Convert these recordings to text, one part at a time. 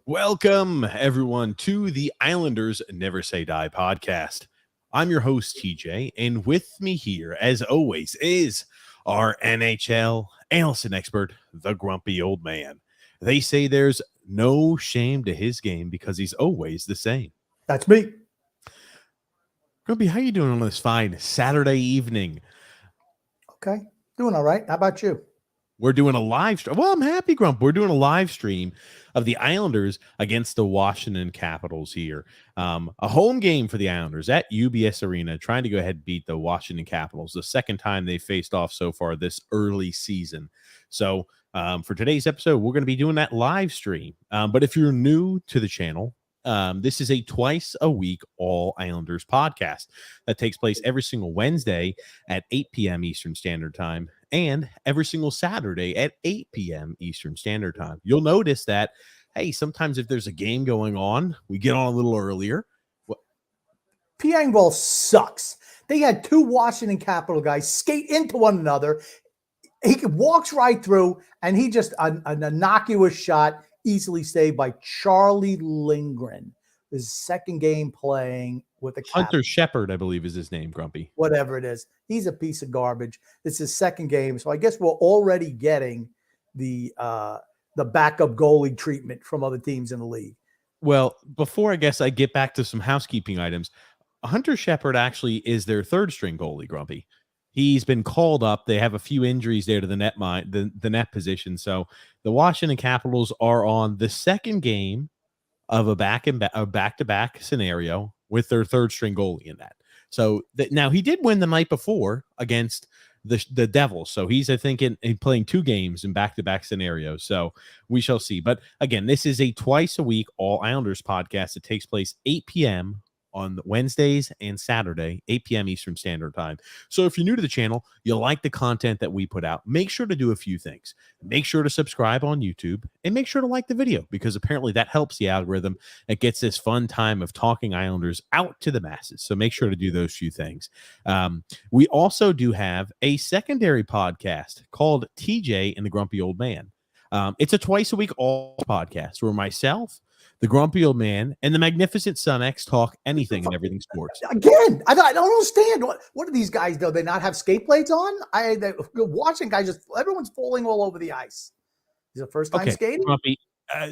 Welcome, everyone, to the Islanders Never Say Die podcast. I'm your host, TJ, and with me here, as always, is our NHL analyst and expert, the grumpy old man. They say there's no shame to his game because he's always the same. That's me. Grumpy, how you doing on this fine Saturday evening? Okay, doing all right. How about you? We're doing a live stream. Well, I'm happy, Grump. We're doing a live stream of the Islanders against the Washington Capitals here. A home game for the Islanders at UBS Arena, trying to go ahead and beat the Washington Capitals, the second time they faced off so far this early season. So for today's episode, we're going to be doing that live stream. But if you're new to the channel, this is a twice a week All Islanders podcast that takes place every single Wednesday at 8 p.m. Eastern Standard Time and every single Saturday at 8 p.m. Eastern Standard Time. You'll notice that, hey, sometimes if there's a game going on, we get on a little earlier. Piangwell sucks. They had two Washington Capital guys skate into one another. He walks right through, and he just an innocuous shot, easily saved by Charlie Lindgren. His second game playing with the Hunter Shepard, I believe, is his name, Grumpy. Whatever it is. He's a piece of garbage. This is his second game. So I guess we're already getting the backup goalie treatment from other teams in the league. Well, before I guess I get back to some housekeeping items, Hunter Shepard actually is their third string goalie, Grumpy. He's been called up. They have a few injuries there to the net position. So the Washington Capitals are on the second game of a back-to-back scenario with their third string goalie in that. So now he did win the night before against the Devils. So he's, I think, in playing two games in back-to-back scenarios. So we shall see. But again, this is a twice a week All Islanders podcast. It takes place 8 p.m. on Wednesdays and Saturday, 8 p.m. Eastern Standard Time. So if you're new to the channel, you like the content that we put out, make sure to do a few things. Make sure to subscribe on YouTube and make sure to like the video because apparently that helps the algorithm. It gets this fun time of talking Islanders out to the masses. So make sure to do those few things. We also do have a secondary podcast called TJ and the Grumpy Old Man. It's a twice a week all podcast where myself, the Grumpy Old Man, and the Magnificent Son X talk anything and everything sports. Again, I don't understand. What do these guys do? They not have skate blades on? Watching guys, everyone's falling all over the ice. Is it first time skating? Grumpy,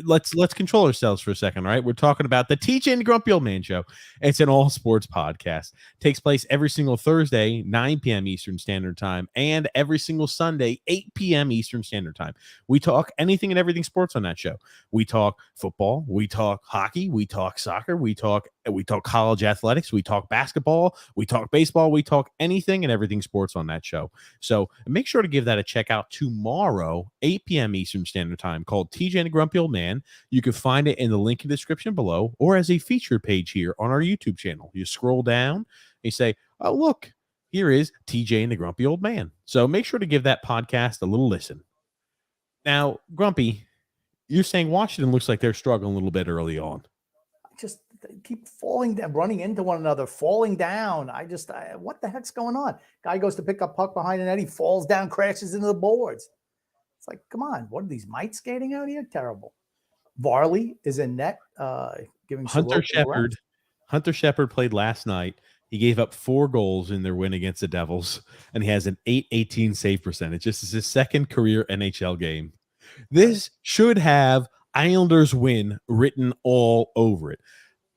let's control ourselves for a second, all right? We're talking about the TJ and the Grumpy Old Man show. It's an all sports podcast. Takes place every single Thursday, 9 p.m. Eastern Standard Time, and every single Sunday, 8 p.m. Eastern Standard Time. We talk anything and everything sports on that show. We talk football, we talk hockey, we talk soccer, we talk And we talk college athletics, we talk basketball, we talk baseball, we talk anything and everything sports on that show. So make sure to give that a check out tomorrow, 8 p.m. Eastern Standard Time, called TJ and the Grumpy Old Man. You can find it in the link in the description below or as a featured page here on our YouTube channel. You scroll down, and you say, oh, look, here is TJ and the Grumpy Old Man. So make sure to give that podcast a little listen. Now, Grumpy, you're saying Washington looks like they're struggling a little bit early on. Just keep falling down, running into one another, falling down. What the heck's going on? Guy goes to pick up puck behind the net. He falls down, crashes into the boards. It's like, come on. What are these mites skating out here? Terrible. Varley is in net, giving Hunter Shepard. Hunter Shepard played last night. He gave up 4 goals in their win against the Devils, and he has an .818 save percentage. This is his second career NHL game. This should have Islanders win written all over it.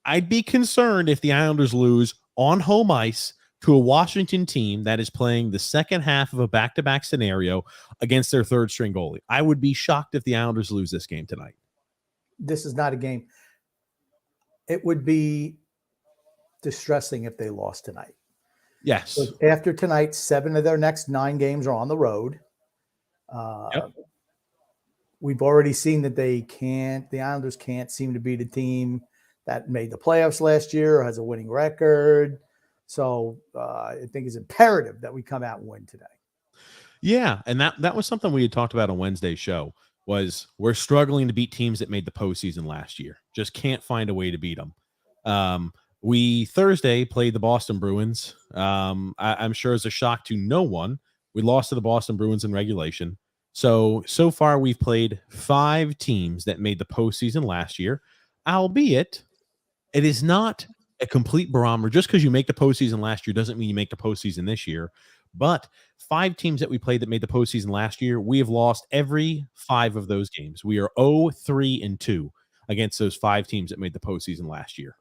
I'd be concerned if the Islanders lose on home ice to a Washington team that is playing the second half of a back-to-back scenario against their third string goalie. I would be shocked if the Islanders lose this game tonight. This is not a game. It would be distressing if they lost tonight. Yes. So after tonight, 7 of their next 9 games are on the road. Yep. We've already seen that the Islanders can't seem to be the team that made the playoffs last year or has a winning record. So I think it's imperative that we come out and win today. Yeah. And that was something we had talked about on Wednesday's show, was we're struggling to beat teams that made the postseason last year. Just can't find a way to beat them. We Thursday played the Boston Bruins. I'm sure it's a shock to no one. We lost to the Boston Bruins in regulation. So far we've played 5 teams that made the postseason last year, albeit it is not a complete barometer. Just because you make the postseason last year doesn't mean you make the postseason this year. But 5 teams that we played that made the postseason last year, we have lost every 5 of those games. We are 0-3-2 against those 5 teams that made the postseason last year.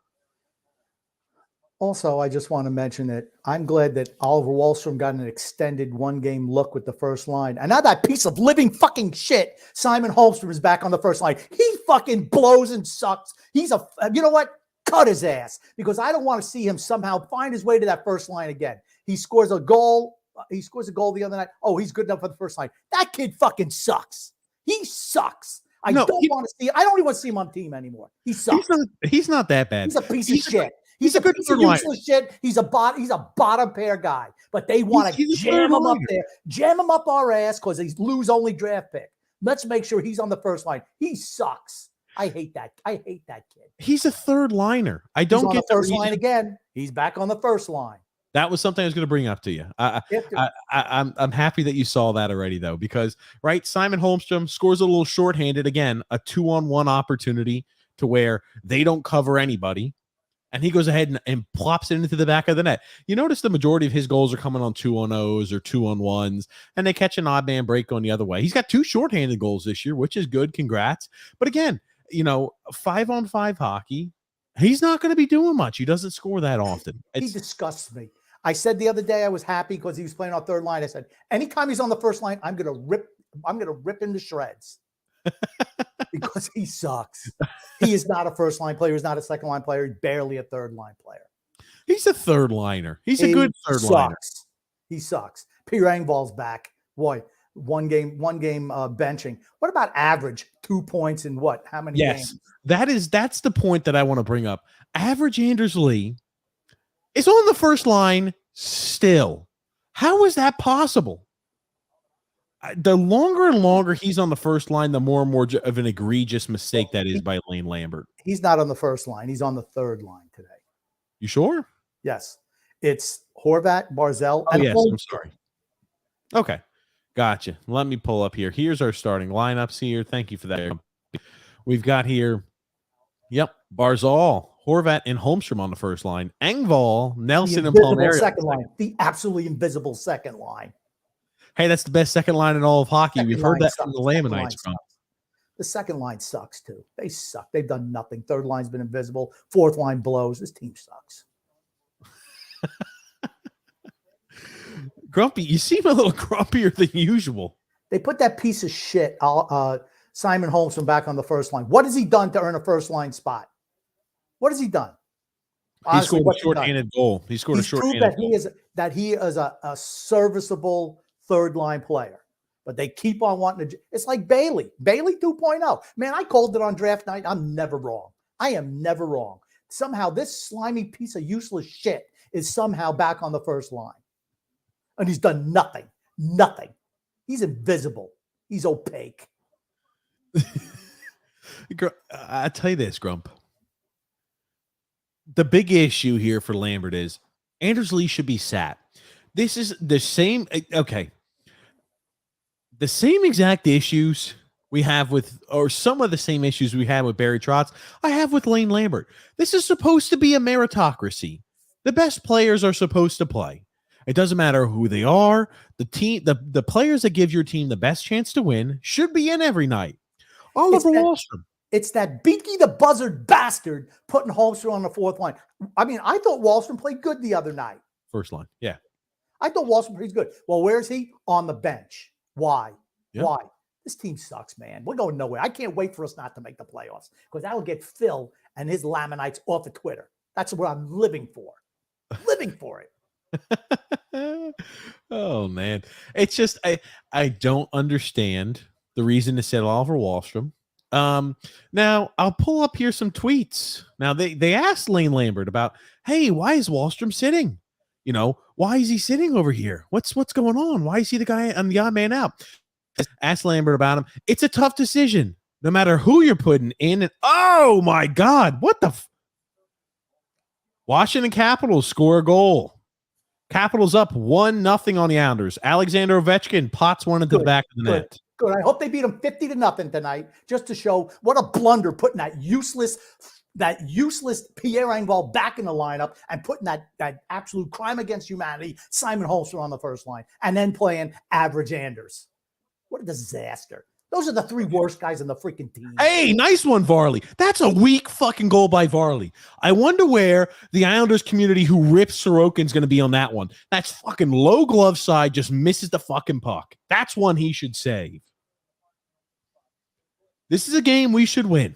Also, I just want to mention that I'm glad that Oliver Wahlstrom got an extended 1-game look with the first line. And now that piece of living fucking shit, Simon Holmstrom, is back on the first line. He fucking blows and sucks. You know what? Cut his ass, because I don't want to see him somehow find his way to that first line again. He scores a goal. He scores a goal the other night. Oh, he's good enough for the first line. That kid fucking sucks. He sucks. I don't even want to see him on the team anymore. He sucks. He's not that bad. He's a piece of shit. He's a good piece of useless shit. He's a bottom pair guy, but they want to jam him up there, jam him up our ass because he's lose-only draft pick. Let's make sure he's on the first line. He sucks. I hate that kid. He's a third liner. I don't get the first line again. He's back on the first line. That was something I was going to bring up to you. I'm happy that you saw that already, though, because Simon Holmstrom scores a little shorthanded again, a 2-on-1 opportunity to where they don't cover anybody. And he goes ahead and plops it into the back of the net. You notice the majority of his goals are coming on 2-on-0s or 2-on-1s, and they catch an odd man break going the other way. He's got 2 shorthanded goals this year, which is good. Congrats. But again, 5-on-5 hockey, he's not going to be doing much. He doesn't score that often. He disgusts me. I said the other day I was happy because he was playing on third line. I said, anytime he's on the first line, I'm going to rip him to shreds. Because he sucks. He is not a first line player. He's not a second line player. He's barely a third line player. He's a third liner. He's a good third liner. He sucks. Pierre Engvall's back. Boy, one game benching. What about average? 2 points in what? How many games? That's the point that I want to bring up. Average Anders Lee is on the first line still. How is that possible? The longer and longer he's on the first line, the more and more of an egregious mistake that is by Lane Lambert. He's not on the first line. He's on the third line today. You sure? Yes. It's Horvat, Barzell, and yes, I'm sorry. Okay. Gotcha. Let me pull up here. Here's our starting lineups here. Thank you for that. We've got here, Barzal, Horvat, and Holmstrom on the first line. Engvall, Nelson, and Palmieri. Second line. The absolutely invisible second line. Hey, that's the best second line in all of hockey. We've heard that from the Lamanites. The second line sucks, too. They suck. They've done nothing. Third line's been invisible. Fourth line blows. This team sucks. Grumpy, you seem a little grumpier than usual. They put that piece of shit, Simon Holmstrom, back on the first line. What has he done to earn a first line spot? What has he done? He Honestly, scored a what's he done? shorthanded goal. He scored a He's proved shorthanded that goal. he is a serviceable third line player. But they keep on wanting to. It's like Bailey 2.0. Man, I called it on draft night. I'm never wrong. I am never wrong. Somehow this slimy piece of useless shit is somehow back on the first line. And he's done nothing. Nothing. He's invisible. He's opaque. I tell you this, Grump. The big issue here for Lambert is Anders Lee should be sat. This is the same. Okay. The same exact issues we have with, or some of the same issues we had with Barry Trotz, I have with Lane Lambert. This is supposed to be a meritocracy. The best players are supposed to play. It doesn't matter who they are. The team, the players that give your team the best chance to win should be in every night. Oliver Wahlstrom. It's that Beaky the Buzzard bastard putting Holmstrom on the fourth line. I mean, I thought Wahlstrom played good the other night. First line, yeah. I thought Wahlstrom played good. Well, where's he? On the bench. Why? Yeah. Why? This team sucks, man. We're going nowhere. I can't wait for us not to make the playoffs because that'll get Phil and his Lamanites off of Twitter. That's what I'm living for. Living for it. Oh, man. It's just, I don't understand the reason to set Oliver Wahlstrom. Now I'll pull up here some tweets. Now they asked Lane Lambert about, hey, why is Wahlstrom sitting? You know, why is he sitting over here? What's going on? Why is he the guy on the odd man out? Asked Lambert about him. It's a tough decision, no matter who you're putting in. And oh my God, what the? Washington Capitals score a goal. Capitals up 1-0 on the Islanders. Alexander Ovechkin pots one into the back of the net. Good. I hope they beat them 50-0 tonight, just to show what a blunder putting that useless Pierre Engvall back in the lineup and putting that absolute crime against humanity, Simon Holmstrom on the first line, and then playing average Anders. What a disaster. Those are the three worst guys in the freaking team. Hey, nice one, Varley. That's a weak fucking goal by Varley. I wonder where the Islanders community who rips Sorokin's going to be on that one. That's fucking low glove side, just misses the fucking puck. That's one he should save. This is a game we should win.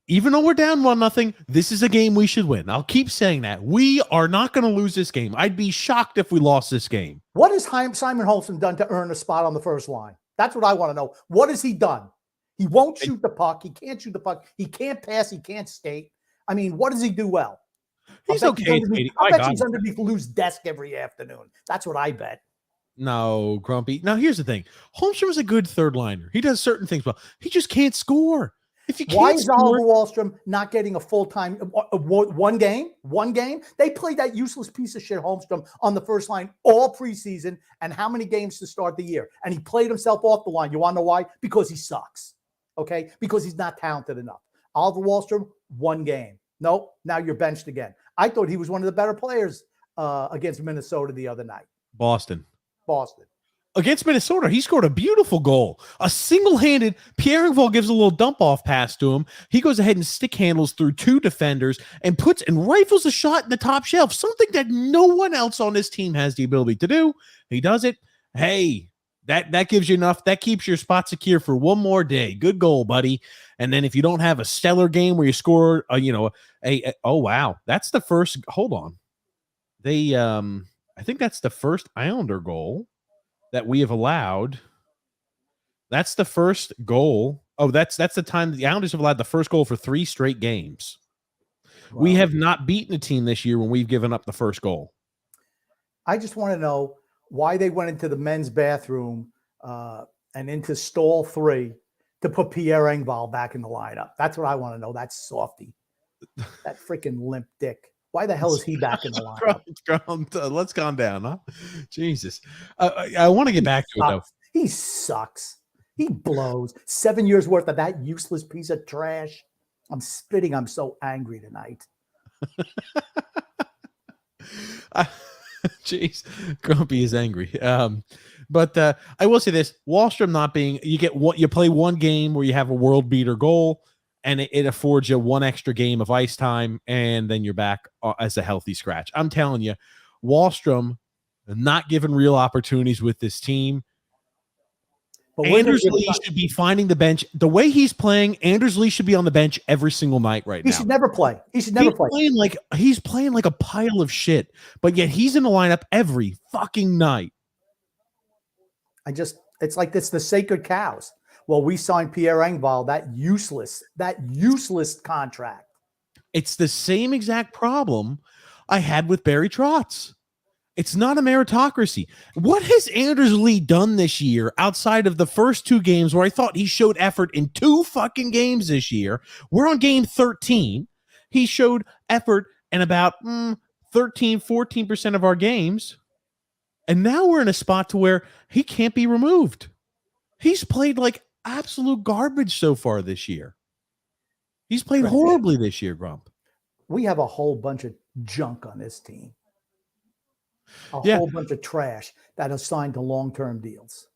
Even though we're down 1-0, this is a game we should win. I'll keep saying that. We are not going to lose this game. I'd be shocked if we lost this game. What has Simon Holmstrom done to earn a spot on the first line? That's what I want to know. What has he done? He won't shoot the puck. He can't shoot the puck. He can't pass. He can't skate. I mean, what does he do well? He's okay. I bet he's underneath Lou's desk every afternoon. That's what I bet. No, Grumpy. Now, here's the thing. Holmstrom is a good third liner. He does certain things well. He just can't score. If you can't Why is Oliver Wahlstrom not getting a full-time one game? One game? They played that useless piece of shit Holmstrom on the first line all preseason, and how many games to start the year? And he played himself off the line. You want to know why? Because he sucks. Okay? Because he's not talented enough. Oliver Wahlstrom, one game. Nope. Now you're benched again. I thought he was one of the better players against Minnesota the other night. Boston. Against Minnesota, he scored a beautiful goal. A single-handed, Pierre Engvall gives a little dump-off pass to him. He goes ahead and stick handles through two defenders and rifles a shot in the top shelf, something that no one else on this team has the ability to do. He does it. Hey, that gives you enough. That keeps your spot secure for one more day. Good goal, buddy. And then if you don't have a stellar game where you score, oh, wow. That's the first. Hold on. I think that's the first Islander goal that we have allowed. That's the first goal. Oh, that's the time the Islanders have allowed the first goal for 3 straight games. Wow. We have not beaten a team this year when we've given up the first goal. I just want to know why they went into the men's bathroom and into stall 3 to put Pierre Engvall back in the lineup. That's what I want to know. That's softy. That freaking limp dick. Why the hell is he back in the lineup? Let's calm down, huh? Jesus. I want to get back to it, though. He sucks. He blows. 7 years worth of that useless piece of trash. I'm spitting. I'm so angry tonight. Jeez. Grumpy is angry. But I will say this. Wahlstrom not being, you play one game where you have a world beater goal, and it affords you one extra game of ice time, and then you're back as a healthy scratch. I'm telling you, Wahlstrom not given real opportunities with this team. But we're going Anders to give Lee should be finding the bench. The way he's playing, Anders Lee should be on the bench every single night right now. He should never play. He should never play. He's playing like a pile of shit, but yet he's in the lineup every fucking night. It's like this, the sacred cows. Well, we signed Pierre Engvall, that useless contract. It's the same exact problem I had with Barry Trotz. It's not a meritocracy. What has Anders Lee done this year outside of the first 2 games where I thought he showed effort in 2 fucking games this year? We're on game 13. He showed effort in about 13, 14% of our games. And now we're in a spot to where he can't be removed. He's played like absolute garbage so far this year. He's played horribly this year, Grump. We have a whole bunch of junk on this team. A whole bunch of trash that is signed to long-term deals.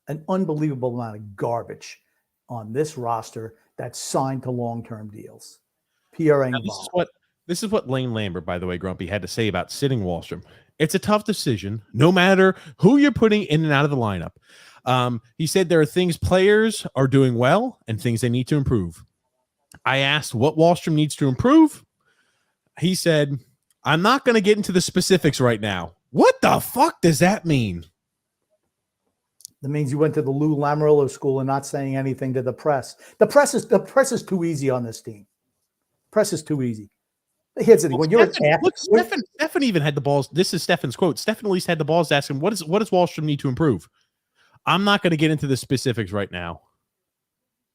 An unbelievable amount of garbage on this roster that's signed to long-term deals. Pierre Engvall. This is what Lane Lambert, by the way, Grumpy, had to say about sitting Wallstrom. It's a tough decision, no matter who you're putting in and out of the lineup. He said there are things players are doing well and things they need to improve. I asked what Wallstrom needs to improve. He said, I'm not going to get into the specifics right now. What the fuck does that mean? That means you went to the Lou Lamoriello school and not saying anything to the press. The press is too easy on this team. Press is too easy. Here's the thing. When you're Stefan even had the balls. This is Stefan's quote. Stefan at least had the balls to ask him, what does Wallstrom need to improve? I'm not going to get into the specifics right now.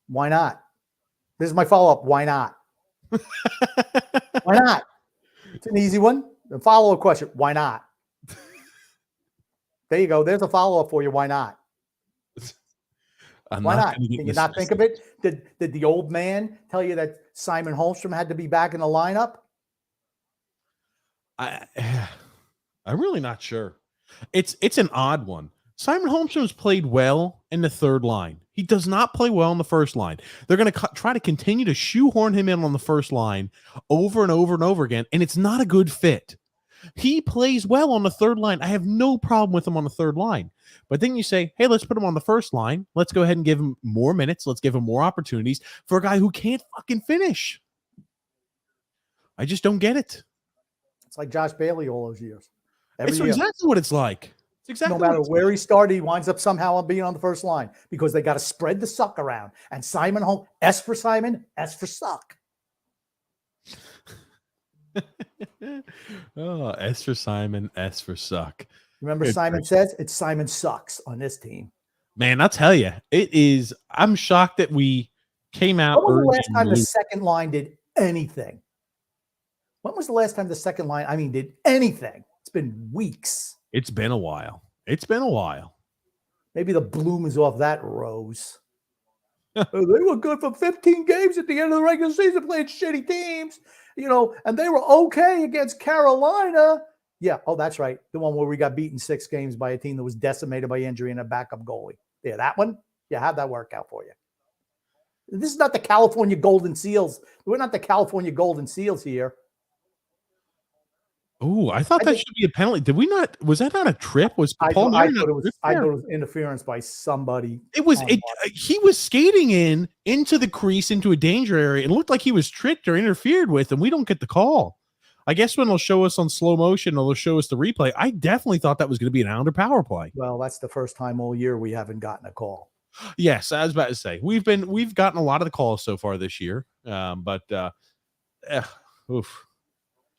Why not? This is my follow-up. Why not? Why not? It's an easy one. The follow-up question, why not? There you go. There's a follow-up for you. Why not? Why not? Can you not think of it? Did the old man tell you that Simon Holmstrom had to be back in the lineup? I'm really not sure. It's an odd one. Simon Holmstrom's played well in the third line. He does not play well in the first line. They're going to try to continue to shoehorn him in on the first line over and over and over again, and it's not a good fit. He plays well on the third line. I have no problem with him on the third line. But then you say, hey, let's put him on the first line. Let's go ahead and give him more minutes. Let's give him more opportunities for a guy who can't fucking finish. I just don't get it. It's like Josh Bailey all those years. It's exactly what it's like. Exactly. No matter where he started, he winds up somehow being on the first line because they got to spread the suck around. And Simon Holm, S for Simon, S for suck. Oh, S for Simon, S for suck. Remember, good Simon says it's Simon sucks on this team. Man, I'll tell you, it is. I'm shocked that we came out. When was the last time the second line did anything? When was the last time the second line, did anything? It's been weeks. It's been a while. It's been a while. Maybe the bloom is off that rose. They were good for 15 games at the end of the regular season playing shitty teams, and they were okay against Carolina. Yeah. Oh, that's right. The one where we got beaten 6 games by a team that was decimated by injury and a backup goalie. Yeah, that one. Yeah, how'd that work out for you? This is not the California Golden Seals. We're not the California Golden Seals here. Oh, I thought that should be a penalty. Did we not? Was that not a trip? Was Paul? I thought it was interference by somebody. It was. He was skating into the crease, into a danger area. It looked like he was tricked or interfered with, and we don't get the call. I guess when they'll show us on slow motion, they'll show us the replay. I definitely thought that was going to be an Islander power play. Well, that's the first time all year we haven't gotten a call. Yes, I was about to say we've gotten a lot of the calls so far this year, but oof.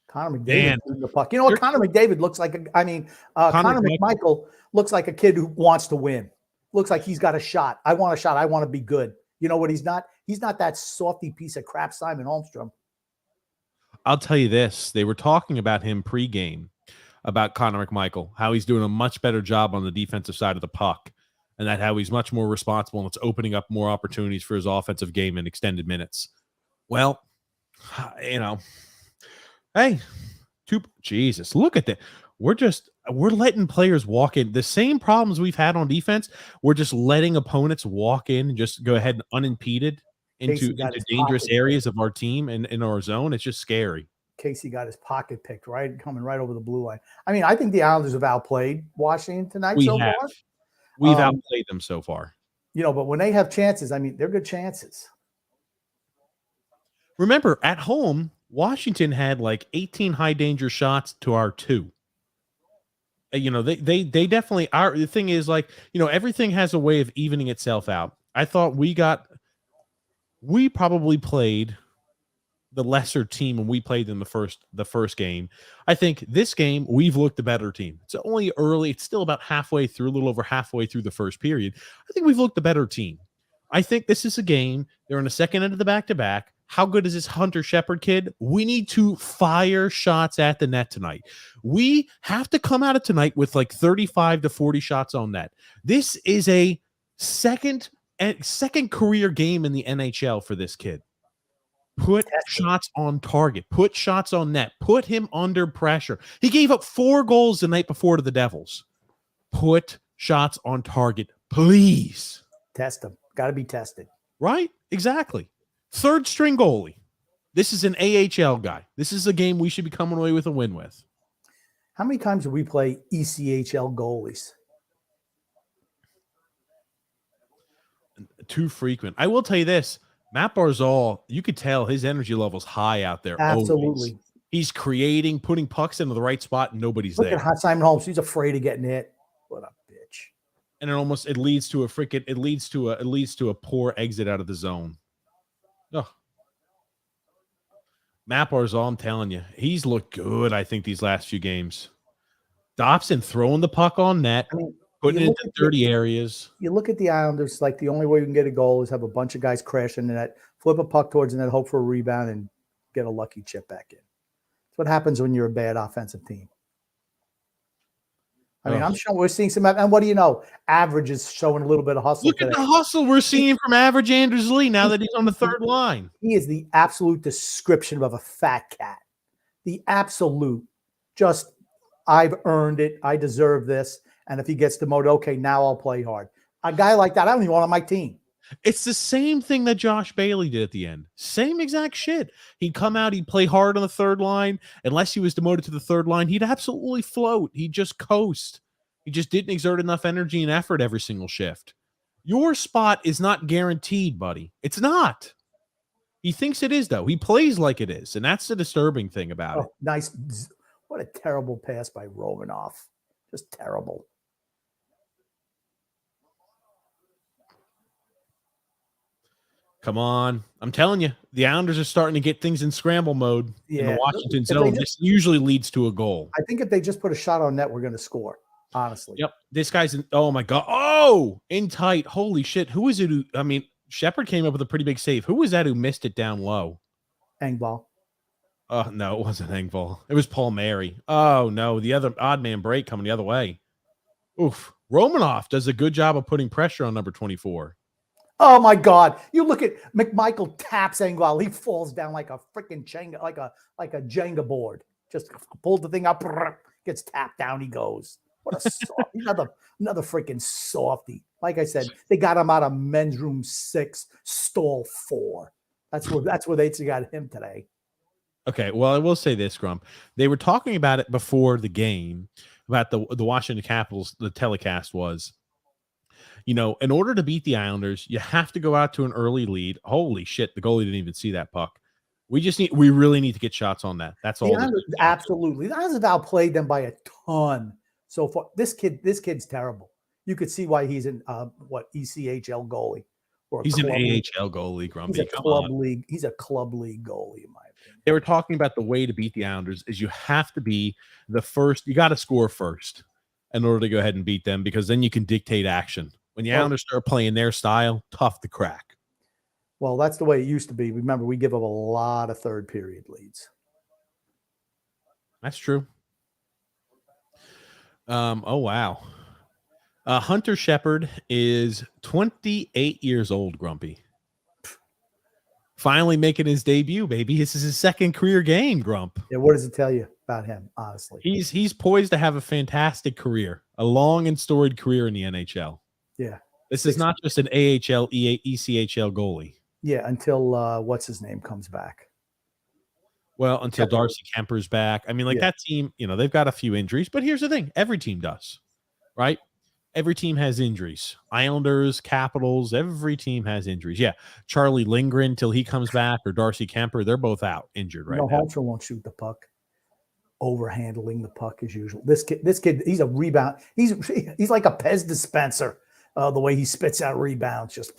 Connor McDavid the puck. You know what? Connor McDavid looks like Connor McMichael looks like a kid who wants to win. Looks like he's got a shot. I want a shot. I want to be good. You know what he's not? He's not that softy piece of crap Simon Holmstrom. I'll tell you this. They were talking about him pregame, about Connor McMichael, how he's doing a much better job on the defensive side of the puck, and that how he's much more responsible and it's opening up more opportunities for his offensive game in extended minutes. Well, hey, Jesus, look at that. We're letting players walk in. The same problems we've had on defense, we're just letting opponents walk in and just go ahead and unimpeded into dangerous areas of our team and in our zone. It's just scary. Casey got his pocket picked, right? Coming right over the blue line. I think the Islanders have outplayed Washington tonight so far. We've outplayed them so far. But when they have chances, I mean, they're good chances. Remember, at home, Washington had like 18 high danger shots to our 2. They definitely are. The thing is, like, everything has a way of evening itself out. I thought we probably played the lesser team when we played in the first game. I think this game we've looked the better team. It's only early. It's still about halfway through, a little over halfway through the first period. I think we've looked the better team. I think this is a game. They're in the second end of the back-to-back. How good is this Hunter Shepherd kid? We need to fire shots at the net tonight. We have to come out of tonight with like 35 to 40 shots on net. This is a second career game in the NHL for this kid. Put shots on target. Put shots on net. Put him under pressure. He gave up 4 goals the night before to the Devils. Put shots on target, please. Test him. Got to be tested. Right? Exactly. Third string goalie. This is an AHL guy. This is a game we should be coming away with a win with. How many times do we play ECHL goalies? Too frequent. I will tell you this. Matt Barzal, you could tell his energy level's high out there. Absolutely. Always. He's creating, putting pucks into the right spot, and nobody's Look there. Look at Simon Holmes. He's afraid of getting hit. What a bitch. And it leads to a poor exit out of the zone. Oh. Matt Barzal, I'm telling you, he's looked good, I think, these last few games. Dobson throwing the puck on net, putting it into dirty areas. You look at the Islanders, like the only way we can get a goal is have a bunch of guys crash in the net, flip a puck towards the net, hope for a rebound, and get a lucky chip back in. That's what happens when you're a bad offensive team. I mean, I'm sure we're seeing some, and what do you know? Average is showing a little bit of hustle. Look at the hustle we're seeing from Average Anders Lee now that he's on the third line. He is the absolute description of a fat cat. The absolute, just, I've earned it. I deserve this. And if he gets demoted, okay, now I'll play hard. A guy like that, I don't even want on my team. It's the same thing that Josh Bailey did at the end. Same exact shit. He'd come out, he'd play hard on the third line. Unless he was demoted to the third line, he'd absolutely float. He'd just coast. He just didn't exert enough energy and effort every single shift. Your spot is not guaranteed, buddy. It's not. He thinks it is, though. He plays like it is, and that's the disturbing thing about it. Nice. What a terrible pass by Romanov. Just terrible. Come on. I'm telling you, the Islanders are starting to get things in scramble mode in the Washington zone. This usually leads to a goal. I think if they just put a shot on net, we're going to score, honestly. Yep. This guy's in, oh, my God. Oh, in tight. Holy shit. Who is it who, I mean, Shepard came up with a pretty big save. Who was that who missed it down low? Engvall. No, it wasn't Engvall. It was Paul Mary. Oh, no. The other odd man break coming the other way. Oof. Romanov does a good job of putting pressure on number 24. Oh my God! You look at McMichael taps Engvall. He falls down like a freaking Jenga, like a Jenga board. Just pulled the thing up, gets tapped down. He goes. What a soft, another freaking softy. Like I said, they got him out of men's room 6, stall 4. That's where they got him today. Okay, well, I will say this, Grump. They were talking about it before the game about the Washington Capitals. The telecast was, in order to beat the Islanders, you have to go out to an early lead. Holy shit, the goalie didn't even see that puck. We really need to get shots on that. That's all. Absolutely. The Islanders have outplayed them by a ton so far. This kid's terrible. You could see why he's in ECHL goalie. He's an AHL goalie, Grumpy. He's a club league goalie, in my opinion. They were talking about the way to beat the Islanders is you have to be the first. You got to score first in order to go ahead and beat them, because then you can dictate action. When the Islanders start playing their style, tough to crack. Well, that's the way it used to be. Remember, we give up a lot of third period leads. That's true. Oh, wow. Hunter Shepherd is 28 years old, Grumpy. Finally making his debut, baby. This is his second career game, Grump. Yeah, what does it tell you about him, honestly? He's poised to have a fantastic career, a long and storied career in the NHL. Yeah. This is not just an AHL, ECHL goalie. Yeah, until what's his name comes back. Well, until Darcy Kemper's back. I mean, that team, they've got a few injuries, but here's the thing. Every team does, right? Every team has injuries. Islanders, Capitals, every team has injuries. Yeah. Charlie Lindgren till he comes back, or Darcy Kemper, they're both out injured right now. Holmstrom won't shoot the puck. Overhandling the puck as usual. This kid, he's a rebound. He's like a Pez dispenser. The way he spits out rebounds, just.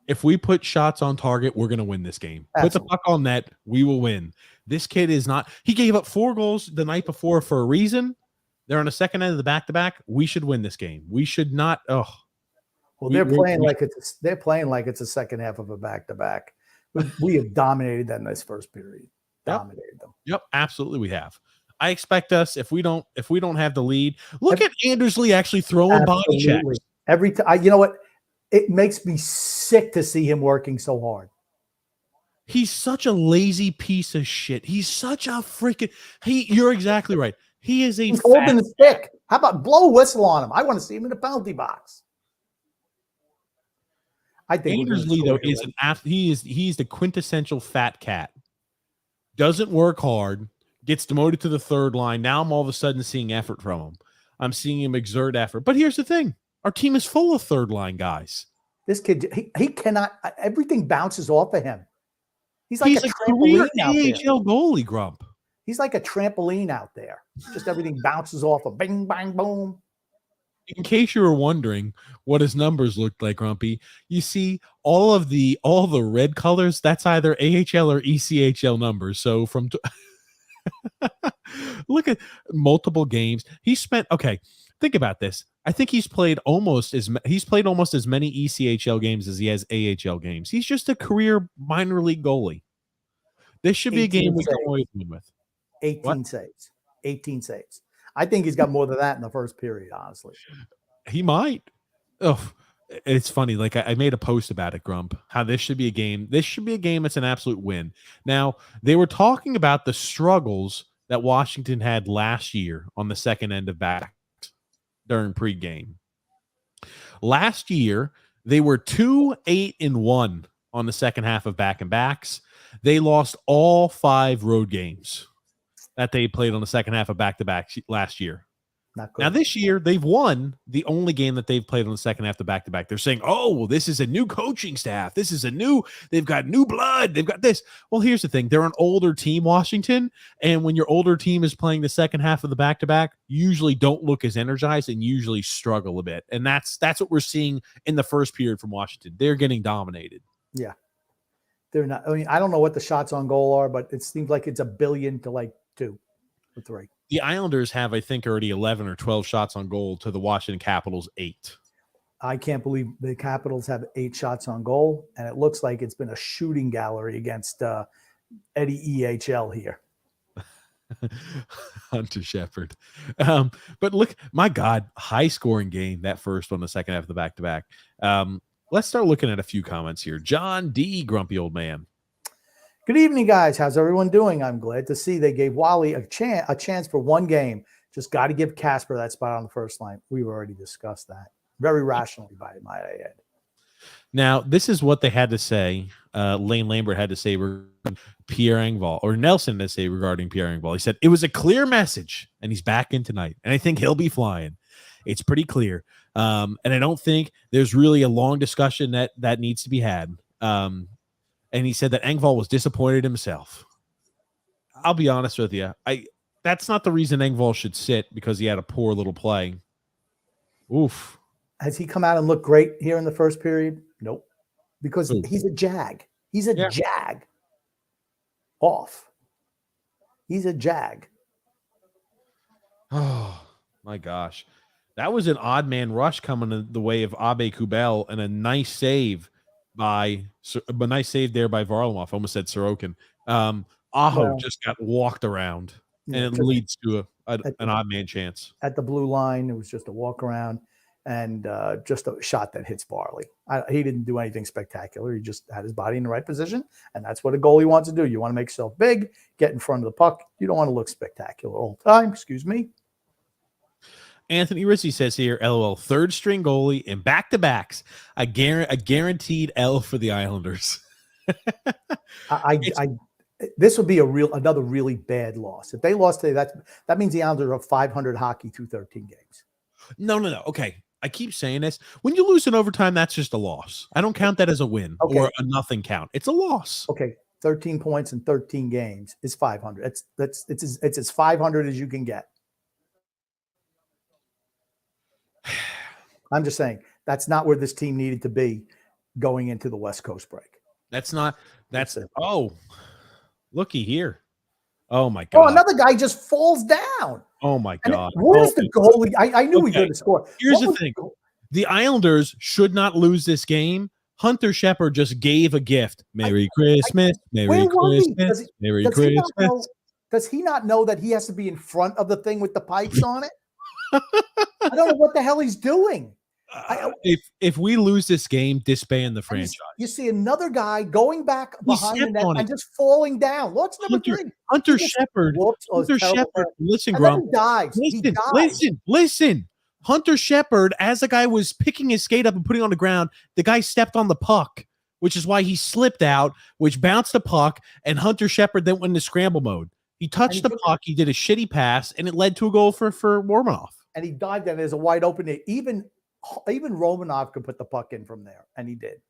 If we put shots on target, we're going to win this game. Absolutely. Put the puck on net, we will win. This kid is not. He gave up 4 goals the night before for a reason. They're on the second end of the back-to-back. We should win this game. We should not. Oh, well, they're playing like it's a second half of a back-to-back. We have dominated them in this first period. Dominated them. Yep, absolutely, we have. I expect us if we don't have the lead. Look at Anders Lee actually throwing body checks every time. You know what? It makes me sick to see him working so hard. He's such a lazy piece of shit. He's such a freaking. You're exactly right. He is He's holding the stick. How about blow a whistle on him? I want to see him in the penalty box. I think Anders Lee though is he's the quintessential fat cat. Doesn't work hard. Gets demoted to the third line. Now I'm all of a sudden seeing effort from him. I'm seeing him exert effort. But here's the thing: our team is full of third line guys. This kid, he cannot. Everything bounces off of him. He's a career AHL goalie, Grump. He's like a trampoline out there. Just everything bounces off of bing, bang, boom. In case you were wondering what his numbers looked like, Grumpy, you see all the red colors. That's either AHL or ECHL numbers. So from look at multiple games he spent. Okay, think about this. I think he's played almost as many ECHL games as he has AHL games. He's just a career minor league goalie. This should be a game we come away with. 18 saves. 18 saves. I think he's got more than that in the first period, honestly. He might. Oh, it's funny. Like I made a post about it, Grump, how this should be a game. This should be a game that's an absolute win. Now, they were talking about the struggles that Washington had last year on the second end of back during pregame. Last year, they were 2-8-1 on the second half of back-and-backs. They lost all 5 road games that they played on the second half of back-to-back last year. Not good. Now, this year, they've won the only game that they've played on the second half of back-to-back. They're saying, oh, well, this is a new coaching staff. They've got new blood. They've got this. Well, here's the thing. They're an older team, Washington, and when your older team is playing the second half of the back-to-back, usually don't look as energized and usually struggle a bit. And that's what we're seeing in the first period from Washington. They're getting dominated. Yeah. They're not. I mean, I don't know what the shots on goal are, but it seems like it's 1 billion to like 2 or 3. The Islanders have, I think, already 11 or 12 shots on goal to the Washington Capitals 8. I can't believe the Capitals have 8 shots on goal, and it looks like it's been a shooting gallery against Eddie EHL here. Hunter Shepard. But look, my God, high-scoring game, that first one, the second half of the back-to-back. Let's start looking at a few comments here. John D., grumpy old man. Good evening, guys. How's everyone doing? I'm glad to see they gave Wally a chance for one game. Just got to give Casper that spot on the first line. We've already discussed that. Very rationally, might I add. Now, this is what they had to say. Lane Lambert had to say regarding Pierre Engvall, or Nelson had to say regarding Pierre Engvall. He said, it was a clear message, and he's back in tonight, and I think he'll be flying. It's pretty clear. And I don't think there's really a long discussion that needs to be had. And he said that Engvall was disappointed himself. I'll be honest with you. That's not the reason Engvall should sit, because he had a poor little play. Oof. Has he come out and looked great here in the first period? Nope. Because he's a jag. He's a jag. Off. He's a jag. Oh, my gosh. That was an odd man rush coming the way of Abe Kubel, and a nice save there by Varlamov. Almost said Sorokin. Aho just got walked around, and it leads to an odd man chance. At the blue line, it was just a walk around and just a shot that hits Varley. He didn't do anything spectacular. He just had his body in the right position, and that's what a goalie wants to do. You want to make yourself big, get in front of the puck. You don't want to look spectacular all the time. Excuse me. Anthony Rizzi says here, LOL, third string goalie and back-to-backs. A guaranteed L for the Islanders. This would be another really bad loss. If they lost today, that means the Islanders are 500 hockey through 13 games. No. Okay. I keep saying this. When you lose in overtime, that's just a loss. I don't count that as a win or a nothing count. It's a loss. Okay. 13 points in 13 games is 500. It's as 500 as you can get. I'm just saying that's not where this team needed to be going into the West Coast break. Looky here. Oh my God. Oh, another guy just falls down. Oh my God. Where's the goalie? I knew he was going to score. Here's the thing. The Islanders should not lose this game. Hunter Shepard just gave a gift. Merry Christmas. Merry Christmas. Merry Christmas. Does he not know that he has to be in front of the thing with the pipes on it? I don't know what the hell he's doing. If we lose this game, disband the franchise. You see another guy going back behind the net and just falling down. What's number 3? Hunter Shepard. Hunter Shepard. Listen, Grump. Listen. Hunter Shepard, as the guy was picking his skate up and putting it on the ground, the guy stepped on the puck, which is why he slipped out, which bounced the puck, and Hunter Shepard then went into scramble mode. He touched the puck, he did a shitty pass, and it led to a goal for Romanov. And he dived in. There's a wide open. Even Romanov could put the puck in from there, and he did.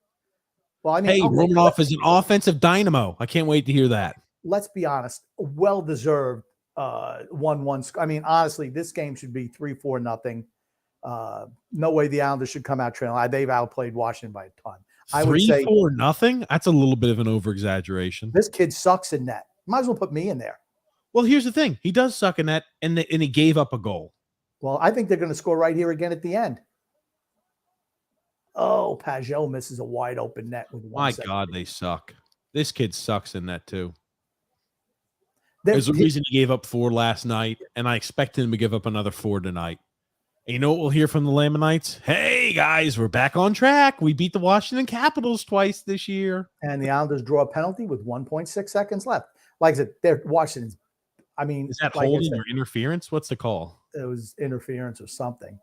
Well, I mean, Romanov is an offensive dynamo. I can't wait to hear that. Let's be honest. Well-deserved 1-1. I mean, honestly, this game should be 3-4-0. No way the Islanders should come out trailing. They've outplayed Washington by a ton. I would say 3-4-0. That's a little bit of an over-exaggeration. This kid sucks in net. Might as well put me in there. Well, here's the thing. He does suck in net, and he gave up a goal. Well, I think they're going to score right here again at the end. Oh, Pajot misses a wide open net with 1 second. My God, they suck. This kid sucks in net too. There's a reason he gave up 4 last night, and I expect him to give up another 4 tonight. And you know what we'll hear from the Lamanites? Hey, guys, we're back on track. We beat the Washington Capitals twice this year. And the Islanders draw a penalty with 1.6 seconds left. Like I said, they're Washington's. I mean, is that holding or interference? What's the call? It was interference or something.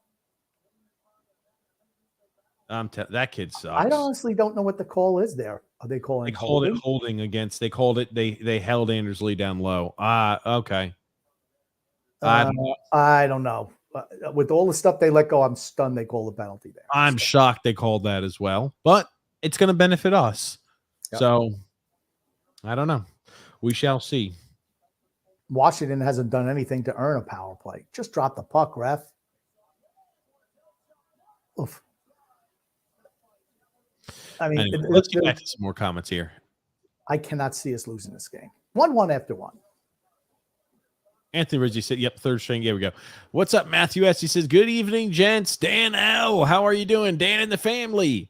That kid sucks. I honestly don't know what the call is there. Are they calling? They called it holding against. They called it. They held Anders Lee down low. Okay. I don't know. With all the stuff they let go, I'm stunned they call the penalty there. I'm shocked they called that as well. But it's going to benefit us. Yep. So I don't know. We shall see. Washington hasn't done anything to earn a power play. Just drop the puck, ref. Oof. I mean, anyway, let's get back to some more comments here. I cannot see us losing this game. 1-1 after 1. Anthony Rizzi said, yep, third string. Here we go. What's up, Matthew S? He says, good evening, gents. Dan L, how are you doing? Dan and the family.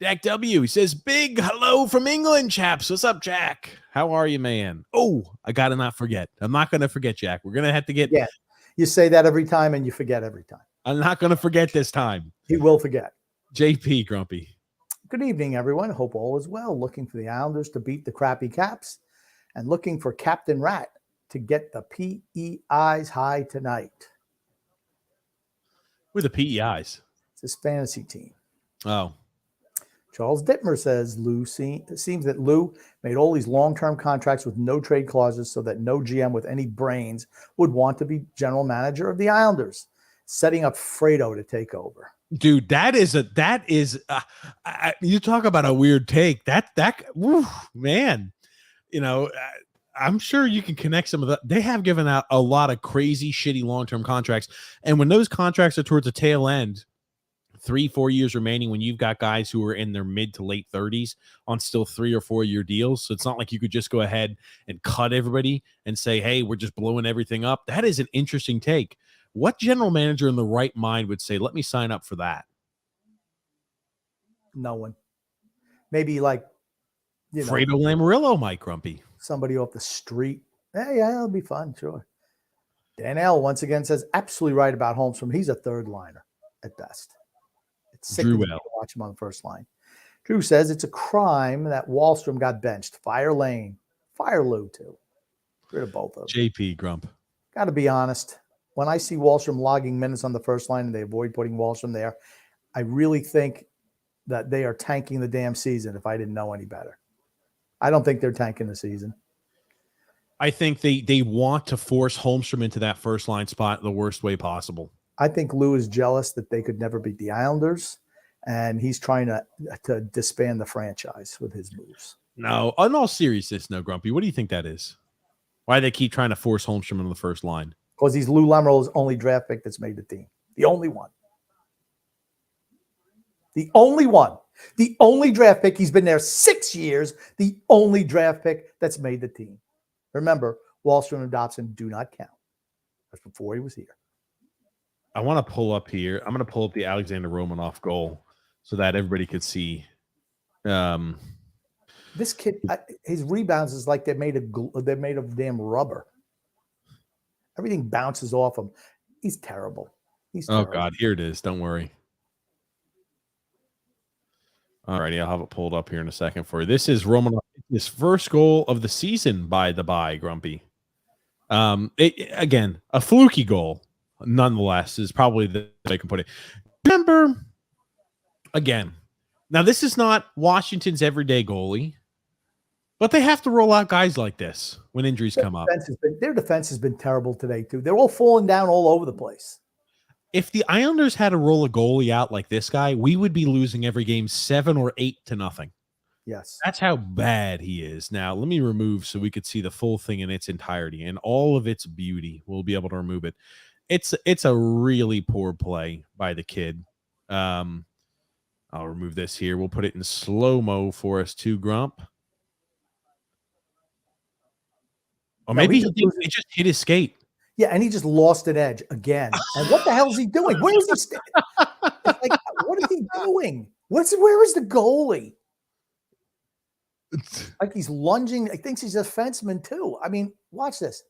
Jack W, he says, big hello from England, chaps. What's up, Jack? How are you, man? Oh, I got to not forget. I'm not going to forget, Jack. We're going to have to get. Yeah, you say that every time and you forget every time. I'm not going to forget this time. He will forget. JP Grumpy. Good evening, everyone. Hope all is well. Looking for the Islanders to beat the crappy Caps and looking for Captain Rat to get the PEIs high tonight. Who are the PEIs? It's his fantasy team. Oh. Charles Dittmer says it seems that Lou made all these long-term contracts with no trade clauses so that no GM with any brains would want to be general manager of the Islanders, setting up Fredo to take over. Dude, that is you talk about a weird take. Woo, man, I'm sure you can connect some of that. They have given out a lot of crazy, shitty long-term contracts. And when those contracts are towards the tail end, 3-4 years remaining, when you've got guys who are in their mid to late 30s on still 3 or 4 year deals. So it's not like you could just go ahead and cut everybody and say, hey, we're just blowing everything up. That is an interesting take. What general manager in the right mind would say, let me sign up for that? No one. Maybe like, Fredo Lamoriello, Mike Grumpy. Somebody off the street. Hey, yeah, it'll be fun. Sure. Dan L once again says absolutely right about Holmstrom. He's a third liner at best. It's sick to watch him on the first line. Drew says it's a crime that Wallstrom got benched. Fire Lane. Fire Lou, too. Get rid of both of them. JP Grump. Got to be honest. When I see Wallstrom logging minutes on the first line and they avoid putting Wallstrom there, I really think that they are tanking the damn season if I didn't know any better. I don't think they're tanking the season. I think they want to force Holmstrom into that first line spot the worst way possible. I think Lou is jealous that they could never beat the Islanders, and he's trying to disband the franchise with his moves. No, in all seriousness, no, Grumpy. What do you think that is? Why they keep trying to force Holmstrom into the first line? Because he's Lou Lamoriello's only draft pick that's made the team. The only one. The only one. The only draft pick. He's been there 6 years. The only draft pick that's made the team. Remember, Wahlstrom and Dobson do not count. That's before he was here. I want to pull up here. I'm going to pull up the Alexander Romanov goal so that everybody could see. This kid, his rebounds is like they're made of damn rubber. Everything bounces off him. He's terrible. He's terrible. Oh God, here it is. Don't worry. Alrighty, I'll have it pulled up here in a second for you. This is Romanov, his first goal of the season by the bye, Grumpy. Again, a fluky goal, nonetheless, is probably the way I can put it. Remember, again, now this is not Washington's everyday goalie, but they have to roll out guys like this when injuries come up. Their defense has been terrible today, too. They're all falling down all over the place. If the Islanders had to roll a goalie out like this guy, we would be losing every game 7 or 8-0. Yes. That's how bad he is. Now, let me remove so we could see the full thing in its entirety and all of its beauty. We'll be able to remove it. It's a really poor play by the kid. I'll remove this here. We'll put it in slow-mo for us too, Grump. Or maybe he just hit his skate. Yeah, and he just lost an edge again. And what the hell is he doing? Where is he standing? Like, what is he doing? Where is the goalie? Like he's lunging. He thinks he's a fenceman too. I mean, watch this.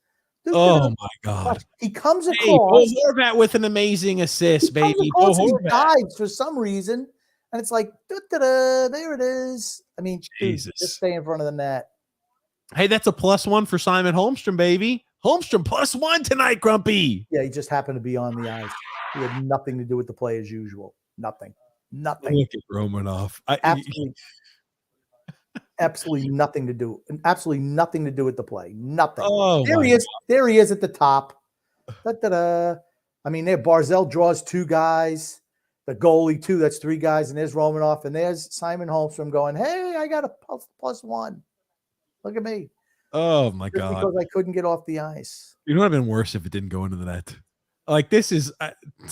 Oh my God! Watch. He comes across. Bo Horvat with an amazing assist, baby. Bo Horvat dives for some reason, and it's like, there it is. I mean, Jesus, dude, just stay in front of the net. Hey, that's a +1 for Simon Holmstrom, baby. Holmstrom +1 tonight, Grumpy. Yeah, he just happened to be on the ice. He had nothing to do with the play as usual. Nothing. Look at Romanov. Absolutely nothing to do. Absolutely nothing to do with the play. Nothing. Oh, there he is. There he is at the top. I mean, there Barzell draws 2 guys. The goalie 2. That's 3 guys. And there's Romanov. And there's Simon Holmstrom going, hey, I got a +1. Look at me. Oh my God! Because I couldn't get off the ice. It would have been worse if it didn't go into the net. Like this is.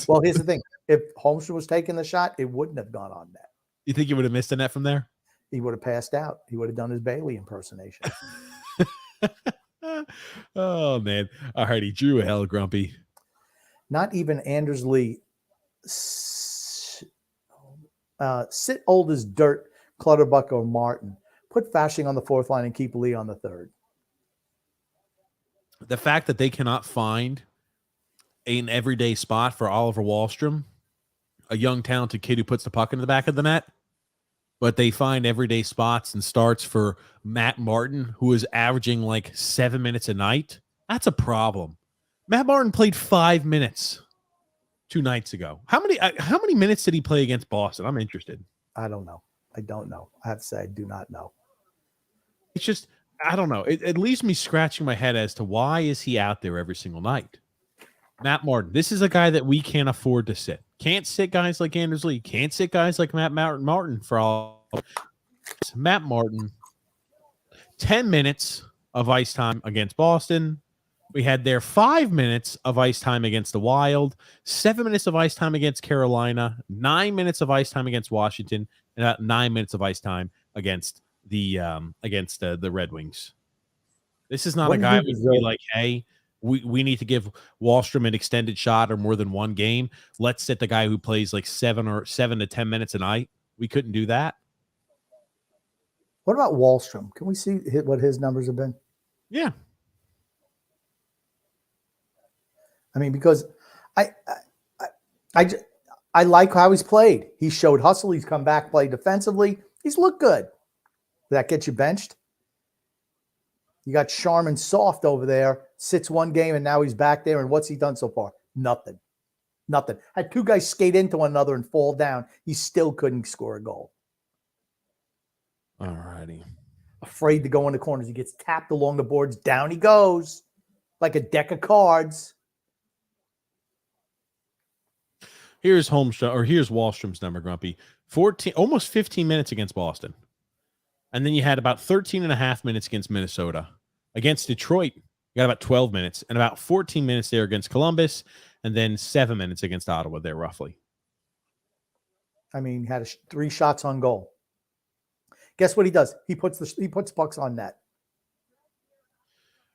Well, here's the thing: if Holmstrom was taking the shot, it wouldn't have gone on net. You think he would have missed the net from there? He would have passed out. He would have done his Bailey impersonation. Oh man! All righty, Drew hell, Grumpy. Not even Anders Lee. Sit old as dirt. Clutterbuck or Martin. Put Fashing on the 4th line and keep Lee on the 3rd. The fact that they cannot find an everyday spot for Oliver Wahlstrom, a young, talented kid who puts the puck in the back of the net, but they find everyday spots and starts for Matt Martin, who is averaging like 7 minutes a night, that's a problem. Matt Martin played 5 minutes 2 nights ago. How many minutes did he play against Boston? I'm interested. I don't know. I don't know. I have to say I do not know. It's just, I don't know. It leaves me scratching my head as to why is he out there every single night? Matt Martin. This is a guy that we can't afford to sit. Can't sit guys like Anders Lee. Can't sit guys like Matt Martin for all. Matt Martin, 10 minutes of ice time against Boston. We had there 5 minutes of ice time against the Wild, 7 minutes of ice time against Carolina, 9 minutes of ice time against Washington, and 9 minutes of ice time against the Red Wings. This is not a guy who would be like, hey, we need to give Wahlstrom an extended shot or more than one game. Let's sit the guy who plays like 7 to 10 minutes a night. We couldn't do that. What about Wahlstrom? Can we see what his numbers have been? Yeah. I mean, because I like how he's played. He showed hustle. He's come back, played defensively. He's looked good. Did that get you benched? You got Sharman soft over there, sits 1 game, and now he's back there. And what's he done so far? Nothing. Had 2 guys skate into one another and fall down. He still couldn't score a goal. All righty. Afraid to go in the corners. He gets tapped along the boards. Down he goes like a deck of cards. Here's here's Wallstrom's number, Grumpy. 14, almost 15 minutes against Boston. And then you had about 13 and a half minutes against Minnesota. Against Detroit, you got about 12 minutes and about 14 minutes there against Columbus, and then 7 minutes against Ottawa there, roughly. I mean, had 3 shots on goal. Guess what he does? He puts pucks on net.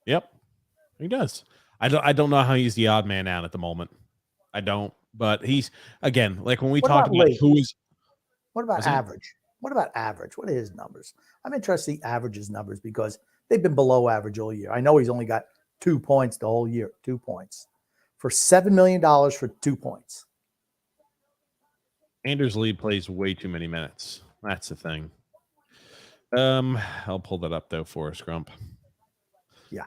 Yep, he does. I don't know how he's the odd man out at the moment. I don't, but he's, again, like when we talk about who is. What about average? What about average? What are his numbers? I'm interested in average's numbers because they've been below average all year. I know he's only got 2 points the whole year, 2 points for $7 million for 2 points. Anders Lee plays way too many minutes. That's the thing. I'll pull that up though for us, Grump. Yeah.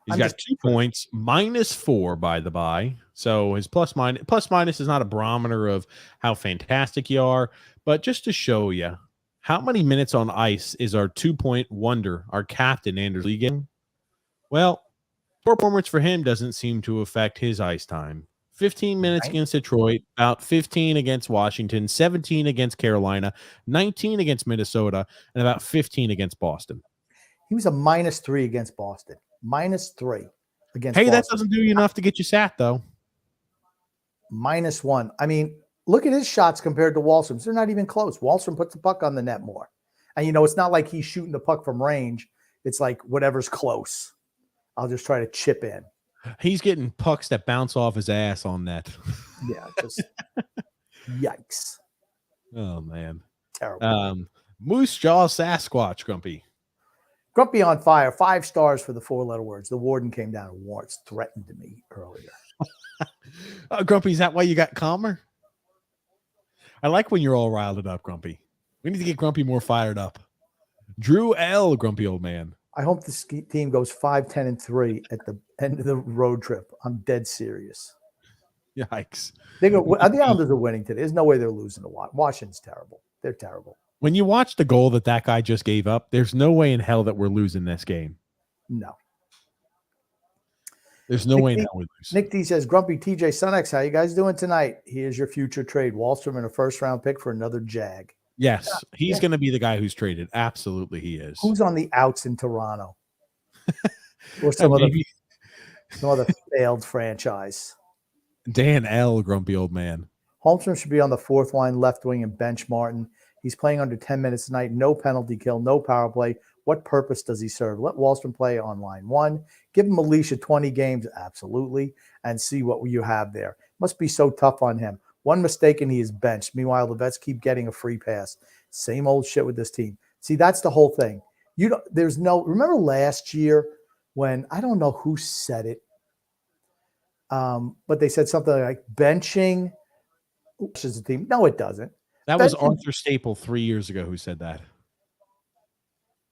He's got 2 points, -4 by the by. So his plus minus is not a barometer of how fantastic you are, but just to show you how many minutes on ice is our 2-point wonder, our captain, Anders Lee, getting? Well, performance for him doesn't seem to affect his ice time. 15 minutes against Detroit, about 15 against Washington, 17 against Carolina, 19 against Minnesota, and about 15 against Boston. He was a -3 against Boston. -3 against Boston. That doesn't do you enough to get you sat, though. -1. I mean, look at his shots compared to Wallstrom's. They're not even close. Wallstrom puts the puck on the net more. And, it's not like he's shooting the puck from range. It's like whatever's close. I'll just try to chip in. He's getting pucks that bounce off his ass on net. Yeah, just yikes. Oh, man. Terrible. Moose Jaw Sasquatch, Grumpy. Grumpy on fire. 5 stars for the 4-letter words. The warden came down and threatened me earlier. Grumpy, is that why you got calmer? I like when you're all riled up, Grumpy. We need to get Grumpy more fired up. Drew L, Grumpy old man. I hope this team goes 5-10-3 at the end of the road trip. I'm dead serious. Yikes. The Islanders are winning today. There's no way they're losing to Washington's terrible. They're terrible. When you watch the goal that guy just gave up, there's no way in hell that we're losing this game. No. There's no way in hell we lose. Nick D says, Grumpy TJ Sunex, how you guys doing tonight? Here's your future trade. Wallstrom and a first-round pick for another Jag. Yes, he's going to be the guy who's traded. Absolutely, he is. Who's on the outs in Toronto? Or some other failed franchise. Dan L, Grumpy old man. Holmstrom should be on the 4th line, left wing, and bench Martin. He's playing under 10 minutes tonight. No penalty kill, no power play. What purpose does he serve? Let Wallstrom play on line 1. Give him a leash of 20 games, absolutely, and see what you have there. Must be so tough on him. One mistake and he is benched. Meanwhile, the vets keep getting a free pass. Same old shit with this team. See, that's the whole thing. Remember last year when, I don't know who said it, but they said something like benching is a team. No, it doesn't. That was Arthur Staple 3 years ago who said that.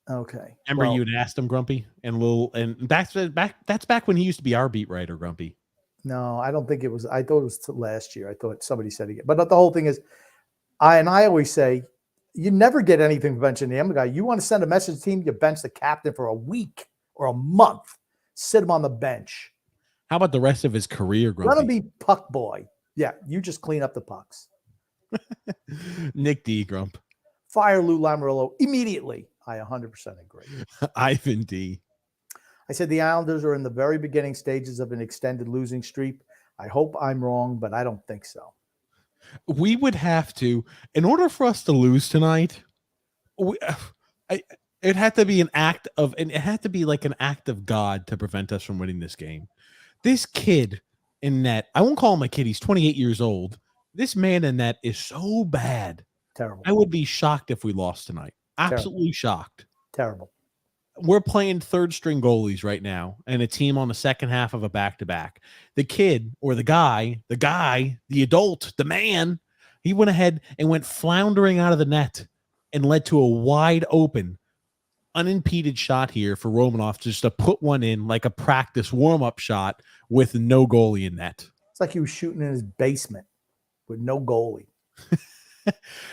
Okay. Remember you'd asked him, Grumpy, and that's back when he used to be our beat writer, Grumpy. No, I don't think it was. I thought it was last year. I thought somebody said it. But the whole thing is, I always say, you never get anything from benching the M guy. You want to send a message to the team, you bench the captain for a week or a month. Sit him on the bench. How about the rest of his career, Grumpy? Let him be puck boy. Yeah, you just clean up the pucks. Nick D, Grump. Fire Lou Lamoriello immediately. I 100% agree. Ivan D. I said the Islanders are in the very beginning stages of an extended losing streak. I hope I'm wrong, but I don't think so. We would have to, in order for us to lose tonight, it had to be an act of, and it had to be like an act of God to prevent us from winning this game. This kid in net, I won't call him a kid. He's 28 years old. This man in net is so bad. Terrible. I would be shocked if we lost tonight. Absolutely shocked. Terrible. We're playing third string goalies right now and a team on the second half of a back-to-back. The kid or the guy, the adult, the man, he went ahead and went floundering out of the net and led to a wide open, unimpeded shot here for Romanov just to put one in like a practice warm-up shot with no goalie in net. It's like he was shooting in his basement with no goalie.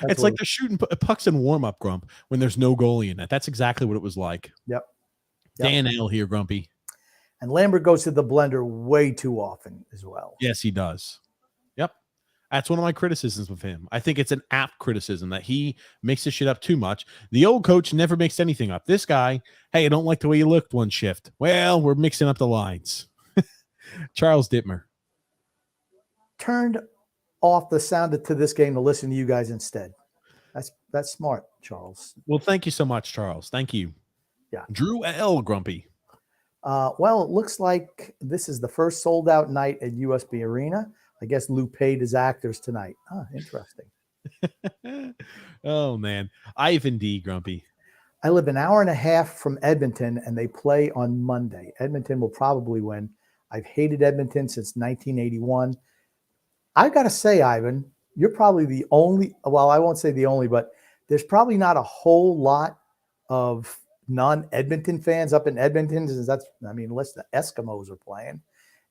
It's like they're shooting pucks in warm-up, Grump, when there's no goalie in it. That's exactly what it was like. Yep. Dan L here, Grumpy. And Lambert goes to the blender way too often as well. Yes, he does. Yep. That's one of my criticisms of him. I think it's an apt criticism that he mixes shit up too much. The old coach never mixed anything up. This guy, hey, I don't like the way you looked one shift. Well, we're mixing up the lines. Charles Dittmer. Turned off the sound to this game to listen to you guys instead. That's smart, Charles. Well, thank you so much, Charles. Thank you. Yeah. Drew L. Grumpy. Well, it looks like this is the first sold out night at USB Arena. I guess Lou paid his actors tonight. Interesting. Oh, man. Ivan D. Grumpy. I live an hour and a half from Edmonton, and they play on Monday. Edmonton will probably win. I've hated Edmonton since 1981. I got to say, Ivan, you're probably the only, well, I won't say the only, but there's probably not a whole lot of non-Edmonton fans up in Edmonton. Unless the Eskimos are playing,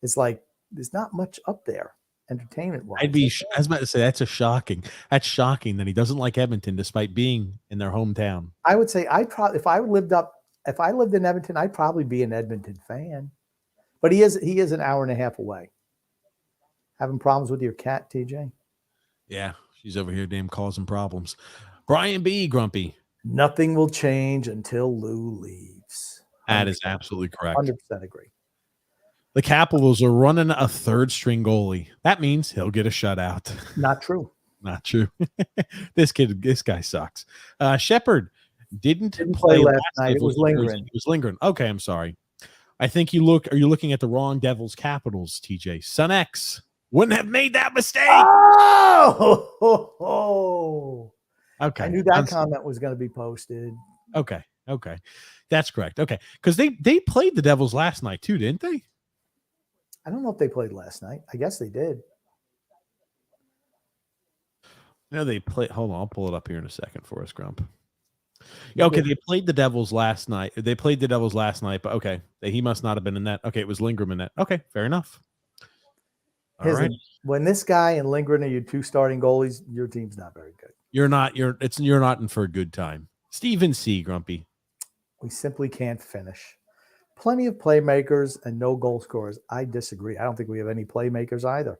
it's like there's not much up there. Entertainment-wise, I was about to say that's shocking that he doesn't like Edmonton despite being in their hometown. I would say if I lived in Edmonton, I'd probably be an Edmonton fan. But he is an hour and a half away. Having problems with your cat, TJ? Yeah, she's over here damn causing problems. Brian B. Grumpy. Nothing will change until Lou leaves. That is absolutely correct. 100% agree. The Capitals are running a third string goalie. That means he'll get a shutout. Not true. Not true. This guy sucks. Shepard didn't play last night. It was lingering. It was lingering. Okay, I'm sorry. I think are you looking at the wrong Devils Capitals, TJ? Son X wouldn't have made that mistake. Oh! Okay. I knew that comment was going to be posted. Okay. That's correct. Okay. Because they played the Devils last night too, didn't they? I don't know if they played last night. I guess they did. No, they played. Hold on, I'll pull it up here in a second for us, Grump. Yeah, okay, they played the Devils last night. But okay, he must not have been in that. Okay, it was Lindgren in that. Okay, fair enough. All right. When this guy and Lindgren are your two starting goalies, your team's not very good. You're not in for a good time. Stephen C. Grumpy. We simply can't finish. Plenty of playmakers and no goal scorers. I disagree. I don't think we have any playmakers either.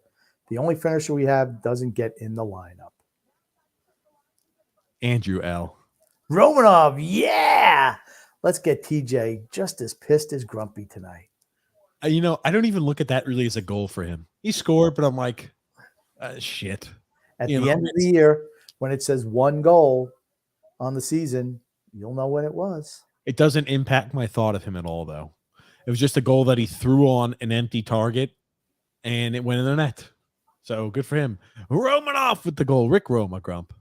The only finisher we have doesn't get in the lineup. Andrew L. Romanov, yeah. Let's get TJ just as pissed as Grumpy tonight. I don't even look at that really as a goal for him. He scored, but I'm like, shit. At the end of the year, when it says one goal on the season, you'll know when it was. It doesn't impact my thought of him at all, though. It was just a goal that he threw on an empty target, and it went in the net. So good for him. Romanov with the goal. Rick Roma, Grump.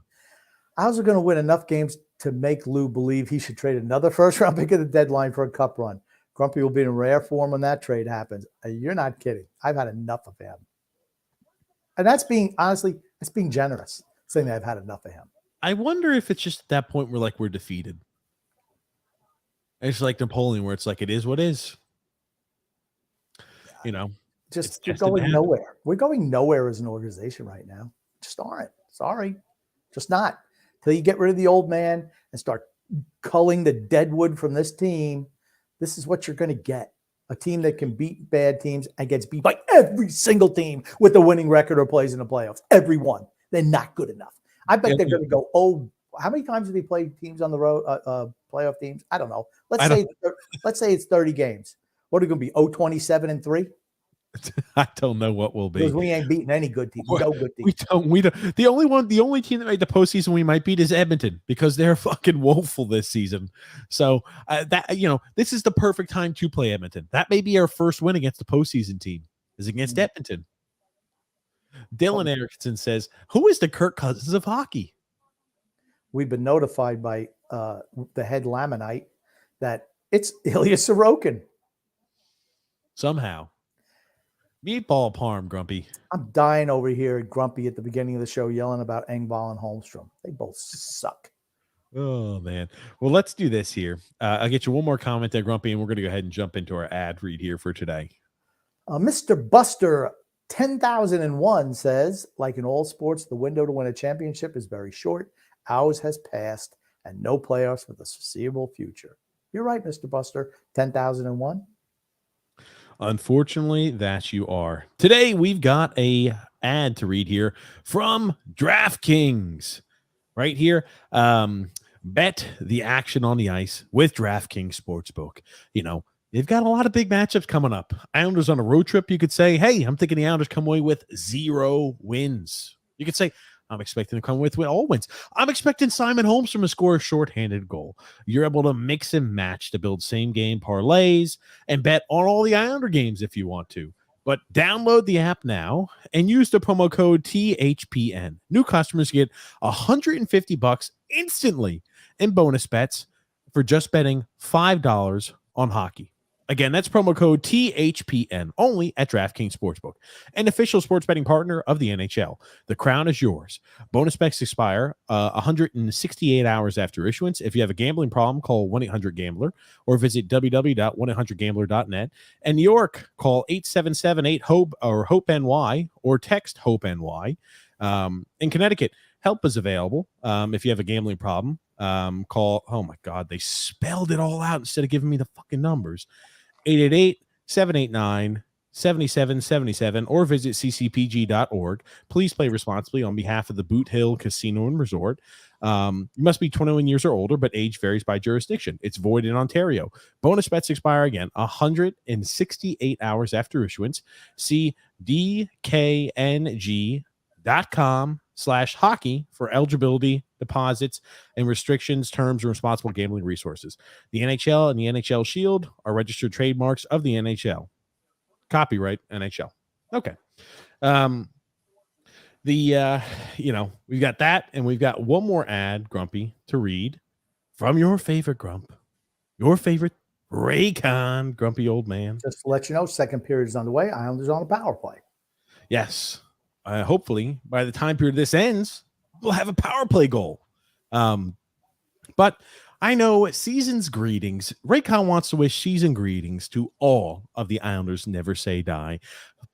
How's it going to win enough games to make Lou believe he should trade another first-round pick at the deadline for a cup run? Grumpy will be in rare form when that trade happens. You're not kidding. I've had enough of him. And that's being generous, saying that I've had enough of him. I wonder if it's just at that point where we're defeated. It's like Napoleon, where it's like it is what is. Just going nowhere. We're going nowhere as an organization right now. Just aren't. Sorry. Just not. Till you get rid of the old man and start culling the deadwood from this team, this is what you're going to get. A team that can beat bad teams and gets beat by every single team with a winning record or plays in the playoffs. Everyone. They're not good enough. I bet they're going to go, how many times have they played teams on the road, playoff teams? I don't know. Let's say it's 30 games. What are we going to be? 27-3? I don't know what will be. Because we ain't beating any good team. No good team. We don't. The only team that made the postseason we might beat is Edmonton because they're fucking woeful this season. So this is the perfect time to play Edmonton. That may be our first win against the postseason team is against Edmonton. Dylan Erickson says, "Who is the Kirk Cousins of hockey?" We've been notified by the head Lamanite that it's Ilya Sorokin. Somehow. Meatball Parm, Grumpy. I'm dying over here at Grumpy at the beginning of the show yelling about Engvall and Holmstrom. They both suck. Oh, man. Well, let's do this here. I'll get you one more comment there, Grumpy, and we're going to go ahead and jump into our ad read here for today. Mr. Buster 10,001 says, like in all sports, the window to win a championship is very short. Ours has passed, and no playoffs for the foreseeable future. You're right, Mr. Buster 10,001. Unfortunately, that you are. Today, we've got a ad to read here from DraftKings. Right here, bet the action on the ice with DraftKings Sportsbook. You know, they've got a lot of big matchups coming up. Islanders on a road trip, you could say, hey, I'm thinking the Islanders come away with 0 wins. You could say, I'm expecting to come with all wins. I'm expecting Simon Holmstrom to score a shorthanded goal. You're able to mix and match to build same-game parlays and bet on all the Islander games if you want to. But download the app now and use the promo code THPN. New customers get $150 instantly in bonus bets for just betting $5 on hockey. Again, that's promo code THPN only at DraftKings Sportsbook, an official sports betting partner of the NHL. The crown is yours. Bonus bets expire 168 hours after issuance. If you have a gambling problem, call 1-800-GAMBLER or visit www.1800gambler.net. In New York, call 877-8-HOPE or HOPENY or text HOPENY. In Connecticut, help is available. If you have a gambling problem, call, oh my God, they spelled it all out instead of giving me the fucking numbers. 888-789-7777 or visit ccpg.org. Please play responsibly on behalf of the Boot Hill Casino and Resort. You must be 21 years or older, but age varies by jurisdiction. It's void in Ontario. Bonus bets expire again 168 hours after issuance. See dkng.com/hockey for eligibility, deposits, and restrictions, terms, and responsible gambling resources. The NHL and the NHL Shield are registered trademarks of the NHL. Copyright NHL. Okay. We've got that, and we've got one more ad, Grumpy, to read from your favorite Grump, your favorite Raycon, grumpy old man. Just to let you know, second period is underway. Islanders on a power play. Yes. Hopefully, by the time period this ends, we'll have a power play goal. But I know season's greetings. Raycon wants to wish season greetings to all of the Islanders Never Say Die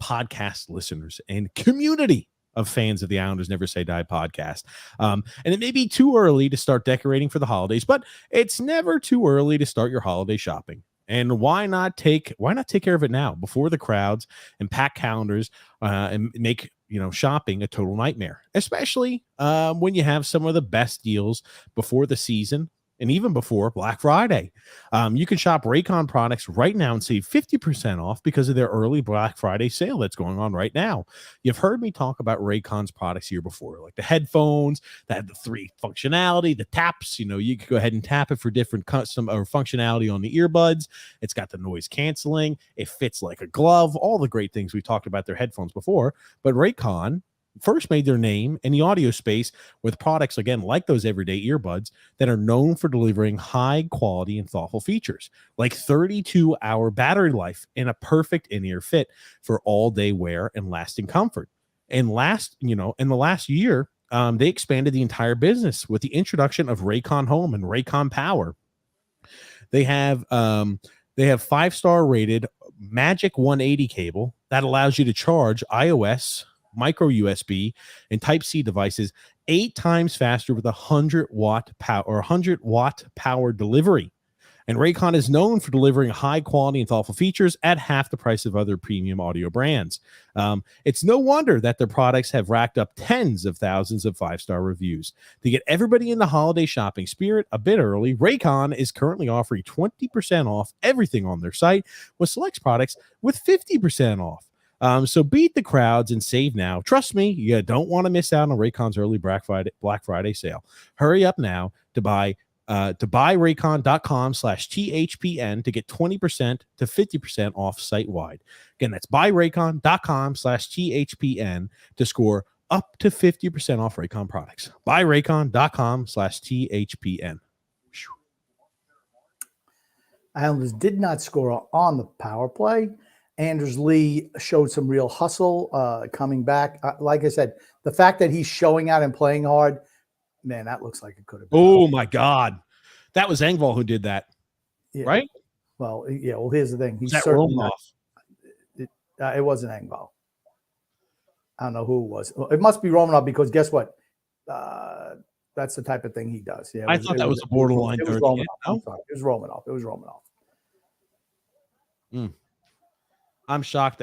podcast listeners and community of fans of the Islanders Never Say Die podcast. And it may be too early to start decorating for the holidays, but it's never too early to start your holiday shopping. And why not take care of it now before the crowds and pack calendars and make shopping a total nightmare, especially when you have some of the best deals before the season and even before Black Friday. You can shop Raycon products right now and save 50% off because of their early Black Friday sale that's going on right now. You've heard me talk about Raycon's products here before, like the headphones that have the 3 functionality, the taps. You can go ahead and tap it for different custom or functionality on the earbuds. It's got the noise canceling. It fits like a glove. All the great things we talked about their headphones before. But Raycon first made their name in the audio space with products, again, like those everyday earbuds that are known for delivering high quality and thoughtful features, like 32-hour battery life and a perfect in-ear fit for all-day wear and lasting comfort. And in the last year, they expanded the entire business with the introduction of Raycon Home and Raycon Power. They have 5-star rated Magic 180 cable that allows you to charge iOS, micro USB, and Type-C devices 8 times faster with 100-watt power delivery. And Raycon is known for delivering high quality and thoughtful features at half the price of other premium audio brands. It's no wonder that their products have racked up tens of thousands of 5-star reviews. To get everybody in the holiday shopping spirit a bit early, Raycon is currently offering 20% off everything on their site, with select products with 50% off. So beat the crowds and save now. Trust me, you don't want to miss out on Raycon's early Black Friday sale. Hurry up now to buy buyraycon.com/THPN to get 20% to 50% off site-wide. Again, that's buyraycon.com/THPN to score up to 50% off Raycon products. Buyraycon.com/THPN. Islanders did not score on the power play. Anders Lee showed some real hustle coming back. Like I said, the fact that he's showing out and playing hard, man, that looks like it could have been. Oh, my God. That was Engvall who did that, right? Well, yeah. Well, here's the thing. He's certainly Romanov. It wasn't Engvall. I don't know who it was. It must be Romanov because guess what? That's the type of thing he does. Yeah, I thought that was a borderline. It was Romanov. I'm sorry. It was Romanov. It was Romanov. I'm shocked.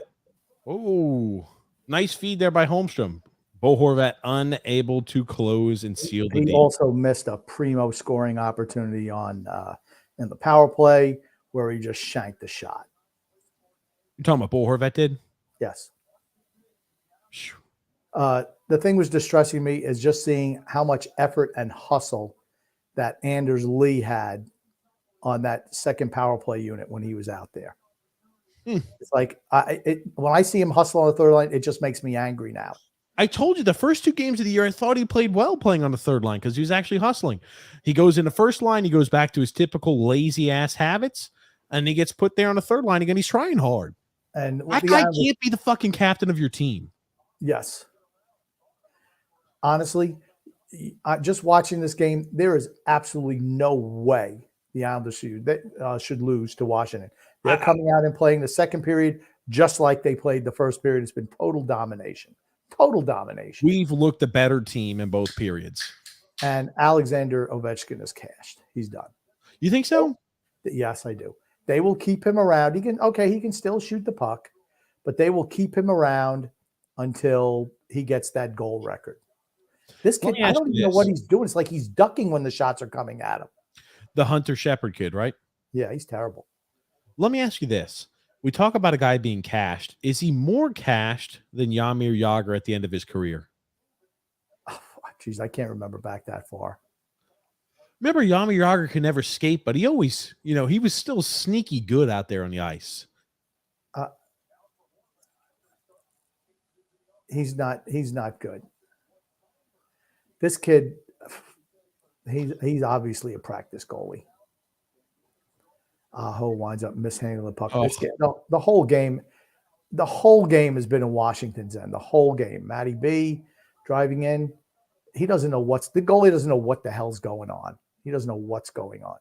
Nice feed there by Holmstrom. Bo Horvat unable to close and seal the He deal. also missed a primo scoring opportunity on in the power play where he just shanked the shot. You're talking about Bo Horvat did? Yes. The thing was distressing me is just seeing how much effort and hustle that Anders Lee had on that second power play unit when he was out there. It's like when I see him hustle on the third line, it just makes me angry now. I told you the first 2 games of the year, I thought he played well playing on the third line because he was actually hustling. He goes in the first line, he goes back to his typical lazy ass habits, and he gets put there on the third line again. He's trying hard. And that guy can't be the fucking captain of your team. Yes. Honestly, just watching this game, there is absolutely no way the Islanders should lose to Washington. They're coming out and playing the second period just like they played the first period. It's been total domination. Total domination. We've looked the better team in both periods. And Alexander Ovechkin is cashed. He's done. You think so? Yes, I do. They will keep him around. He can still shoot the puck, but they will keep him around until he gets that goal record. This kid, I don't even know what he's doing. It's like he's ducking when the shots are coming at him. The Hunter Shepherd kid, right? Yeah, he's terrible. Let me ask you this. We talk about a guy being cashed. Is he more cashed than Jaromir Jagr at the end of his career? Jeez, I can't remember back that far. Remember, Jaromir Jagr could never skate, but he always, he was still sneaky good out there on the ice. He's not good. This kid, he's obviously a practice goalie. Aho winds up mishandling the puck. Oh. The whole game has been in Washington's end. The whole game. Matty B driving in. He doesn't know the goalie doesn't know what the hell's going on. He doesn't know what's going on.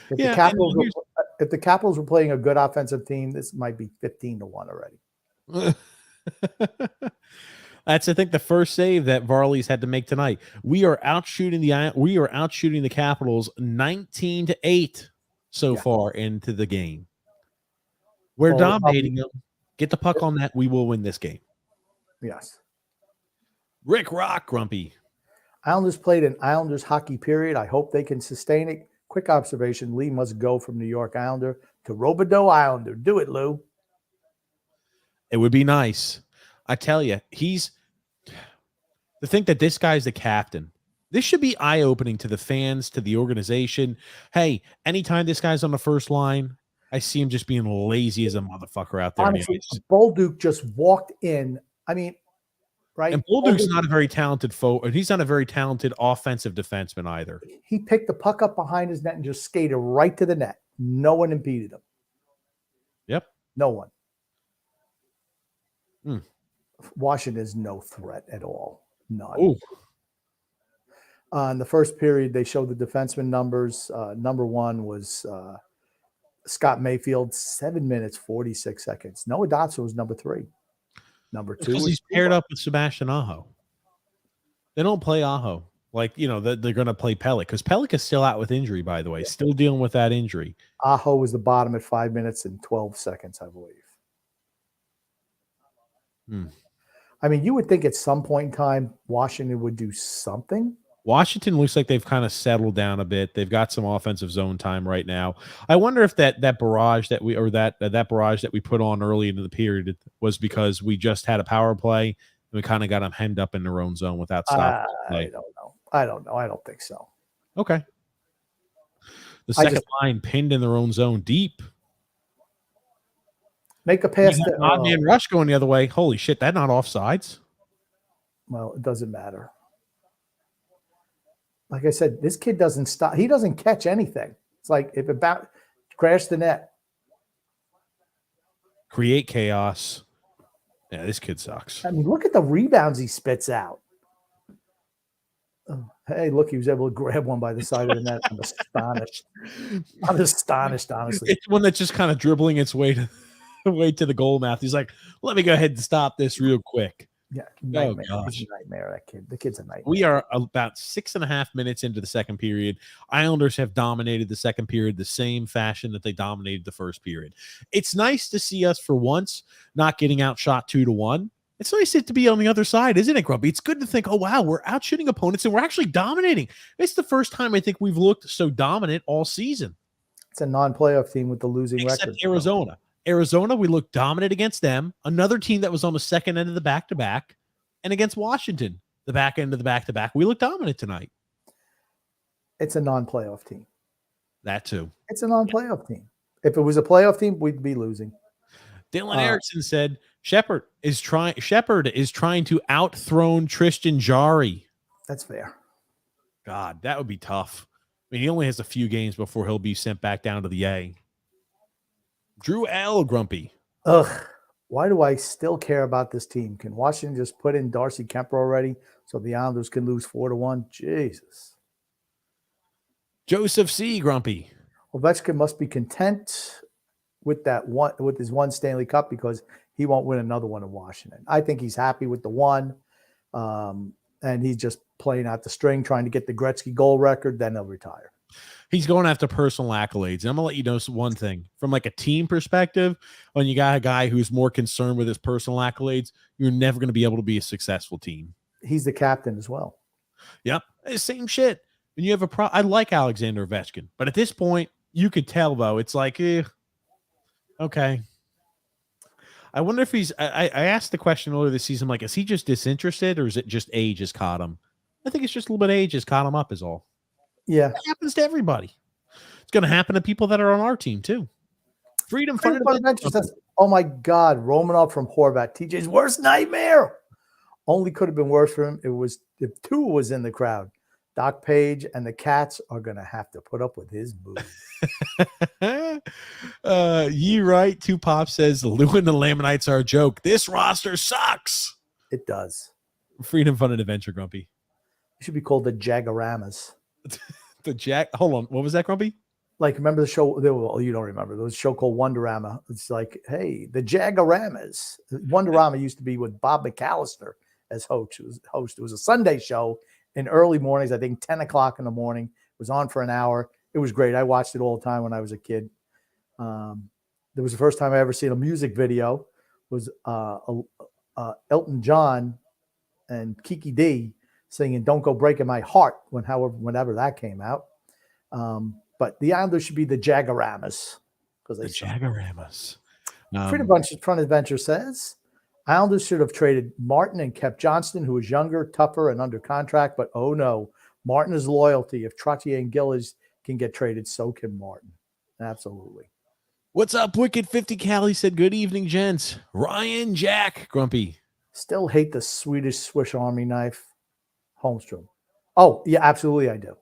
If the Capitals were playing a good offensive team, this might be 15-1 already. That's, I think, the first save that Varley's had to make tonight. We are out shooting the Capitals 19-8 so far into the game. We're dominating them. Get the puck on that. We will win this game. Yes. Rick Rock, Grumpy. Islanders played an Islanders hockey period. I hope they can sustain it. Quick observation. Lee must go from New York Islander to Robidoux Islander. Do it, Lou. It would be nice. I tell you, to think that this guy's the captain. This should be eye-opening to the fans, to the organization. Hey, anytime this guy's on the first line, I see him just being lazy as a motherfucker out there. Honestly, Bolduc just walked in. I mean, right? And Bolduc's not a very talented he's not a very talented offensive defenseman either. He picked the puck up behind his net and just skated right to the net. No one impeded him. Yep. No one. Washington is no threat at all. None. In the first period, they showed the defenseman numbers. Number one was Scott Mayfield, 7 minutes, 46 seconds. Noah Dotson was number 3. Number 2 because he's paired up with Sebastian Aho. They don't play Aho. Like, they're going to play Pelech because Pelech is still out with injury, by the way, still dealing with that injury. Aho was the bottom at 5 minutes and 12 seconds, I believe. I mean, you would think at some point in time, Washington would do something. Washington looks like they've kind of settled down a bit. They've got some offensive zone time right now. I wonder if that barrage that barrage that we put on early into the period was because we just had a power play and we kind of got them hemmed up in their own zone without stopping. I don't know. I don't think so. Okay. The second line pinned in their own zone deep. Make a pass. Odd man rush going the other way. Holy shit, that's not offsides. Well, it doesn't matter. Like I said, this kid doesn't stop. He doesn't catch anything. It's like if it crash the net. Create chaos. Yeah, this kid sucks. I mean, look at the rebounds he spits out. Oh, hey, look, he was able to grab one by the side of the net. I'm astonished. I'm astonished, honestly. It's one that's just kind of dribbling its way to the goal mouth. He's like, let me go ahead and stop this real quick. Yeah, nightmare. Oh, He's a nightmare, that kid. The kid's a nightmare. We are about 6.5 minutes into the second period. Islanders have dominated the second period the same fashion that they dominated the first period. It's nice to see us for once not getting outshot 2-1. It's nice to be on the other side, isn't it, Grumpy? It's good to think, oh, wow, we're out shooting opponents and we're actually dominating. It's the first time I think we've looked so dominant all season. It's a non-playoff team with the losing Except record. Arizona. Arizona, we looked dominant against them. Another team that was on the second end of the back-to-back. And against Washington, the back end of the back-to-back. We looked dominant tonight. It's a non-playoff team. That too. It's a non-playoff team. If it was a playoff team, we'd be losing. Dylan Erickson said Shepard is trying to outthrone Tristan Jarry. That's fair. God, that would be tough. I mean, he only has a few games before he'll be sent back down to the A. Drew L. Grumpy. Ugh. Why do I still care about this team? Can Washington just put in Darcy Kemper already so the Islanders can lose 4-1? Jesus. Joseph C. Grumpy. Ovechkin must be content with his one Stanley Cup because he won't win another one in Washington. I think he's happy with the one, and he's just playing out the string, trying to get the Gretzky goal record. Then he'll retire. He's going after personal accolades. And I'm going to let you know one thing. From like a team perspective, when you got a guy who's more concerned with his personal accolades, you're never going to be able to be a successful team. He's the captain as well. Yep. Same shit. And you have I like Alexander Ovechkin, but at this point, you could tell, though, it's like, okay. I wonder if he's I asked the question earlier this season, like, is he just disinterested or is it just age has caught him? I think it's just a little bit of age has caught him up is all. Yeah. It happens to everybody. It's going to happen to people that are on our team, too. Freedom Fundamental says, oh, my God, Romanov from Horvat, TJ's worst nightmare. Only could have been worse for him. It was if Tua was in the crowd. Doc Page and the Cats are going to have to put up with his moves. Ye right. Two Pop says Lou and the Lamanites are a joke. This roster sucks. It does. Freedom, Fun, and Adventure, Grumpy. It should be called the Jagaramas. Hold on. What was that, Grumpy? Like, remember the show? Well, you don't remember. There was a show called Wonderama. It's like, hey, the Jagaramas. Wonderama used to be with Bob McAllister as host. It was a Sunday show in early mornings, I think 10 o'clock in the morning. It was on for an hour. It was great. I watched it all the time when I was a kid. There was the first time I ever seen a music video. It was Elton John and Kiki D singing "Don't Go Breaking My Heart" whenever that came out. But the Islanders should be the Jagaramas. The Jagaramas. Freedom Front Adventure says Islanders should have traded Martin and kept Johnston, who was younger, tougher, and under contract. But oh no, Martin is loyalty. If Trottier and Gillies can get traded, so can Martin. Absolutely. What's up, Wicked 50 Cali said, good evening, gents. Ryan Jack, Grumpy. Still hate the Swedish Swiss Army knife. Holmstrom. Oh, yeah, absolutely I do.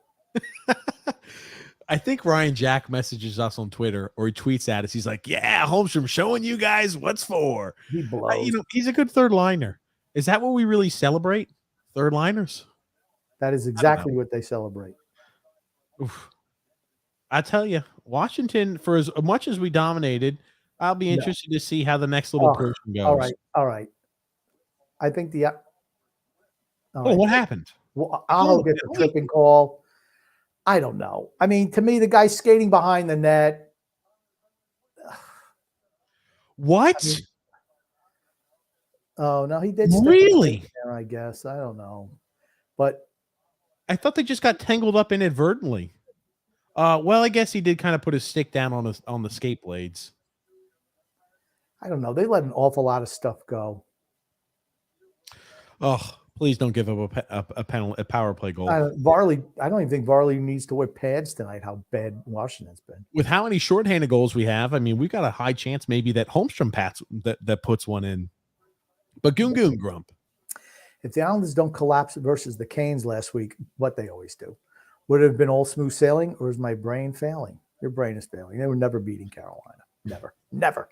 I think Ryan Jack messages us on Twitter or he tweets at us. He's like, yeah, Holmstrom showing you guys what's for. He blows. He's a good third liner. Is that what we really celebrate? Third liners? That is exactly what they celebrate. Oof. I tell you, Washington, for as much as we dominated, I'll be interested to see how the next little portion goes. All right. I think what happened? Well, I'll get the tripping call. I don't know. I mean, to me, the guy skating behind the net. What? Oh, no, he did. Really? There, I guess. I don't know. But I thought they just got tangled up inadvertently. Well, I guess he did kind of put his stick down on the skate blades. I don't know. They let an awful lot of stuff go. Oh, please don't give up a power play goal. Varley, I don't even think Varley needs to wear pads tonight, how bad Washington's been. With how many shorthanded goals we have, I mean, we've got a high chance maybe that Holmstrom that puts one in. But Goon Grump. If the Islanders don't collapse versus the Canes last week, what they always do, would it have been all smooth sailing, or is my brain failing? Your brain is failing. They were never beating Carolina. Never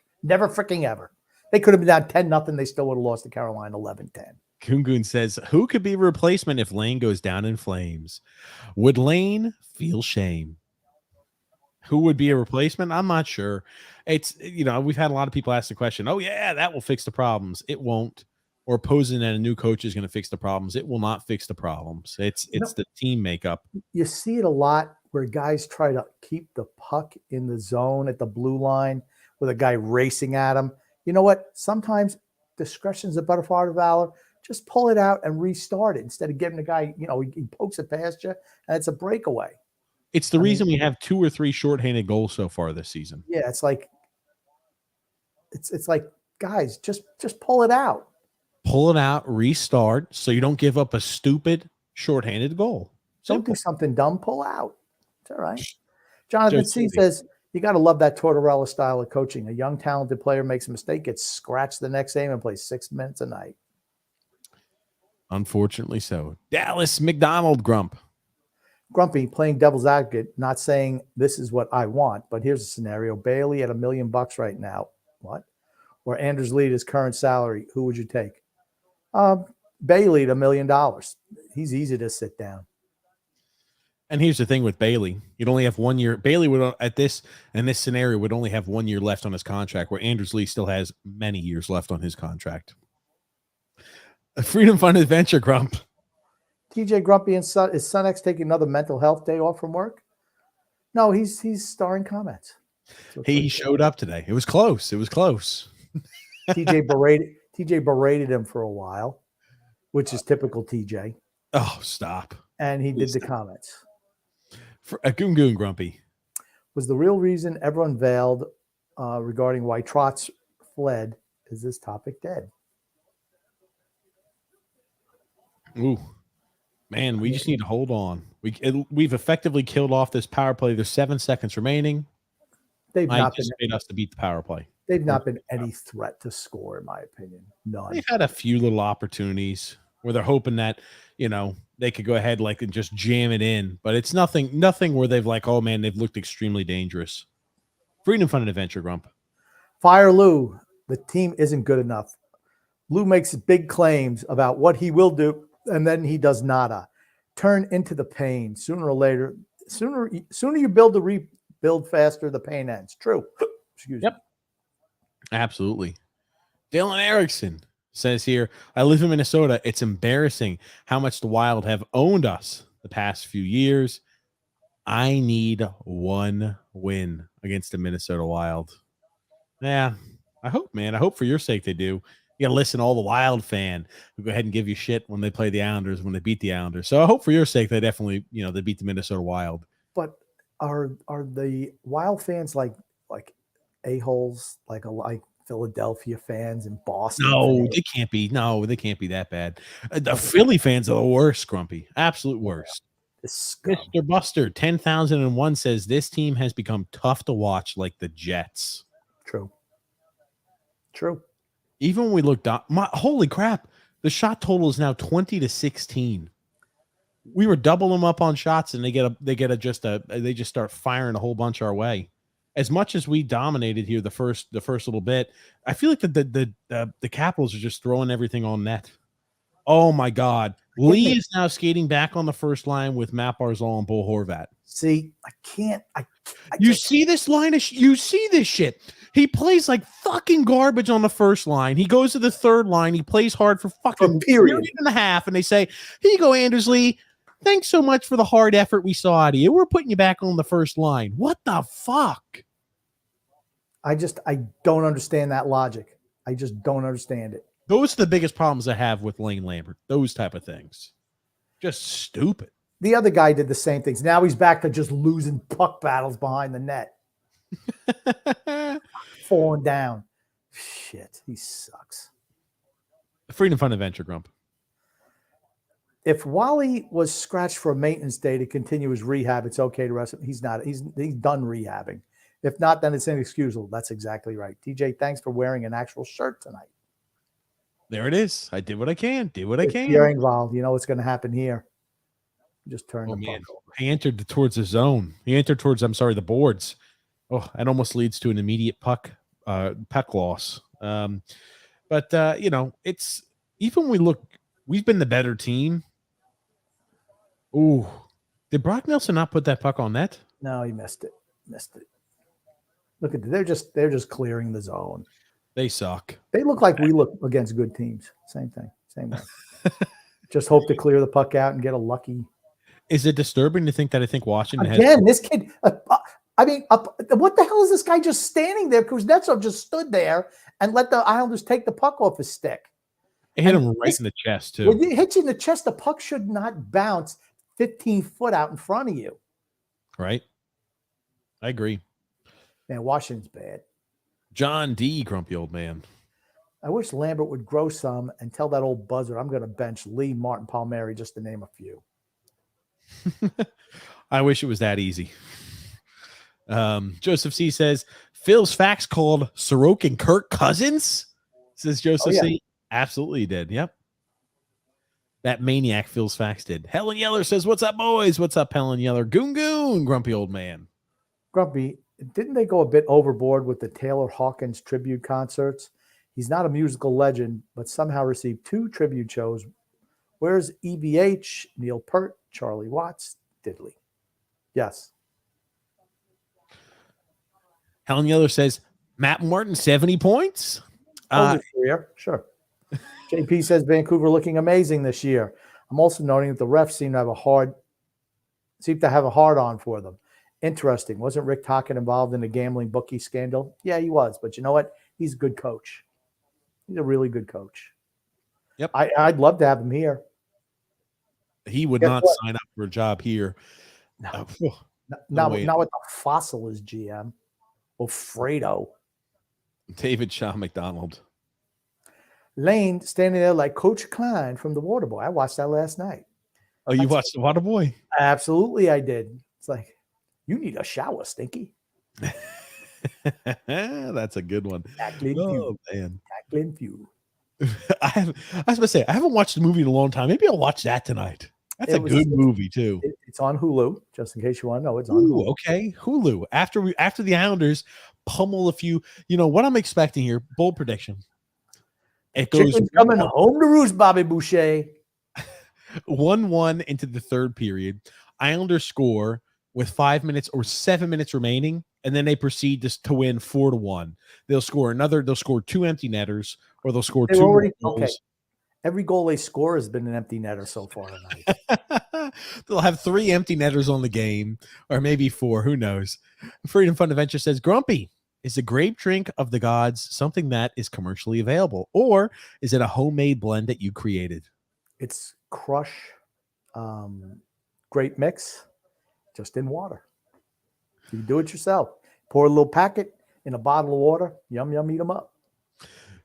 freaking ever. They could have been down 10-0. They still would have lost to Carolina 11-10. Goon says, who could be a replacement if Lane goes down in flames? Would Lane feel shame? Who would be a replacement? I'm not sure. It's, we've had a lot of people ask the question, oh, yeah, that will fix the problems. It won't. Or posing that a new coach is going to fix the problems. It will not fix the problems. It's the team makeup. You see it a lot where guys try to keep the puck in the zone at the blue line with a guy racing at him. You know what? Sometimes discretion's a better part of valor. Just pull it out and restart it instead of giving the guy, he pokes it past you and it's a breakaway. It's the reason we have 2 or 3 shorthanded goals so far this season. Yeah, it's like guys, just pull it out. Pull it out, restart, so you don't give up a stupid shorthanded goal. Don't Simple. do something dumb. Pull out. It's all right. Jonathan C. says, you got to love that Tortorella style of coaching. A young, talented player makes a mistake, gets scratched the next game, and plays 6 minutes a night. Unfortunately so. Dallas McDonald Grump. Grumpy, playing devil's advocate, not saying this is what I want, but here's a scenario. Bailey at $1 million right now. What? Or Anders Lee at his current salary. Who would you take? Bailey at $1 million. He's easy to sit down. And here's the thing with Bailey. You'd only have 1 year. Bailey would in this scenario would only have 1 year left on his contract, where Anders Lee still has many years left on his contract. A Freedom Fund Adventure Grump. TJ Grumpy and son, is Son X taking another mental health day off from work? No, he's starring comments. He showed up today. It was close. TJ berated him for a while, which is typical TJ. Oh, stop. And he did the comments. For a Goon Grumpy. Was the real reason everyone veiled regarding why Trotz fled, is this topic dead? Ooh, man, we just need to hold on. We've effectively killed off this power play. There's 7 seconds remaining. They've not been us to beat the power play. They've not been any threat to score, in my opinion. None. They've had a few little opportunities where they're hoping that they could go ahead and just jam it in, but it's nothing where they've oh man, they've looked extremely dangerous. Freedom Fund and Adventure Grump. Fire Lou. The team isn't good enough. Lou makes big claims about what he will do, and then he does nada. Turn into the pain. Sooner or later, sooner you build the rebuild, faster the pain ends. True. Excuse me. Absolutely. Dylan Erickson says here, I live in Minnesota. It's embarrassing how much the Wild have owned us the past few years. I need 1 win against the Minnesota Wild. Yeah, I hope for your sake they do. You got to listen to all the Wild fan who go ahead and give you shit when they play the Islanders, when they beat the Islanders. So I hope for your sake they definitely, they beat the Minnesota Wild. But are the Wild fans like a-holes, like Philadelphia fans and Boston? No, fans? they can't be. No, they can't be that bad. The Philly fans are the worst, Grumpy. Absolute worst. Mr. Buster 10,001 says this team has become tough to watch, like the Jets. True. Even when we look down, holy crap, the shot total is now 20-16. We were doubling them up on shots, and they just start firing a whole bunch our way. As much as we dominated here the first little bit, I feel like the Capitals are just throwing everything on net. Oh my God. Lee is now skating back on the first line with Matt Barzal and Bo Horvat. See, I can't. You see this line? You see this shit. He plays like fucking garbage on the first line. He goes to the third line. He plays hard for fucking period and a half. And they say, here you go, Anders Lee. Thanks so much for the hard effort we saw out of you. We're putting you back on the first line. What the fuck? I don't understand that logic. I just don't understand it. Those are the biggest problems I have with Lane Lambert. Those type of things. Just stupid. The other guy did the same things. Now he's back to just losing puck battles behind the net. Falling down. Shit, he sucks. Freedom Fund Adventure Grump. If Wally was scratched for a maintenance day to continue his rehab, it's okay to rest him. He's not. He's done rehabbing. If not, then it's inexcusable. That's exactly right. TJ, thanks for wearing an actual shirt tonight. There it is. I did what I can. If you're involved, you know what's going to happen here. Just turn the puck over. He entered towards the zone. He entered towards, the boards. Oh, that almost leads to an immediate puck loss. But it's even when we look, we've been the better team. Ooh, did Brock Nelson not put that puck on net? No, he missed it. Look at they're just clearing the zone. They suck. They look like we look against good teams. Same thing. Same way. Just hope to clear the puck out and get a lucky. Is it disturbing to think that I think Washington again? This kid, I mean, what the hell is this guy just standing there? Kuznetsov just stood there and let the Islanders take the puck off his stick. It hit him right in the chest, too. When it hits you in the chest, the puck should not bounce 15 foot out in front of you. Right. I agree. Man, Washington's bad. John D., grumpy old man. I wish Lambert would grow some and tell that old buzzard I'm going to bench Lee, Martin, Palmieri, just to name a few. I wish it was that easy. Joseph C. says, Phil's Facts called Sorokin Kirk Cousins? Says Joseph C. Absolutely did. Yep. That maniac Phil's Facts did. Helen Yeller says, what's up, boys? What's up, Helen Yeller? Goon goon, grumpy old man. Grumpy, didn't they go a bit overboard with the Taylor Hawkins tribute concerts? He's not a musical legend, but somehow received 2 tribute shows. Where's EVH, Neil Peart, Charlie Watts, Diddley? Yes. Helen Yeller says, Matt Martin, 70 points? Sure. JP says Vancouver looking amazing this year. I'm also noting that the refs seem to have a hard on for them. Interesting. Wasn't Rick Tocchet involved in the gambling bookie scandal? Yeah, he was. But you know what? He's a good coach. He's a really good coach. Yep. I'd love to have him here. He would not sign up for a job here. No. Not with the Fossil as GM. Fredo. David Shaw McDonald. Lane standing there like Coach Klein from The Waterboy. I watched that last night. Oh, you watched The Waterboy? Absolutely, I did. It's like, you need a shower, Stinky. That's a good one. Oh, man. Tackling Feud. I was going to say, I haven't watched the movie in a long time. Maybe I'll watch that tonight. That's a good movie, too. It's on Hulu, just in case you want to know. It's on Hulu. Okay, Hulu. After the Islanders pummel a few, what I'm expecting here, bold prediction. It goes Chicken's coming home to roost, Bobby Boucher. 1-1 into the third period. Islanders score with 5 minutes or 7 minutes remaining, and then they proceed to win 4-1. They'll score 2 empty netters, or they'll score 2 goals. Okay. Every goal they score has been an empty netter so far tonight. They'll have 3 empty netters on the game, or maybe 4. Who knows? Freedom Fund Adventure says, Grumpy, is the grape drink of the gods something that is commercially available, or is it a homemade blend that you created? It's crush grape mix just in water. You do it yourself. Pour a little packet in a bottle of water. Yum, yum, eat them up.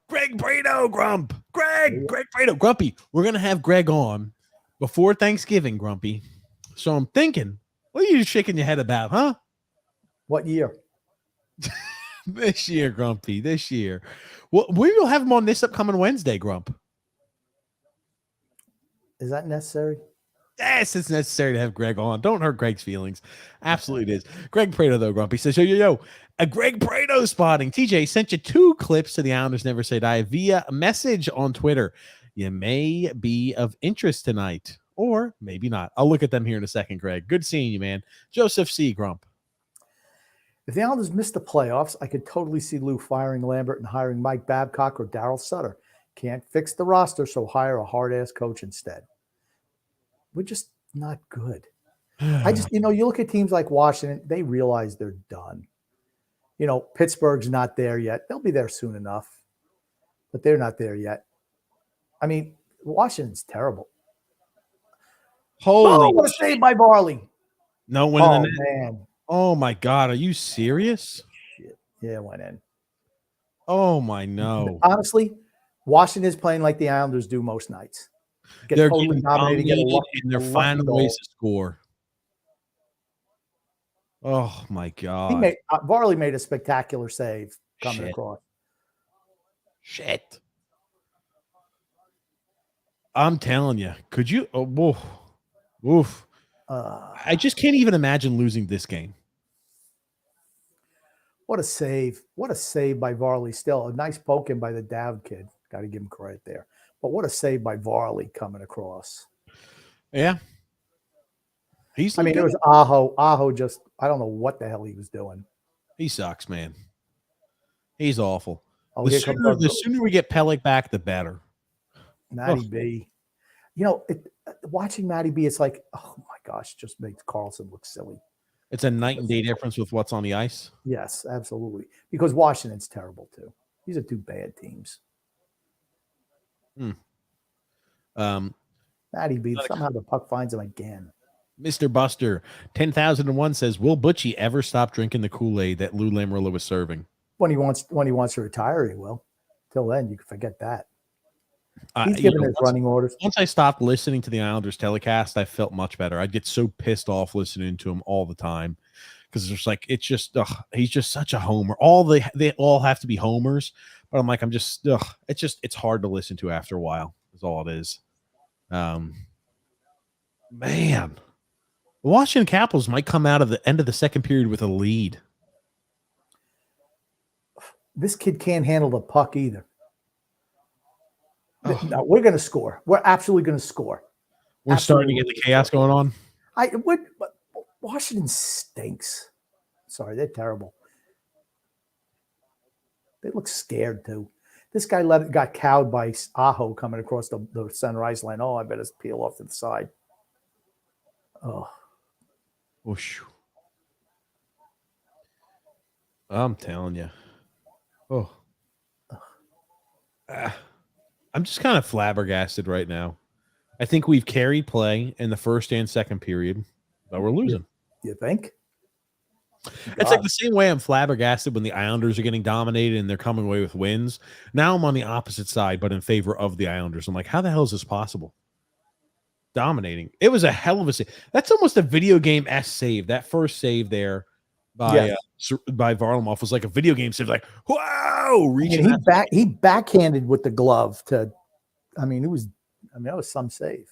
Greg Brado, Grump. Greg Brado. Grumpy, we're going to have Greg on before Thanksgiving, Grumpy. So I'm thinking, what are you shaking your head about, huh? What year? This year, Grumpy, this year. Well, we will have him on this upcoming Wednesday, Grump. Is that necessary? Yes, it's necessary to have Greg on. Don't hurt Greg's feelings. Absolutely it is. Greg Prado, though, Grumpy says, yo. A Greg Prado spotting. TJ sent you 2 clips to the Islanders Never Say Die via message on Twitter. You may be of interest tonight, or maybe not. I'll look at them here in a second, Greg. Good seeing you, man. Joseph C. Grump. If the Islanders miss the playoffs, I could totally see Lou firing Lambert and hiring Mike Babcock or Darryl Sutter. Can't fix the roster, so hire a hard-ass coach instead. We're just not good. You look at teams like Washington, they realize they're done. Pittsburgh's not there yet. They'll be there soon enough, but they're not there yet. I mean, Washington's terrible. What a save by Varley. No one in the net. Man. Oh, my God. Are you serious? Shit. Yeah, it went in. Oh, my no. Honestly, Washington is playing like the Islanders do most nights. They're totally dominated, and they're finding ways to score. Oh, my God. Varley made a spectacular save coming across. Shit. I'm telling you. Could you? Oh, oof. I just can't even imagine losing this game. What a save. What a save by Varley. Still, a nice poke in by the Dowd kid. Got to give him credit there. But what a save by Varley coming across. Yeah. It was Aho. Aho just, I don't know what the hell he was doing. He sucks, man. He's awful. Oh, the sooner we get Pellick back, the better. Matty B. Watching Matty B, it's like, oh my gosh, just makes Carlson look silly. It's a night and day difference with what's on the ice. Yes, absolutely. Because Washington's terrible too. These are two bad teams. Matty B, somehow the puck finds him again. Mr. Buster 10,001 says, "Will Butchie ever stop drinking the Kool-Aid that Lou Lamoriello was serving?" When he wants to retire, he will. Till then, you can forget that. He's giving his running orders. Once I stopped listening to the Islanders telecast, I felt much better. I'd get so pissed off listening to him all the time because it's like he's just such a homer. They all have to be homers, but I'm like it's hard to listen to after a while. Is all it is. Man, the Washington Capitals might come out of the end of the second period with a lead. This kid can't handle the puck either. No, we're going to score. We're absolutely going to score. We're starting to get the chaos going on. Washington stinks. Sorry, they're terrible. They look scared too. This guy got cowed by Aho coming across the center ice line. Oh, I better peel off to the side. Oh. Whoosh. I'm telling you. Oh. I'm just kind of flabbergasted right now. I think we've carried play in the first and second period, but we're losing. You think? It's like the same way I'm flabbergasted when the Islanders are getting dominated and they're coming away with wins. Now I'm on the opposite side, but in favor of the Islanders. I'm like, how the hell is this possible? Dominating. It was a hell of a save. That's almost a video game-esque save. That first save there by Varlamov was like a video game save. Like, whoa! Reaching. He backhanded with the glove to. That was some save.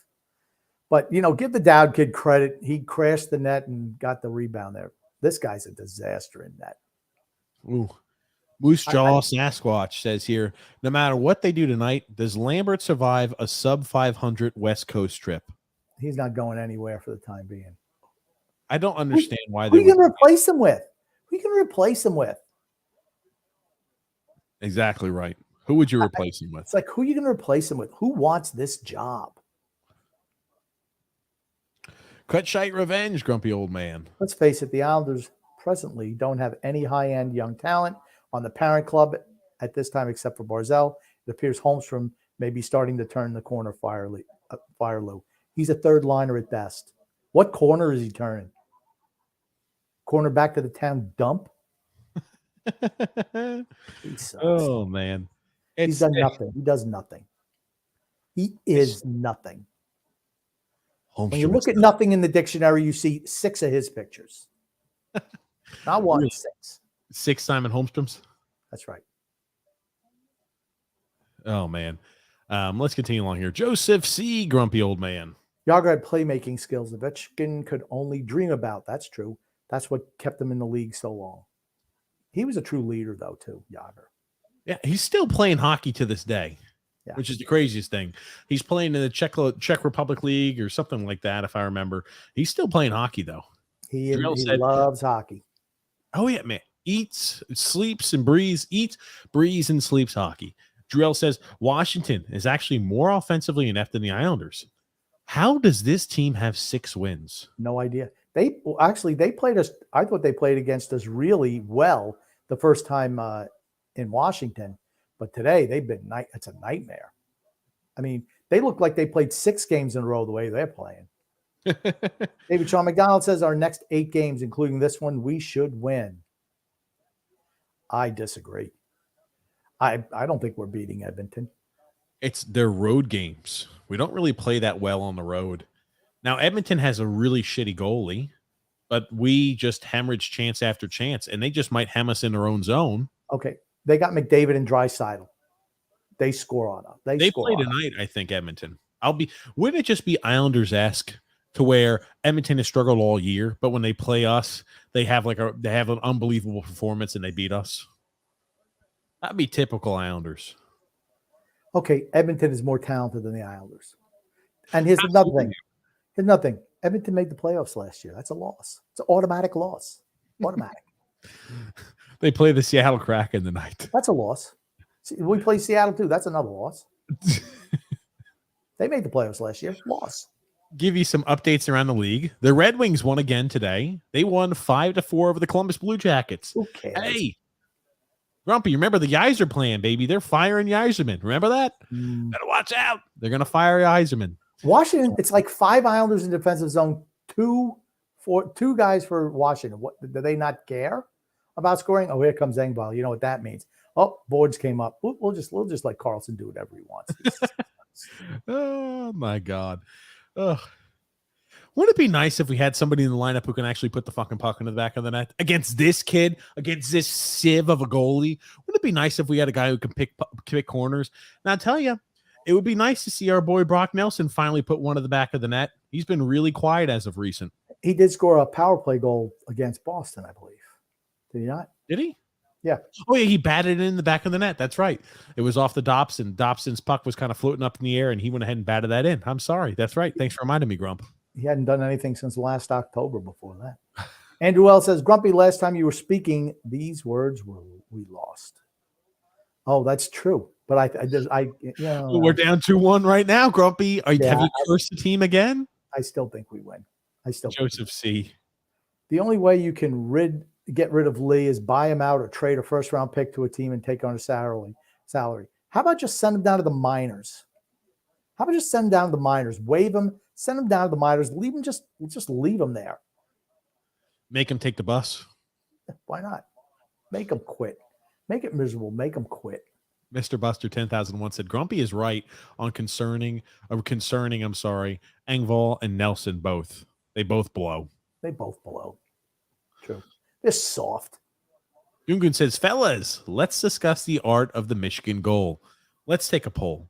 But give the Dowd kid credit. He crashed the net and got the rebound there. This guy's a disaster in net. Ooh. Moose Jaw Sasquatch says here, no matter what they do tonight, does Lambert survive a sub 500 West Coast trip? He's not going anywhere for the time being. I don't understand why they. Who are you going to replace him with? Who are you going to replace him with? Exactly right. Who would you replace him with? It's like, who are you going to replace him with? Who wants this job? Cut shite revenge, grumpy old man. Let's face it, the Islanders presently don't have any high-end young talent on the parent club at this time except for Barzell. It appears Holmstrom may be starting to turn the corner Fireloo. He's a third liner at best. What corner is he turning? Corner back to the town dump? He sucks. Oh, man. He's done nothing. He does nothing. He is nothing. When you look at nothing in the dictionary, you see 6 of his pictures. Not 1, 6. 6 Simon Holmstroms? That's right. Oh, man. Let's continue along here. Joseph C., grumpy old man. Yager had playmaking skills Ovechkin could only dream about. That's true. That's what kept him in the league so long. He was a true leader, though, too, Yager. Yeah, he's still playing hockey to this day, which is the craziest thing. He's playing in the Czech Republic League or something like that, if I remember. He's still playing hockey, though. He loves hockey. Oh, yeah, man. Eats, sleeps, and breathes. Eats, breathes, and sleeps hockey. Drell says Washington is actually more offensively inept than the Islanders. How does this team have 6 wins? No idea. They played us. I thought they played against us really well the first time in Washington, but today they've been it's a nightmare. I mean, they look like they played 6 games in a row the way they're playing. David Sean McDonald says our next 8 games, including this one, we should win. I disagree. I don't think we're beating Edmonton. It's their road games. We don't really play that well on the road. Now, Edmonton has a really shitty goalie, but we just hemorrhage chance after chance, and they just might hem us in their own zone. Okay. They got McDavid and Draisaitl. They score on us. They play tonight, I think, Edmonton. Wouldn't it just be Islanders-esque to where Edmonton has struggled all year, but when they play us, they have an unbelievable performance and they beat us? That'd be typical Islanders. Okay, Edmonton is more talented than the Islanders. And here's another thing. Edmonton made the playoffs last year. That's a loss. It's an automatic loss. Automatic. They play the Seattle Kraken tonight. That's a loss. We play Seattle too. That's another loss. They made the playoffs last year. Loss. give you some updates around the league. The Red Wings won again today. They won 5-4 over the Columbus Blue Jackets. Who cares? Hey, Grumpy, remember the Yzer plan, baby. They're firing Yzerman. Remember that? Better watch out. They're going to fire Yzerman. Washington, it's like 5 Islanders in defensive zone, two guys for Washington. What, do they not care about scoring? Oh, here comes Engvall. You know what that means. Oh, boards came up. We'll just let Carlson do whatever he wants. Oh, my God. Ugh. Wouldn't it be nice if we had somebody in the lineup who can actually put the fucking puck in the back of the net against this kid, against this sieve of a goalie? Wouldn't it be nice if we had a guy who can pick corners? Now, I'll tell you, it would be nice to see our boy Brock Nelson finally put one in the back of the net. He's been really quiet as of recent. He did score a power play goal against Boston, I believe. Did he not? Did he? Yeah. Oh, yeah, he batted it in the back of the net. That's right. It was off the Dobson. Dobson's puck was kind of floating up in the air, and he went ahead and batted that in. I'm sorry. That's right. Thanks for reminding me, Grump. He hadn't done anything since last October before that. Andrew L. says, Grumpy, last time you were speaking, these words were, we lost. Oh, that's true. But we're down 2-1 right now, Grumpy. Have you cursed the team again? I still think we win. Joseph C. The only way you can get rid of Lee is buy him out or trade a first-round pick to a team and take on a salary. How about just send him down to the minors? How about just send him down to the minors? Waive him, send him down to the minors, leave him, just leave him there. Make him take the bus. Why not? Make him quit. Make it miserable. Make him quit. Mr. Buster 10,001 said Grumpy is right on concerning, Engvall and Nelson both. They both blow. True. They're soft. Gungun says, fellas, let's discuss the art of the Michigan goal. Let's take a poll.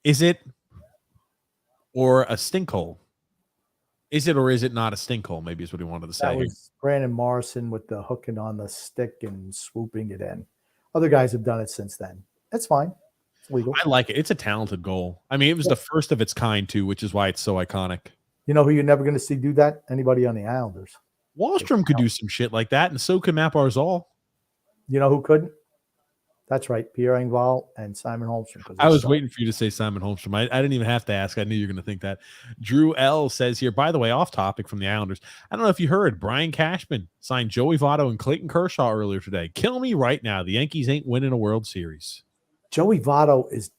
Is it or a stink hole? Is it or is it not a stink hole? Maybe is what he wanted to say. That was Brandon Morrison with the hooking on the stick and swooping it in. Other guys have done it since then. That's fine. It's legal. I like it. It's a talented goal. I mean, it was the first of its kind, too, which is why it's so iconic. You know who you're never going to see do that? Anybody on the Islanders. Wallstrom could do some shit like that, and so could Matt Barzal. You know who couldn't? That's right, Pierre Engvall and Simon Holmstrom. I was waiting for you to say Simon Holmstrom. I didn't even have to ask. I knew you were going to think that. Drew L. says here, by the way, off topic from the Islanders, I don't know if you heard, Brian Cashman signed Joey Votto and Clayton Kershaw earlier today. Kill me right now. The Yankees ain't winning a World Series. Joey Votto is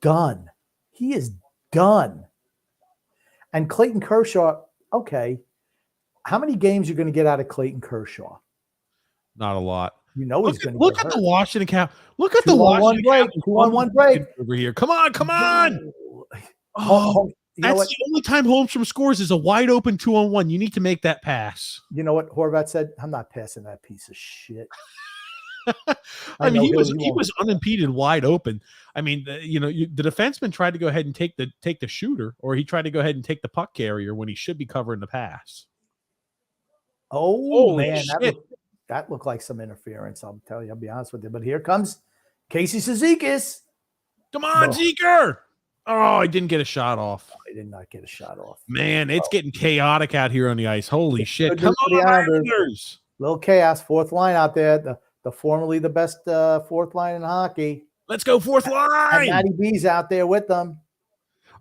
done. He is done. And Clayton Kershaw, okay. How many games are you going to get out of Clayton Kershaw? Not a lot. You know he's going to look at the Washington Cap. Look at the Washington break. 2-on-1 break over here. Come on. Oh, that's the only time Holmstrom scores is a wide open 2-on-1. You need to make that pass. You know what Horvat said? I'm not passing that piece of shit. I mean, he was unimpeded, wide open. I mean, the defenseman tried to go ahead and take the shooter, or he tried to go ahead and take the puck carrier when he should be covering the pass. Oh man, that looked like some interference. I'll tell you. I'll be honest with you. But here comes Casey Cizikas. Come on, Zeker. Oh, I didn't get a shot off. I did not get a shot off. Man, it's getting chaotic out here on the ice. Holy shit. Come on, Islanders. Little chaos. Fourth line out there. The formerly the best fourth line in hockey. Let's go fourth line. And Matty B's out there with them.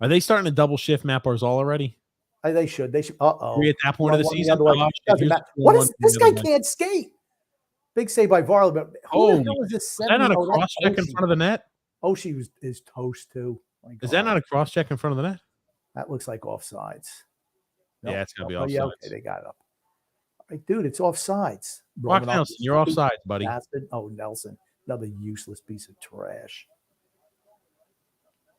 Are they starting to double shift Matt Barzal already? They should. Are we at that point of the season? What is this guy can't skate? Big save by Varley, but is that not a cross check in front of the net? Oshie is toast too. Is that not a cross check in front of the net? That looks like offsides. Nope. Yeah, it's gonna be offsides. Yeah, okay, they got it up. All right, dude, it's offsides. Brock Nelson, you're offsides, buddy. Bastard. Oh, Nelson, another useless piece of trash.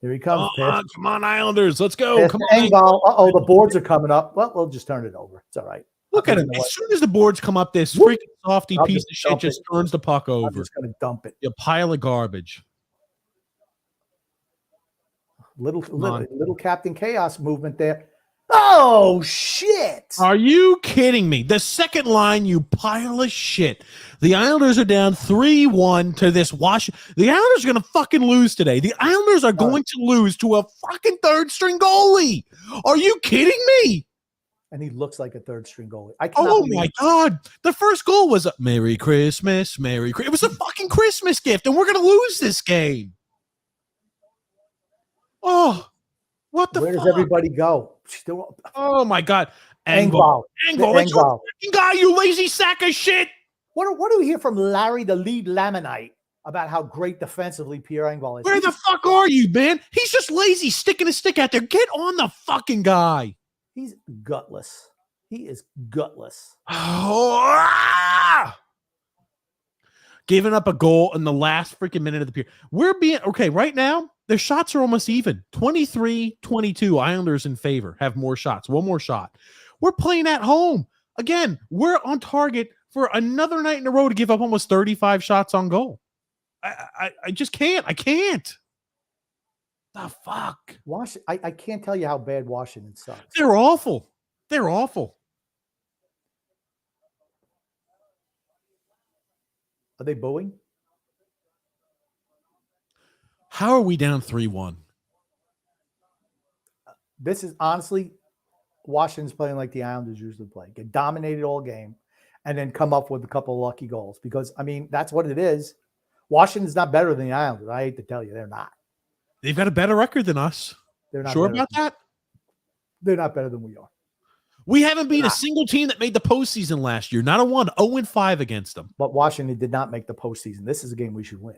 Here he comes. Come on, Islanders. Let's go. Come on. The boards are coming up. Well, we'll just turn it over. It's all right. Look at him. As soon as the boards come up, this freaking softy piece of shit just turns the puck over. I'm just going to dump it. A pile of garbage. Little Captain Chaos movement there. Oh, shit. Are you kidding me? The second line, you pile of shit. The Islanders are down 3-1 to this Washington. The Islanders are going to fucking lose today. The Islanders are going to lose to a fucking third-string goalie. Are you kidding me? And he looks like a third-string goalie. My God. The first goal was a Merry Christmas, Merry Christmas. It was a fucking Christmas gift, and we're going to lose this game. Oh. What the Where does fuck? everybody go? Still, Oh my god. Engvall. Engvall, it's your Engvall. fucking guy, you lazy sack of shit. What do we hear from Larry, the lead Lamanite, about how great defensively Pierre Engvall is? Where the fuck are you, man? He's just lazy, sticking a stick out there. Get on the fucking guy. He's gutless. He is gutless. Oh, giving up a goal in the last freaking minute of the period. We're being okay right now. Their shots are almost even 23-22. Islanders in favor, have more shots, one more shot. We're playing at home again. We're on target for another night in a row to give up almost 35 shots on goal. I just can't. I can't. The fuck? I can't tell you how bad Washington sucks. They're awful. They're awful. Are they booing? How are we down 3-1? This is honestly, Washington's playing like the Islanders usually play. Get dominated all game and then come up with a couple of lucky goals. Because, I mean, that's what it is. Washington's not better than the Islanders. I hate to tell you, they're not. They've got a better record than us. They're not sure about that? They're not better than we are. We haven't beat a single team that made the postseason last year. Not a one. 0-5 against them. But Washington did not make the postseason. This is a game we should win.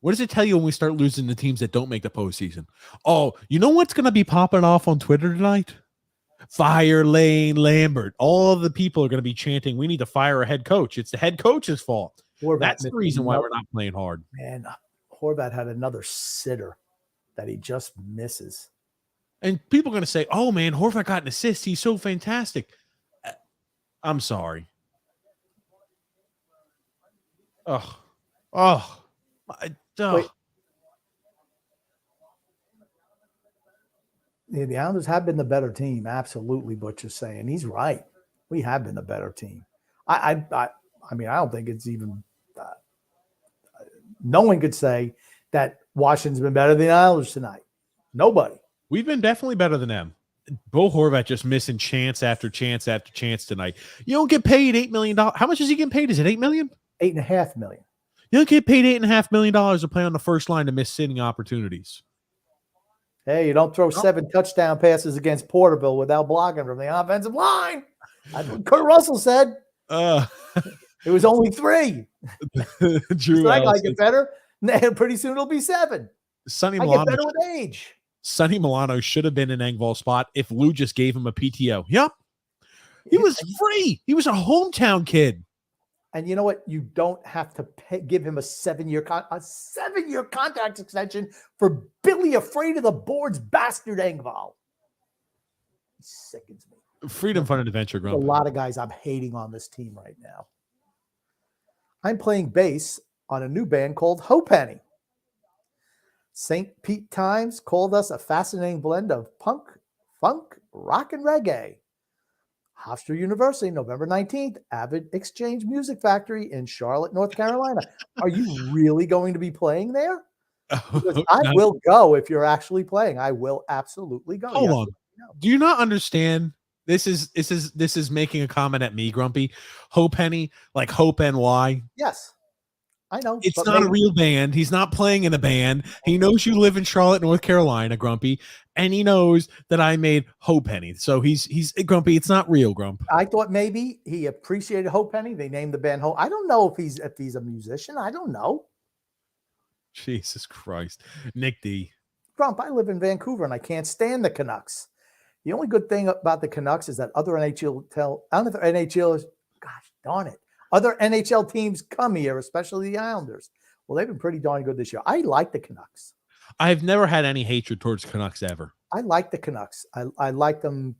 What does it tell you when we start losing the teams that don't make the postseason? Oh, you know what's going to be popping off on Twitter tonight? Fire Lane Lambert. All of the people are going to be chanting, we need to fire a head coach. It's the head coach's fault. That's the reason why we're not playing hard. Man, Horvat had another sitter that he just misses. And people are going to say, oh, man, Horvat got an assist. He's so fantastic. I'm sorry. Wait. Yeah, the Islanders have been the better team. Absolutely, Butch is saying. He's right. We have been the better team. I mean, I don't think it's even no one could say that Washington's been better than the Islanders tonight. Nobody. We've been definitely better than them. Bo Horvat just missing chance after chance after chance tonight. You don't get paid $8 million. How much is he getting paid? Is it $8 million? $8.5 million. You don't get paid $8.5 million to play on the first line to miss sitting opportunities. Hey, you don't throw 7 touchdown passes against Porterville without blocking from the offensive line. That's what Kurt Russell said. It was only 3. Drew, I like it better. Pretty soon it'll be 7. Sonny I Milano, get better with age. Sonny Milano should have been in Engvall's spot if Lou just gave him a PTO. Yep. He was free. He was a hometown kid. And you know what? You don't have to give him a 7-year contract extension for Billy Afraid of the Boards bastard Engvall. He sickens me. Freedom, fun, and adventure. There's a lot of guys I'm hating on this team right now. I'm playing bass on a new band called HOPENY. St. Pete Times called us a fascinating blend of punk, funk, rock, and reggae. Hofstra University, November 19th, Avid Exchange Music Factory in Charlotte, North Carolina. Are you really going to be playing there? Because I will go if you're actually playing. I will absolutely go. Hold on. Do you not understand? This is making a comment at me, Grumpy. HOPENY, like Hope NY. Yes. I know. It's not a real band. He's not playing in a band. He knows you live in Charlotte, North Carolina, Grumpy, and he knows that I made HOPENY. So he's Grumpy. It's not real, Grump. I thought maybe he appreciated HOPENY. They named the band Hope. I don't know if he's a musician. I don't know. Jesus Christ, Nick D. Grump, I live in Vancouver and I can't stand the Canucks. The only good thing about the Canucks is that other NHL, gosh darn it. Other NHL teams come here, especially the Islanders. Well, they've been pretty darn good this year. I like the Canucks. I've never had any hatred towards Canucks ever. I like the Canucks. I like them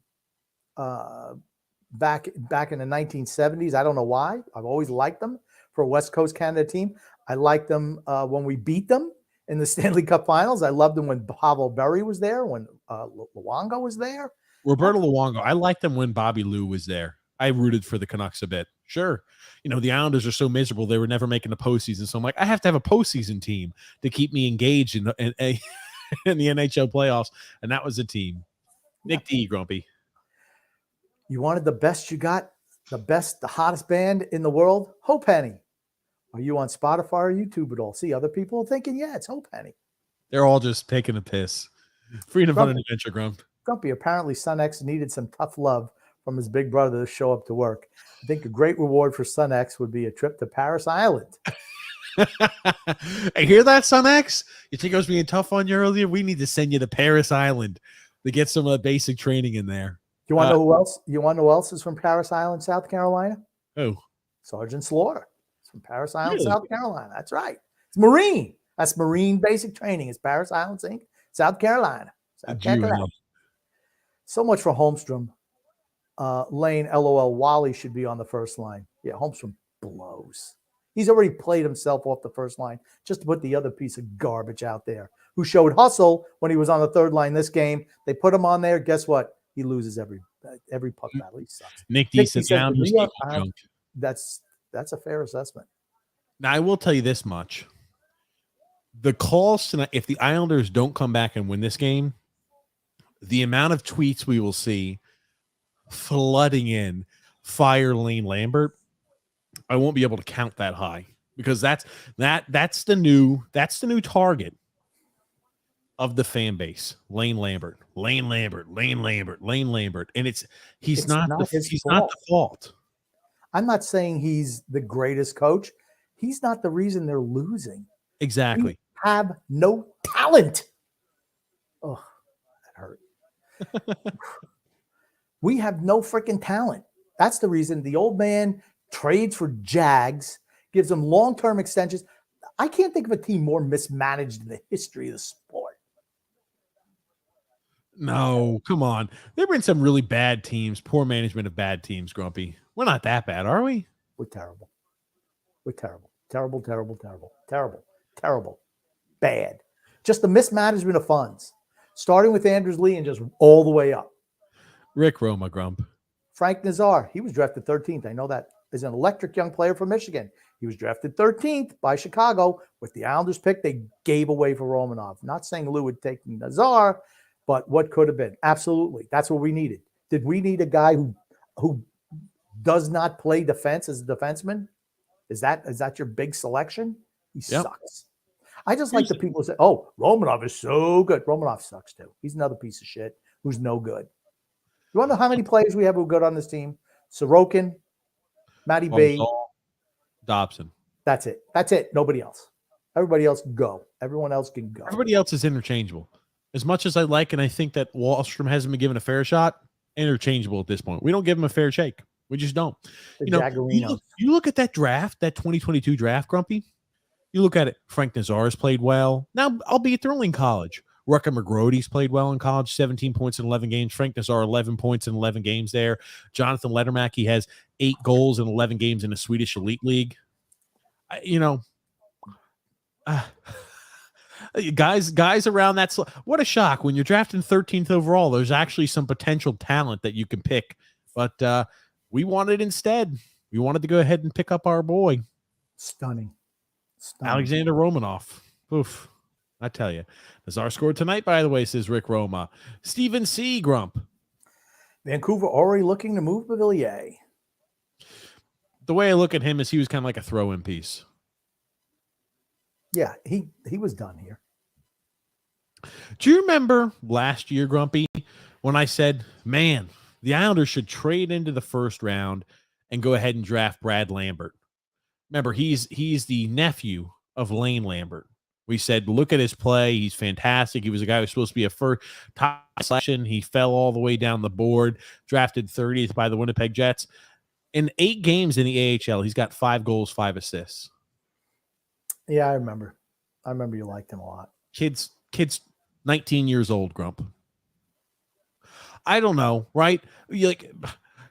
back in the 1970s. I don't know why. I've always liked them for a West Coast Canada team. I liked them when we beat them in the Stanley Cup Finals. I loved them when Pavel Berry was there, when Luongo was there. Roberto Luongo. I liked them when Bobby Lou was there. I rooted for the Canucks a bit. Sure. You know, the Islanders are so miserable. They were never making the postseason. So I'm like, I have to have a postseason team to keep me engaged in the NHL playoffs. And that was a team. Nick D, Grumpy. You wanted the best you got, the hottest band in the world? HOPENY. Are you on Spotify or YouTube at all? See, other people are thinking, yeah, it's HOPENY. They're all just taking a piss. Freedom, fun, Grumpy, and adventure, Grump. Grumpy, apparently Son X needed some tough love from his big brother to show up to work. I think a great reward for Son X would be a trip to Paris Island. I hear that, Son X? You think I was being tough on you earlier? We need to send you to Paris Island to get some of the basic training in there. You want to know who else? You want to know who else is from Paris Island, South Carolina? Oh, Sergeant Slaughter. It's from Paris Island, really? South Carolina. That's right. It's Marine. That's Marine basic training. It's Paris Island, South Carolina. South Carolina. So much for Holmstrom. Lane, LOL, Wally should be on the first line. Yeah, Holmstrom blows. He's already played himself off the first line just to put the other piece of garbage out there who showed hustle when he was on the third line this game. They put him on there. Guess what? He loses every puck battle. He sucks. Nick D said, that's a fair assessment. Now, I will tell you this much. The calls tonight, if the Islanders don't come back and win this game, the amount of tweets we will see flooding in fire Lane Lambert, I won't be able to count that high because that's the new target of the fan base. Lane Lambert, and he's not the fault. I'm not saying he's the greatest coach. He's not the reason they're losing. Exactly. We have no talent. Oh, that hurt. We have no freaking talent. That's the reason the old man trades for Jags, gives them long-term extensions. I can't think of a team more mismanaged in the history of the sport. No, come on. There have been some really bad teams, poor management of bad teams, Grumpy. We're not that bad, are we? We're terrible. Terrible. Bad. Just the mismanagement of funds, starting with Anders Lee and just all the way up. Rick Roma, Grump. Frank Nazar, he was drafted 13th. I know that. Is an electric young player from Michigan. He was drafted 13th by Chicago. With the Islanders pick, they gave away for Romanov. Not saying Lou would take Nazar, but what could have been? Absolutely. That's what we needed. Did we need a guy who does not play defense as a defenseman? Is that your big selection? He sucks. I just like the people who say, oh, Romanov is so good. Romanov sucks too. He's another piece of shit who's no good. You want to know how many players we have who are good on this team? Sorokin, Matty B, Dobson. That's it. Nobody else. Everybody else go. Everyone else can go. Everybody else is interchangeable. As much as I like, and I think that Wallstrom hasn't been given a fair shot, interchangeable at this point. We don't give him a fair shake. We just don't. You look at that draft, that 2022 draft, Grumpy. You look at it. Frank Nazar has played well. Now, albeit they're only in college. Rucker McGrody's played well in college, 17 points in 11 games. Frank Nazar, 11 points in 11 games there. Jonathan Ledermack, he has 8 goals in 11 games in the Swedish Elite League. Guys around that. What a shock. When you're drafting 13th overall, there's actually some potential talent that you can pick. But we wanted instead. We wanted to go ahead and pick up our boy. Stunning. Alexander Romanov. Oof. I tell you. Nazar scored tonight, by the way, says Rick Roma. Stephen C. Grump. Vancouver already looking to move Pavillier. The way I look at him is he was kind of like a throw-in piece. Yeah, he was done here. Do you remember last year, Grumpy, when I said, man, the Islanders should trade into the first round and go ahead and draft Brad Lambert? Remember, he's the nephew of Lane Lambert. We said, look at his play. He's fantastic. He was a guy who was supposed to be a first top selection. He fell all the way down the board, drafted 30th by the Winnipeg Jets. In 8 games in the AHL, he's got 5 goals, 5 assists. Yeah, I remember. You liked him a lot. Kid's 19 years old, Grump. I don't know, right?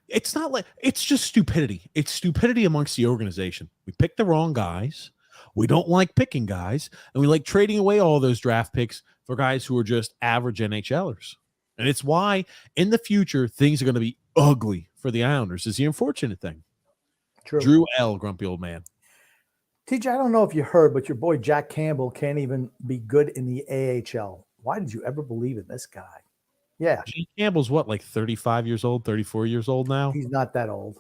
It's not like it's just stupidity. It's stupidity amongst the organization. We picked the wrong guys. We don't like picking guys, and we like trading away all those draft picks for guys who are just average NHLers. And it's why in the future things are going to be ugly for the Islanders. Is the unfortunate thing. True. Drew L. Grumpy old man. TJ, I don't know if you heard, but your boy Jack Campbell can't even be good in the AHL. Why did you ever believe in this guy? Yeah. Jack Campbell's what, like 35 years old, 34 years old now? He's not that old.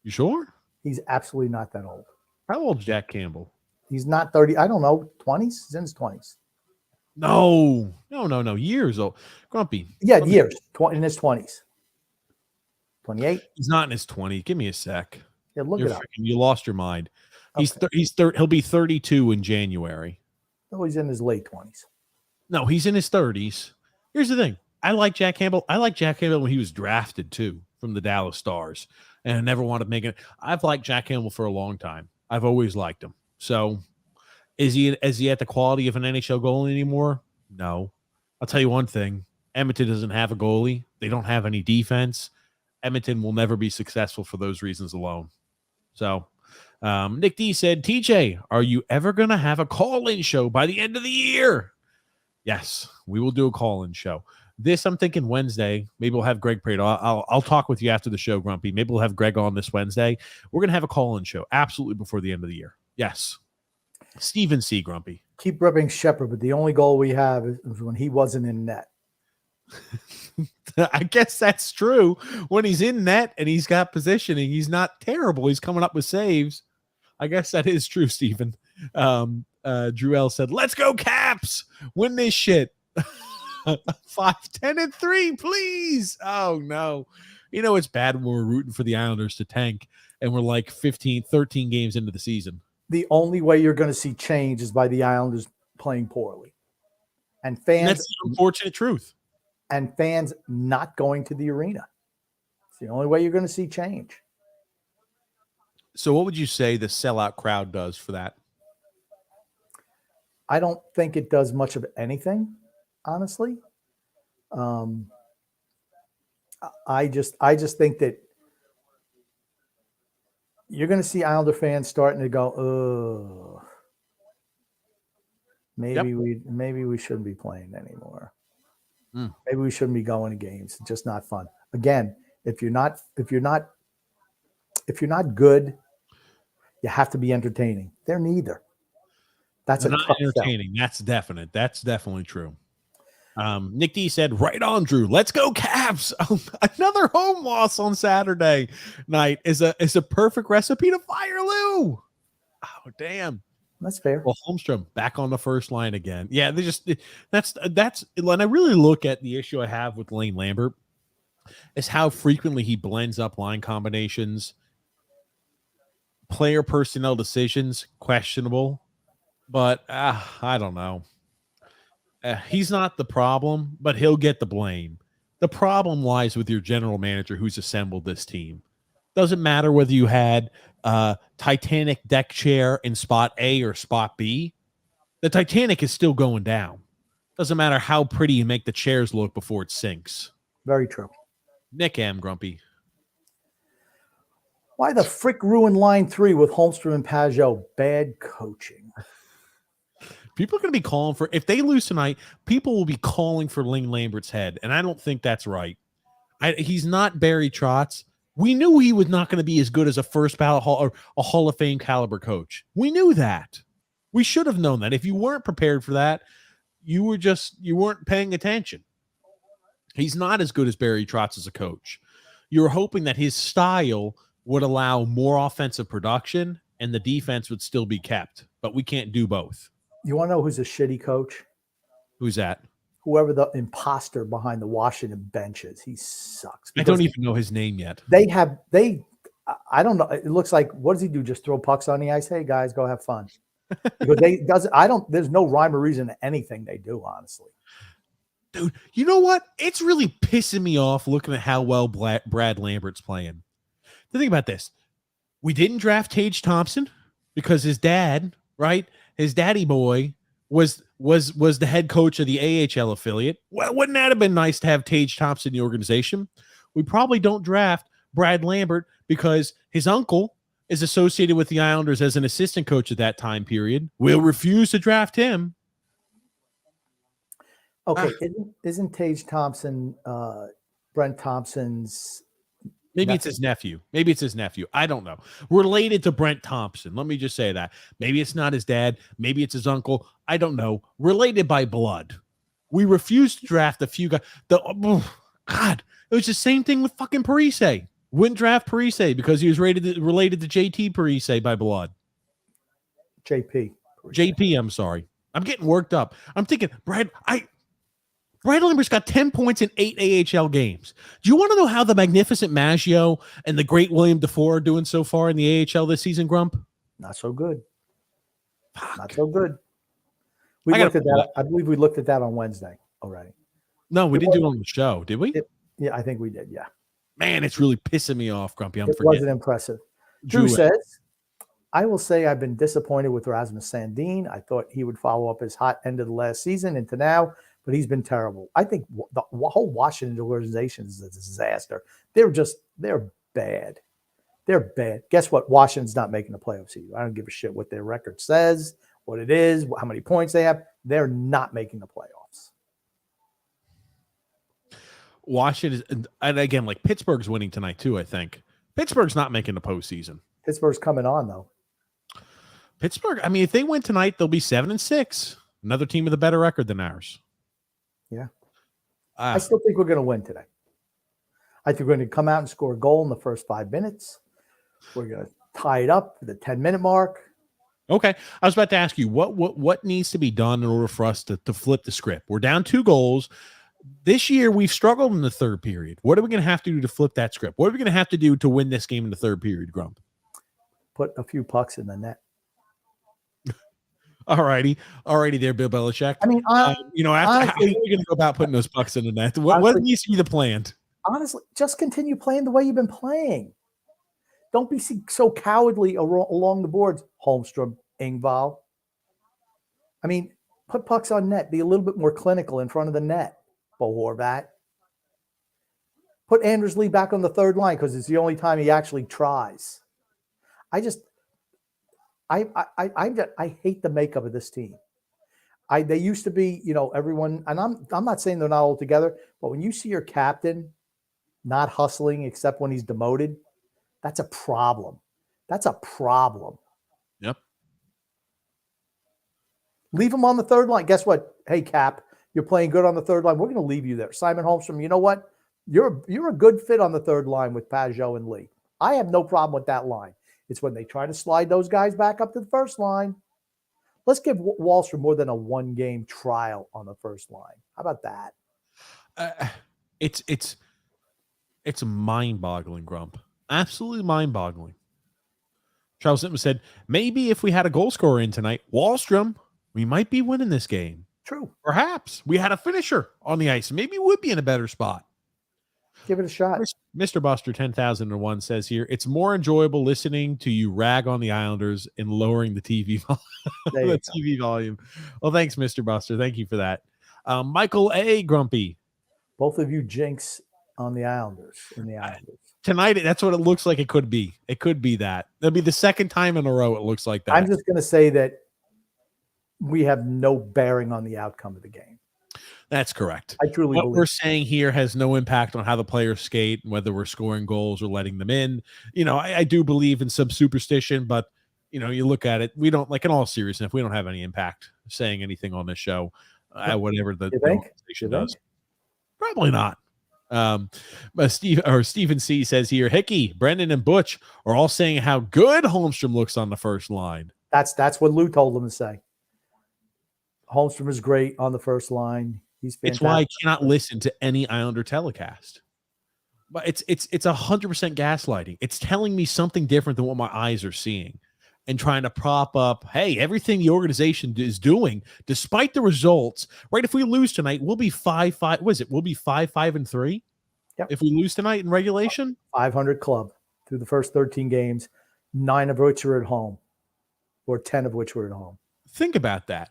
You sure? He's absolutely not that old. How old is Jack Campbell? He's not 30. I don't know, 20s? He's in his 20s. No. Years old. Grumpy. Yeah, Let me- years. In his 20s. 28. He's not in his 20s. Give me a sec. Yeah, look it up. You lost your mind. Okay. He'll be 32 in January. No, he's in his late 20s. No, he's in his 30s. Here's the thing. I like Jack Campbell. I like Jack Campbell when he was drafted too from the Dallas Stars, and I never wanted to make it. I've liked Jack Campbell for a long time. I've always liked him. So, is he at the quality of an NHL goalie anymore? No. I'll tell you one thing. Edmonton doesn't have a goalie. They don't have any defense. Edmonton will never be successful for those reasons alone. So, Nick D said, TJ, are you ever going to have a call-in show by the end of the year? Yes, we will do a call-in show. This, I'm thinking Wednesday. Maybe we'll have Greg Prado. I'll talk with you after the show, Grumpy. Maybe we'll have Greg on this Wednesday. We're going to have a call-in show absolutely before the end of the year. Yes. Steven C. Grumpy. Keep ripping Shepard, but the only goal we have is when he wasn't in net. I guess that's true. When he's in net and he's got positioning, he's not terrible. He's coming up with saves. I guess that is true, Stephen. Drew L said, let's go Caps. Win this shit. 5-10-3, please. Oh, no. You know, it's bad when we're rooting for the Islanders to tank and we're like 13 games into the season. The only way you're going to see change is by the Islanders playing poorly. And fans. That's the unfortunate truth. And fans not going to the arena. It's the only way you're going to see change. So what would you say the sellout crowd does for that? I don't think it does much of anything, honestly. I just think that you're going to see Islander fans starting to go, oh, maybe we shouldn't be playing anymore. Maybe we shouldn't be going to games. It's just not fun. Again, if you're not good, you have to be entertaining. They're neither. That's not entertaining. That's definite. That's definitely true. Nick D said, right on, Drew. Let's go Caps. Another home loss on Saturday night is a perfect recipe to fire Lou. Oh, damn. That's fair. Well, Holmstrom back on the first line again. Yeah, that's when I really look at the issue I have with Lane Lambert is how frequently he blends up line combinations. Player personnel decisions, questionable. But I don't know. He's not the problem, but he'll get the blame. The problem lies with your general manager who's assembled this team. Doesn't matter whether you had Titanic deck chair in spot A or spot B. The Titanic is still going down. Doesn't matter how pretty you make the chairs look before it sinks. Very true. Nick M. Grumpy. Why the frick ruin line 3 with Holmstrom and Pajot? Bad coaching. People are going to be calling for, if they lose tonight, people will be calling for Lane Lambert's head, and I don't think that's right. He's not Barry Trotz. We knew he was not going to be as good as a first ballot or a Hall of Fame caliber coach. We knew that. We should have known that. If you weren't prepared for that, you weren't paying attention. He's not as good as Barry Trotz as a coach. You were hoping that his style would allow more offensive production and the defense would still be kept, but we can't do both. You want to know who's a shitty coach? Who's that? Whoever the imposter behind the Washington bench is. He sucks. I don't even know his name yet. I don't know. It looks like, what does he do? Just throw pucks on the ice? Hey guys, go have fun. Because there's no rhyme or reason to anything they do, honestly. Dude, you know what? It's really pissing me off looking at how well Brad Lambert's playing. The thing about this, we didn't draft Tage Thompson because his dad, right? His daddy boy was the head coach of the AHL affiliate. Well, wouldn't that have been nice to have Tage Thompson in the organization? We probably don't draft Brad Lambert because his uncle is associated with the Islanders as an assistant coach at that time period. We'll refuse to draft him. Okay, isn't Tage Thompson Brent Thompson's? Maybe it's his nephew. Maybe it's his nephew. I don't know. Related to Brent Thompson. Let me just say that. Maybe it's not his dad. Maybe it's his uncle. I don't know. Related by blood. We refused to draft a few guys. God, it was the same thing with fucking Parise. Wouldn't draft Parise because he was related to JT Parise by blood. JP. JP, I'm sorry. I'm getting worked up. I'm thinking, Brad Limber's got 10 points in 8 AHL games. Do you want to know how the magnificent Maggio and the great William Defoe are doing so far in the AHL this season, Grump? Not so good. Fuck. Not so good. We looked at that. I believe we looked at that on Wednesday already. No, we didn't do it on the show, did we? Yeah, I think we did. Yeah. Man, it's really pissing me off, Grumpy. It wasn't impressive. Drew says, I will say I've been disappointed with Rasmus Sandin. I thought he would follow up his hot end of the last season into now, but he's been terrible. I think the whole Washington organization is a disaster. They're bad. They're bad. Guess what? Washington's not making the playoffs either. I don't give a shit what their record says, what it is, how many points they have. They're not making the playoffs. Washington, and again, like Pittsburgh's winning tonight too, I think. Pittsburgh's not making the postseason. Pittsburgh's coming on, though. Pittsburgh, I mean, if they win tonight, they'll be 7-6. Another team with a better record than ours. Yeah. I still think we're going to win today. I think we're going to come out and score a goal in the first 5 minutes. We're going to tie it up for the 10-minute mark. Okay. I was about to ask you, what needs to be done in order for us to flip the script? We're down 2 goals. This year, we've struggled in the third period. What are we going to have to do to flip that script? What are we going to have to do to win this game in the third period, Grump? Put a few pucks in the net. All righty there, Bill Belichick. I mean, how are we going to go about putting those pucks in the net? What needs to be the plan? Honestly, just continue playing the way you've been playing. Don't be so cowardly along the boards. Holmstrom, Engvall. I mean, put pucks on net. Be a little bit more clinical in front of the net. Bo Horvat. Put Anders Lee back on the third line because it's the only time he actually tries. I hate the makeup of this team. They used to be, everyone, and I'm not saying they're not all together, but when you see your captain not hustling except when he's demoted, that's a problem. That's a problem. Yep. Leave him on the third line. Guess what? Hey, Cap, you're playing good on the third line. We're going to leave you there. Simon Holmstrom, you know what? You're a good fit on the third line with Pageau and Lee. I have no problem with that line. It's when they try to slide those guys back up to the first line. Let's give Wallstrom more than a 1-game trial on the first line. How about that? It's mind-boggling, Grump. Absolutely mind-boggling. Charles Nittman said, maybe if we had a goal scorer in tonight, Wallstrom, we might be winning this game. True. Perhaps. We had a finisher on the ice. Maybe we would be in a better spot. Give it a shot. Mr. Buster 10,001 says here, it's more enjoyable listening to you rag on the Islanders and lowering the TV volume. Well, thanks, Mr. Buster. Thank you for that. Michael A. Grumpy. Both of you jinx on the Islanders. Tonight, that's what it looks like it could be. It could be that. It'll be the second time in a row it looks like that. I'm just going to say that we have no bearing on the outcome of the game. That's correct. I truly believe we're saying here has no impact on how the players skate, whether we're scoring goals or letting them in. I do believe in some superstition, but you look at it, we don't, like, in all seriousness, we don't have any impact saying anything on this show, whatever the organization does. Probably not. But Stephen C says here, Hickey, Brendan, and Butch are all saying how good Holmstrom looks on the first line. That's what Lou told them to say. Holmstrom is great on the first line. He's fantastic. It's why I cannot listen to any Islander telecast. But it's 100% gaslighting. It's telling me something different than what my eyes are seeing, and trying to prop up, hey, everything the organization is doing, despite the results. Right? If we lose tonight, we'll be 5-5. What is it? We'll be 5-5-3. Yep. If we lose tonight in regulation, 500 club through the first 13 games, 9 of which are at home, or 10 of which were at home. Think about that.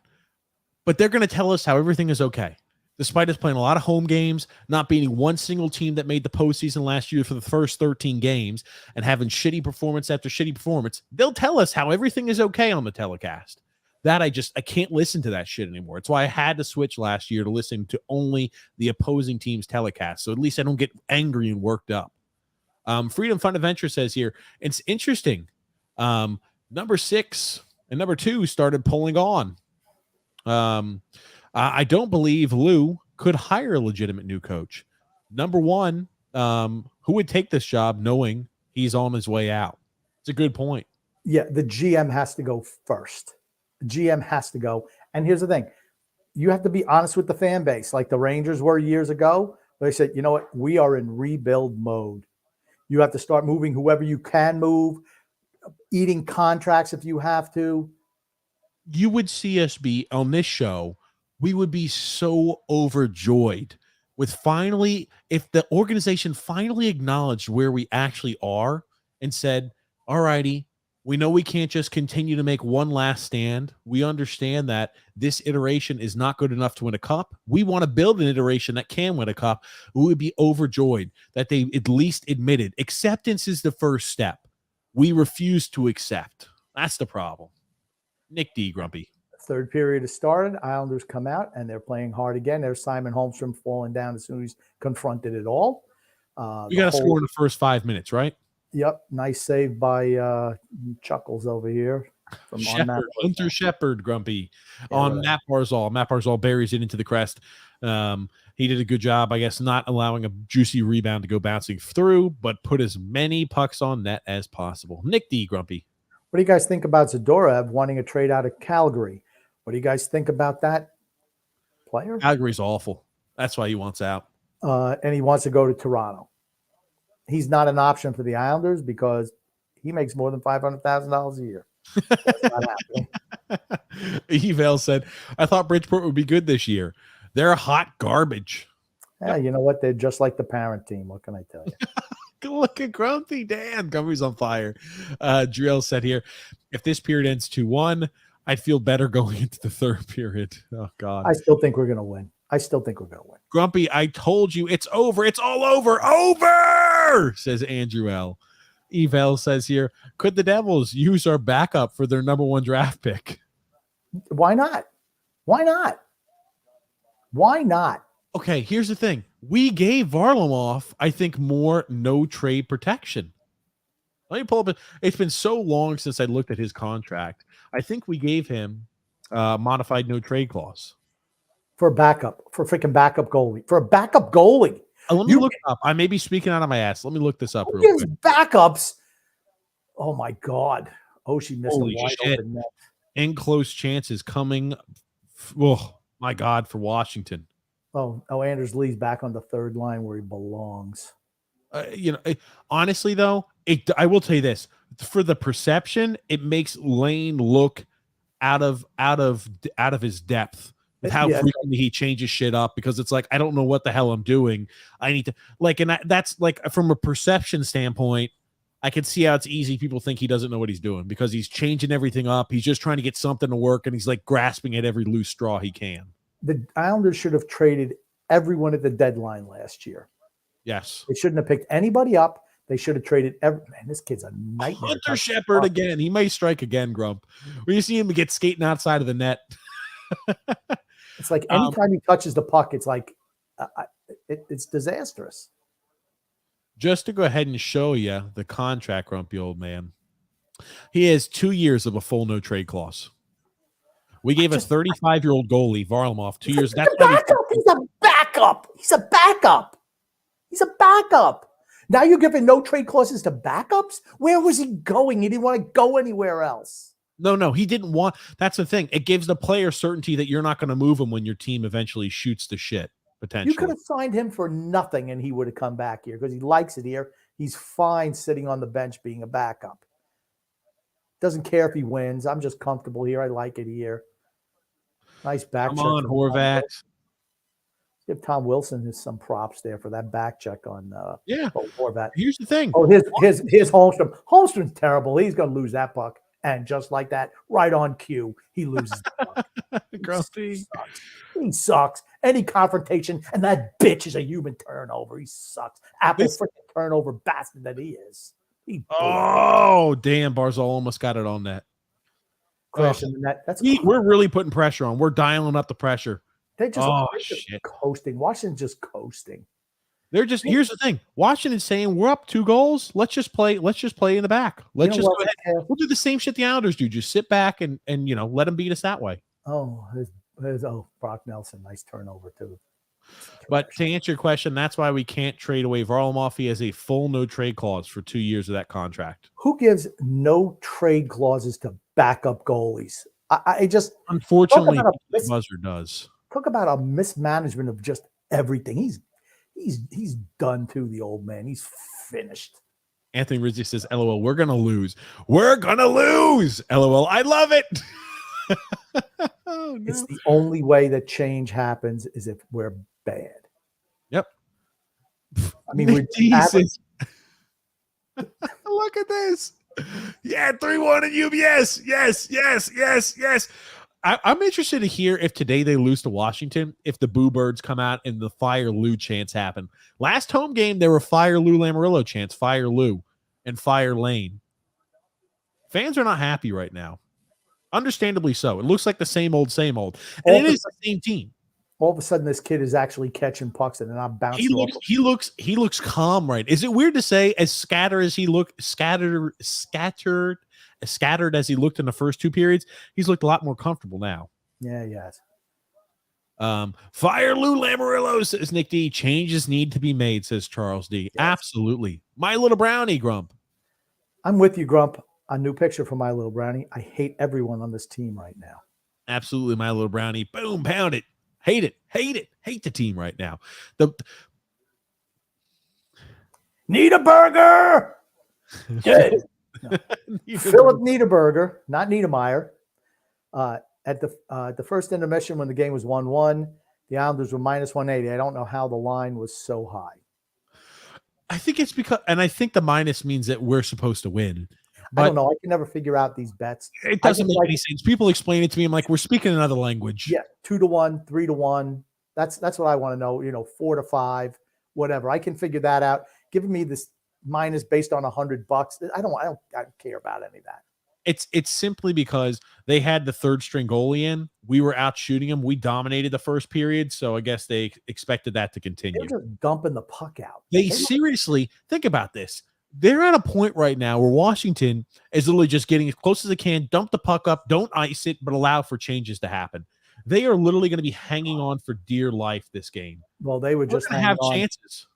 But they're going to tell us how everything is okay, despite us playing a lot of home games, not beating one single team that made the postseason last year for the first 13 games, and having shitty performance after shitty performance. They'll tell us how everything is okay on the telecast. That I can't listen to that shit anymore. It's why I had to switch last year to listening to only the opposing team's telecast. So at least I don't get angry and worked up. Freedom Fund Adventure says here, it's interesting. Number 6 and number 2 started pulling on. I don't believe Lou could hire a legitimate new coach. Number 1, who would take this job knowing he's on his way out? It's a good point. Yeah, the GM has to go first. The GM has to go, And here's the thing. You have to be honest with the fan base, like the Rangers were years ago. They said, you know what? We are in rebuild mode. You have to start moving whoever you can move, eating contracts if you have to. You would see us be on this show. We would be so overjoyed with finally, if the organization finally acknowledged where we actually are and said, all righty, we know we can't just continue to make one last stand. We understand that this iteration is not good enough to win a cup. We want to build an iteration that can win a cup. We would be overjoyed that they at least admitted acceptance is the first step. We refuse to accept. That's the problem. Nick D. Grumpy. Third period has started. Islanders come out and they're playing hard again. There's Simon Holmstrom falling down as soon as he's confronted it all. You got to score in the first 5 minutes, right? Yep. Nice save by Chuckles over here. From Hunter Shepard, Grumpy, on Matt Barzal. Matt Barzal buries it into the crest. He did a good job, I guess, not allowing a juicy rebound to go bouncing through, but put as many pucks on net as possible. Nick D. Grumpy. What do you guys think about Zadorev wanting a trade out of Calgary? What do you guys think about that player? Calgary's awful. That's why he wants out. And he wants to go to Toronto. He's not an option for the Islanders because he makes more than $500,000 a year. That's not happening. Eval said, I thought Bridgeport would be good this year. They're hot garbage. Yeah, you know what? They're just like the parent team. What can I tell you? Look at Grumpy Dan. Grumpy's on fire. Drill said here, if this period ends 2-1, I'd feel better going into the third period. Oh, God. I still think we're going to win. Grumpy, I told you it's over. It's all over. Over, says Andrew L. Eval says here, could the Devils use our backup for their number 1 draft pick? Why not? Why not? Why not? Okay, here's the thing. We gave Varlamov, I think, more no-trade protection. Let me pull up. It's been so long since I looked at his contract. I think we gave him modified no-trade clause. For a backup, for a freaking backup goalie. For a backup goalie. Let me look it up. I may be speaking out of my ass. Let me look this up Who real gives quick. backups? Oh, my God. She missed Holy a wide shit. open net. In close chances coming. Oh, my God, for Washington. Oh, Anders Lee's back on the third line where he belongs. Honestly, though, I will tell you this. For the perception, it makes Lane look out of his depth with how frequently he changes shit up, because it's like, I don't know what the hell I'm doing. I need to and that's like, from a perception standpoint, I can see how it's easy. People think he doesn't know what he's doing because he's changing everything up. He's just trying to get something to work, and he's like grasping at every loose straw he can. The Islanders should have traded everyone at the deadline last year. Yes. They shouldn't have picked anybody up. They should have traded man, this kid's a nightmare. Hunter Shepard again. He may strike again, Grump. When you see him get skating outside of the net. It's like anytime he touches the puck, it's like it's disastrous. Just to go ahead and show you the contract, Grumpy old man. He has 2 years of a full no trade clause. We gave a 35-year-old goalie, Varlamov, 2 years. That's He's a backup. He's a backup. He's a backup. Now you're giving no trade clauses to backups? Where was he going? He didn't want to go anywhere else. No, he didn't want. That's the thing. It gives the player certainty that you're not going to move him when your team eventually shoots the shit, potentially. You could have signed him for nothing and he would have come back here because he likes it here. He's fine sitting on the bench being a backup. Doesn't care if he wins. I'm just comfortable here. I like it here. Nice back check. Come on, Horvat. Give Tom Wilson some props there for that back check on Horvat. Here's the thing. Oh, here's Holmstrom. Holmstrom's terrible. He's going to lose that puck. And just like that, right on cue, he loses the puck. He sucks. Any confrontation, and that bitch is a human turnover. He sucks. Apple freaking turnover bastard that he is. Oh, damn. Barzal almost got it on that. Crashing the net. We're really putting pressure on. We're dialing up the pressure. They're just coasting. Washington's just coasting. They're just. Here's the thing. Washington's saying we're up 2 goals. Let's just play in the back. Let's just go ahead. We'll do the same shit the Islanders do. Just sit back and let them beat us that way. Oh, Brock Nelson, nice turnover too. But to answer your question, that's why we can't trade away Varlamov. He has a full no trade clause for 2 years of that contract. Who gives no trade clauses to backup goalies? I just Unfortunately, talk about the buzzer does. talk about a mismanagement of just everything. He's done too, the old man. He's finished. Anthony Rizzi says, LOL, we're going to lose. We're going to lose. LOL, I love it. Oh, no. It's the only way that change happens is if we're bad. Yep. I mean, we're Jesus. Look at this. Yeah, 3-1 and UBS. Yes. I'm interested to hear if today they lose to Washington, if the Boo Birds come out and the Fire Lou chants happen. Last home game, there were Fire Lou Lamoriello chants, Fire Lou and Fire Lane. Fans are not happy right now. Understandably so. It looks like the same old. And it is the same team. All of a sudden, this kid is actually catching pucks and they're not bouncing. He looks calm, right? Is it weird to say as scattered as he looked, scattered as he looked in the first two periods, he's looked a lot more comfortable now. Yeah, yes. Fire Lou Lamoriello, says Nick D. Changes need to be made, says Charles D. Yes. Absolutely. My Little Brownie, Grump. I'm with you, Grump. A new picture for My Little Brownie. I hate everyone on this team right now. Absolutely, My Little Brownie. Boom, pound it. Hate it. Hate the team right now. Need a burger. Good. No. Philip Niederberger, not Niedermeyer. At the first intermission when the game was 1-1, the Islanders were -180. I don't know how the line was so high. I think it's because, and I think the minus means that we're supposed to win. But I don't know. I can never figure out these bets. It doesn't make any sense. People explain it to me. I'm like, we're speaking another language. Yeah, 2-1, 3-1. That's what I want to know. 4-5, whatever. I can figure that out. Giving me this minus based on $100. I don't care about any of that. It's simply because they had the third string goalie in. We were out shooting them. We dominated the first period, so I guess they expected that to continue. They're just dumping the puck out. They seriously think about this. They're at a point right now where Washington is literally just getting as close as they can, dump the puck up, don't ice it, but allow for changes to happen. They are literally going to be hanging on for dear life this game. Well, they were just going to have chances.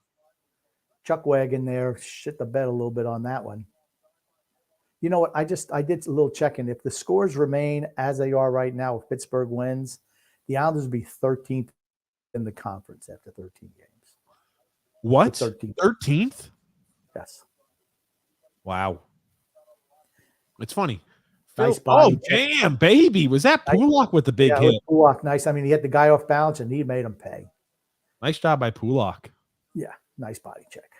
Chuck Wagon there shit the bed a little bit on that one. You know what? I did a little checking. If the scores remain as they are right now, if Pittsburgh wins, the Islanders will be 13th in the conference after 13 games. What? 13th? Yes. Wow. It's funny. Nice body. Oh, damn, baby. Was that Pulak with the big hit? Pulak, nice. I mean, he hit the guy off balance and he made him pay. Nice job by Pulak. Yeah, nice body check.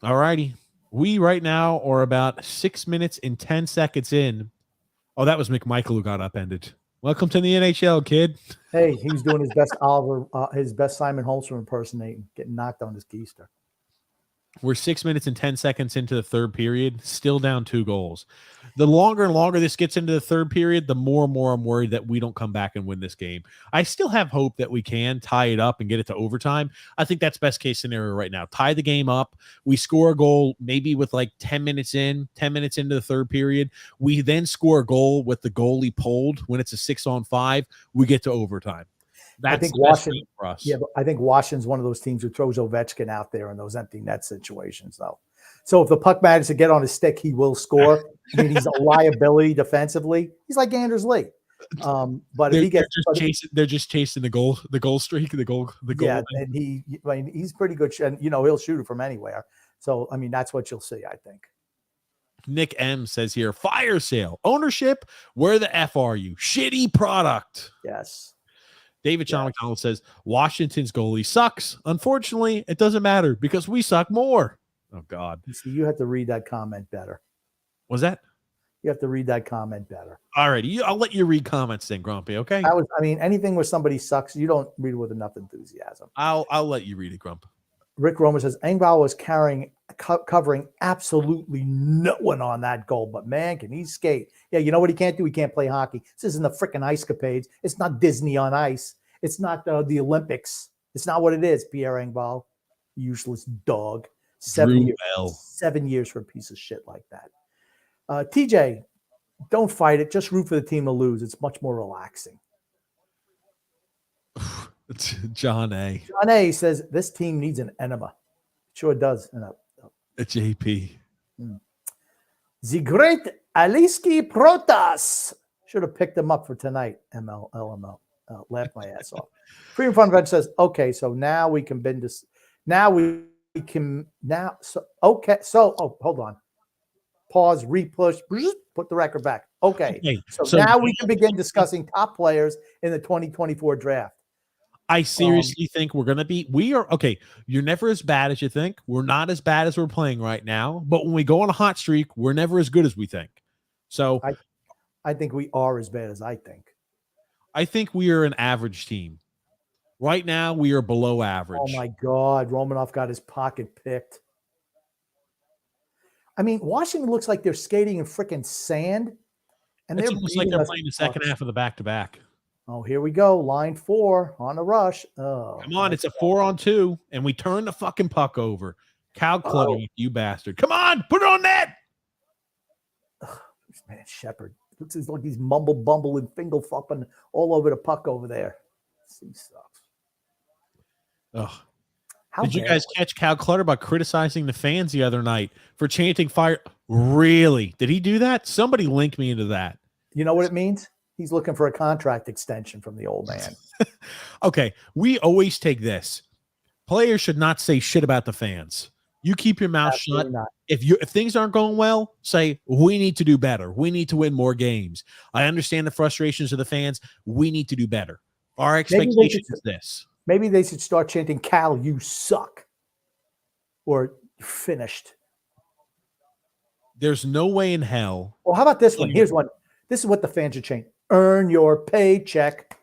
All righty. We right now are about 6 minutes and 10 seconds in. Oh, that was McMichael who got upended. Welcome to the NHL, kid. Hey, he was doing his best his best Simon Holmstrom impersonating, getting knocked on his keister. We're 6 minutes and 10 seconds into the third period, still down 2 goals. The longer and longer this gets into the third period, the more and more I'm worried that we don't come back and win this game. I still have hope that we can tie it up and get it to overtime. I think that's best case scenario right now. Tie the game up. We score a goal maybe with like 10 minutes into the third period. We then score a goal with the goalie pulled. When it's a 6-on-5, we get to overtime. That's I think Washington for us. Yeah, but I think Washington's one of those teams who throws Ovechkin out there in those empty net situations, though. So if the puck manages to get on his stick, he will score. I mean, he's a liability defensively. He's like Anders Lee. But if he gets, they're just chasing the goal streak, the goal. Yeah, and he's pretty good. And he'll shoot it from anywhere. So I mean, that's what you'll see, I think. Nick M says here, fire sale ownership. Where the F are you? Shitty product. Yes. David John McDonald says Washington's goalie sucks. Unfortunately, it doesn't matter because we suck more. Oh God! See, you have to read that comment better. Was that? You have to read that comment better. All righty, I'll let you read comments then, Grumpy. Okay. I mean, anything where somebody sucks, you don't read with enough enthusiasm. I'll let you read it, Grump. Rick Romer says Engvall was covering absolutely no one on that goal, but man, can he skate? Yeah, you know what he can't do? He can't play hockey. This isn't the freaking Ice Capades. It's not Disney on ice. It's not the Olympics. It's not what it is. Pierre Engvall, useless dog. 7 years for a piece of shit like that. TJ, don't fight it. Just root for the team to lose. It's much more relaxing. John A. John A says this team needs an enema. Sure does. A JP. The great Aliski Protas Should have picked them up for tonight. LML. Laughed my ass off. Freedom Fund Veg says, okay, so now we can bend this. Now we can now. So okay. So hold on. Pause. Repush. Put the record back. Okay. So now we can begin discussing top players in the 2024 draft. I seriously think we are okay. You're never as bad as you think. We're not as bad as we're playing right now. But when we go on a hot streak, we're never as good as we think. So I think we are as bad as I think. I think we are an average team. Right now, we are below average. Oh, my God. Romanov got his pocket picked. I mean, Washington looks like they're skating in freaking sand. And it's almost like they're playing the second half of the back-to-back. Oh, here we go. Line 4 on the rush. Oh, come on. It's a 4-on-2, and we turn the fucking puck over. Cow clutter, you bastard. Come on. Put it on net. Man, Shepard. Looks like he's mumble and finger flopping all over the puck over there. He sucks. Ugh. Did you guys catch Cal Clutterbuck criticizing the fans the other night for chanting fire? Really? Did he do that? Somebody link me into that. You know what it means? He's looking for a contract extension from the old man. Okay. We always take this. Players should not say shit about the fans. You keep your mouth shut. If things aren't going well, say, we need to do better. We need to win more games. I understand the frustrations of the fans. We need to do better. Our expectation is this. Maybe they should start chanting, Cal, you suck. Or finished. There's no way in hell. Well, how about this one? Here's one. This is what the fans should chant. Earn your paycheck.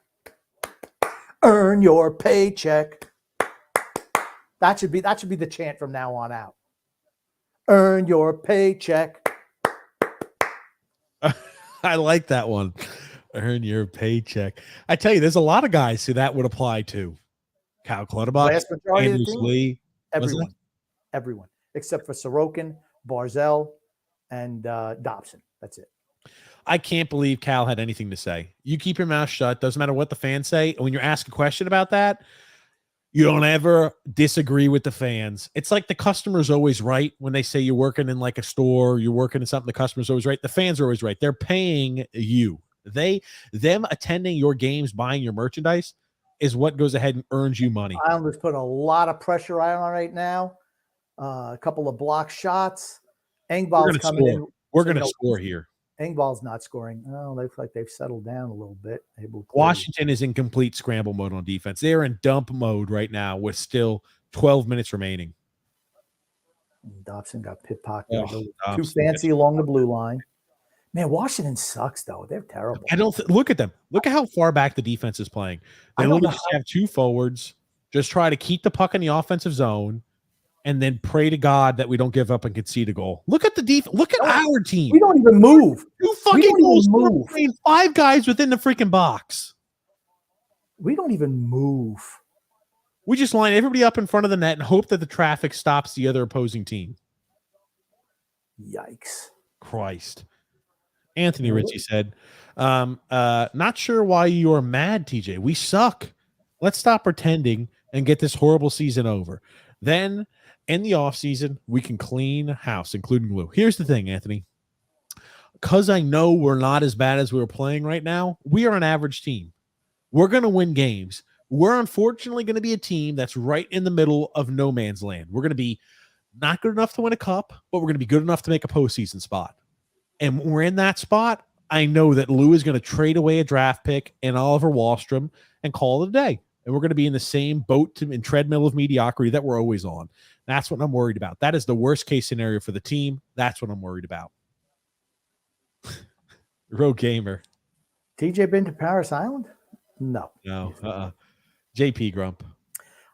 Earn your paycheck. That should be the chant from now on out. Earn your paycheck. I like that one. Earn your paycheck. I tell you, there's a lot of guys who that would apply to. Cal Clutterbuck, Andrews Lee. Everyone. Except for Sorokin, Barzell, and Dobson. That's it. I can't believe Cal had anything to say. You keep your mouth shut. Doesn't matter what the fans say. When you're asked a question about that, you don't ever disagree with the fans. It's like the customer's always right when they say you're working in like a store, you're working in something, the customer's always right. The fans are always right. They're paying you. Them attending your games, buying your merchandise is what goes ahead and earns you money. Islanders put a lot of pressure on right now. A couple of block shots. Engvall's coming in. We're going to score here. Engvall's not scoring. Oh, they looks like they've settled down a little bit. Washington is in complete scramble mode on defense. They're in dump mode right now with still 12 minutes remaining. Dobson got pit pocketed. Too fancy along the blue line. Man, Washington sucks, though. They're terrible. Look at them. Look at how far back the defense is playing. They literally just have two forwards. Just try to keep the puck in the offensive zone and then pray to God that we don't give up and concede a goal. Look at the defense. Look at our team. We don't even move. 2 fucking goals. 5 guys within the freaking box. We don't even move. We just line everybody up in front of the net and hope that the traffic stops the other opposing team. Yikes. Christ. Anthony Ritchie said, not sure why you're mad, TJ. We suck. Let's stop pretending and get this horrible season over. Then in the offseason, we can clean house, including Lou. Here's the thing, Anthony. Because I know we're not as bad as we're playing right now, we are an average team. We're going to win games. We're unfortunately going to be a team that's right in the middle of no man's land. We're going to be not good enough to win a cup, but we're going to be good enough to make a postseason spot. And when we're in that spot, I know that Lou is going to trade away a draft pick and Oliver Wahlstrom and call it a day. And we're going to be in the same boat and treadmill of mediocrity that we're always on. That's what I'm worried about. That is the worst case scenario for the team. That's what I'm worried about. Rogue Gamer. TJ been to Paris Island? No. JP Grump.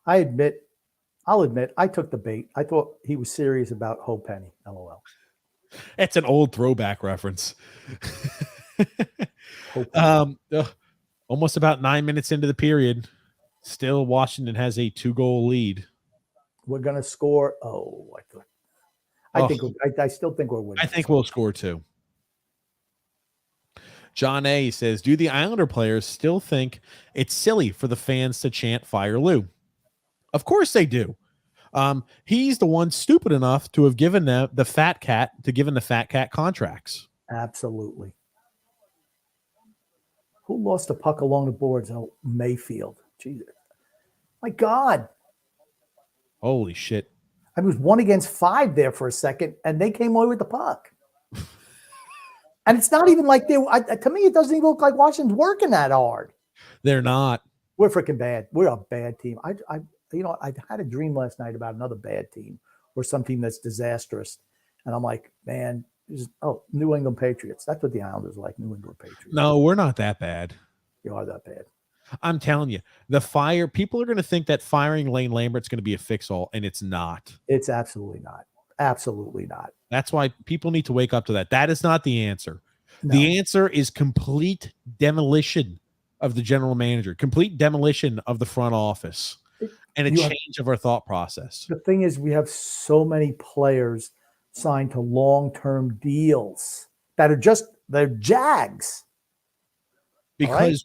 I'll admit, I took the bait. I thought he was serious about HOPENY. LOL. It's an old throwback reference. Almost about 9 minutes into the period. Still, Washington has a 2-goal lead. We're going to score. I still think we're winning. I think we'll score 2. John A says, do the Islander players still think it's silly for the fans to chant Fire Lou? Of course they do. He's the one stupid enough to have given the fat cat contracts. Absolutely. Who lost the puck along the boards? Oh, Mayfield. Jesus. My God. Holy shit. I was 1-against-5 there for a second, and they came away with the puck. And it's not even like to me, it doesn't even look like Washington's working that hard. They're not. We're freaking bad. We're a bad team. I had a dream last night about another bad team or some team that's disastrous. And I'm like, man, New England Patriots. That's what the Islanders are like, New England Patriots. No, we're not that bad. You are that bad. I'm telling you, people are going to think that firing Lane Lambert's going to be a fix-all, and it's not. It's absolutely not. Absolutely not. That's why people need to wake up to that. That is not the answer. No. The answer is complete demolition of the general manager, complete demolition of the front office, and a change of our thought process. The thing is, we have so many players signed to long-term deals that are they're Jags. Because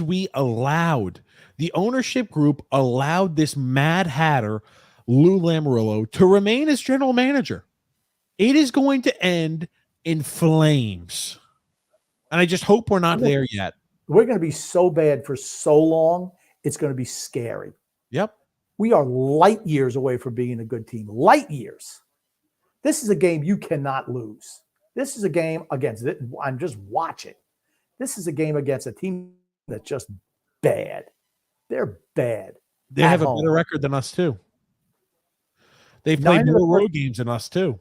we allowed, the ownership group allowed this Mad Hatter, Lou Lamoriello, to remain as general manager. It is going to end in flames. And I just hope we're not there yet. We're going to be so bad for so long, it's going to be scary. Yep. We are light years away from being a good team. Light years. This is a game you cannot lose. This is a game against it. I'm just watch it. This is a game against a team that's just bad. They're bad. They have a better record than us, too. They've played more road games than us, too.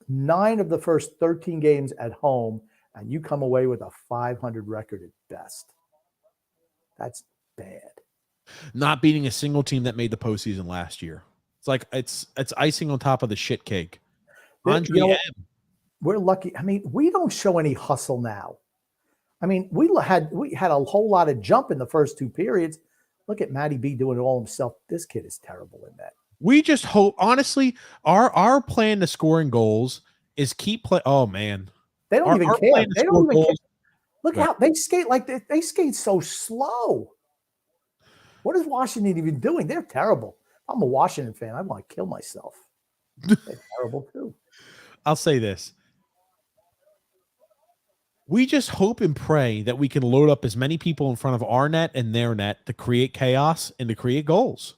9 of the first 13 games at home, and you come away with a 500 record at best. That's bad. Not beating a single team that made the postseason last year. It's like it's icing on top of the shit cake. We're lucky. I mean, we don't show any hustle now. I mean, we had a whole lot of jump in the first 2 periods. Look at Matty B doing it all himself. This kid is terrible in that. We just hope, honestly, our plan to scoring goals is keep play. Oh man, they don't even care. They don't even care. Look how they skate they skate so slow. What is Washington even doing? They're terrible. I'm a Washington fan. I want to kill myself. They're terrible too. I'll say this. We just hope and pray that we can load up as many people in front of our net and their net to create chaos and to create goals.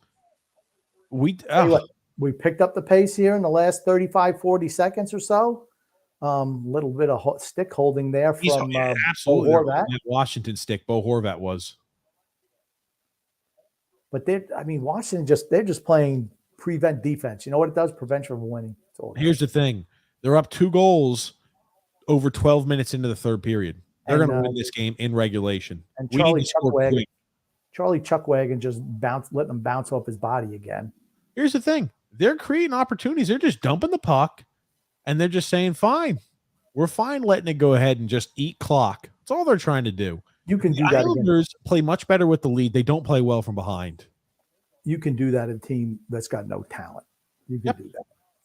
We picked up the pace here in the last 35, 40 seconds or so. Little bit of stick holding there from absolutely Bo Horvat. Washington stick, Bo Horvat was. But Washington they're just playing prevent defense. You know what it does? Prevention from winning. Here's the thing. They're up 2 goals over 12 minutes into the third period. They're going to win this game in regulation. And Charlie Chuckwagon just letting them bounce off his body again. Here's the thing. They're creating opportunities. They're just dumping the puck, and they're just saying, fine. We're fine letting it go ahead and just eat clock. That's all they're trying to do. You can do the that. Islanders play much better with the lead. They don't play well from behind. You can do that in a team that's got no talent. You can do that.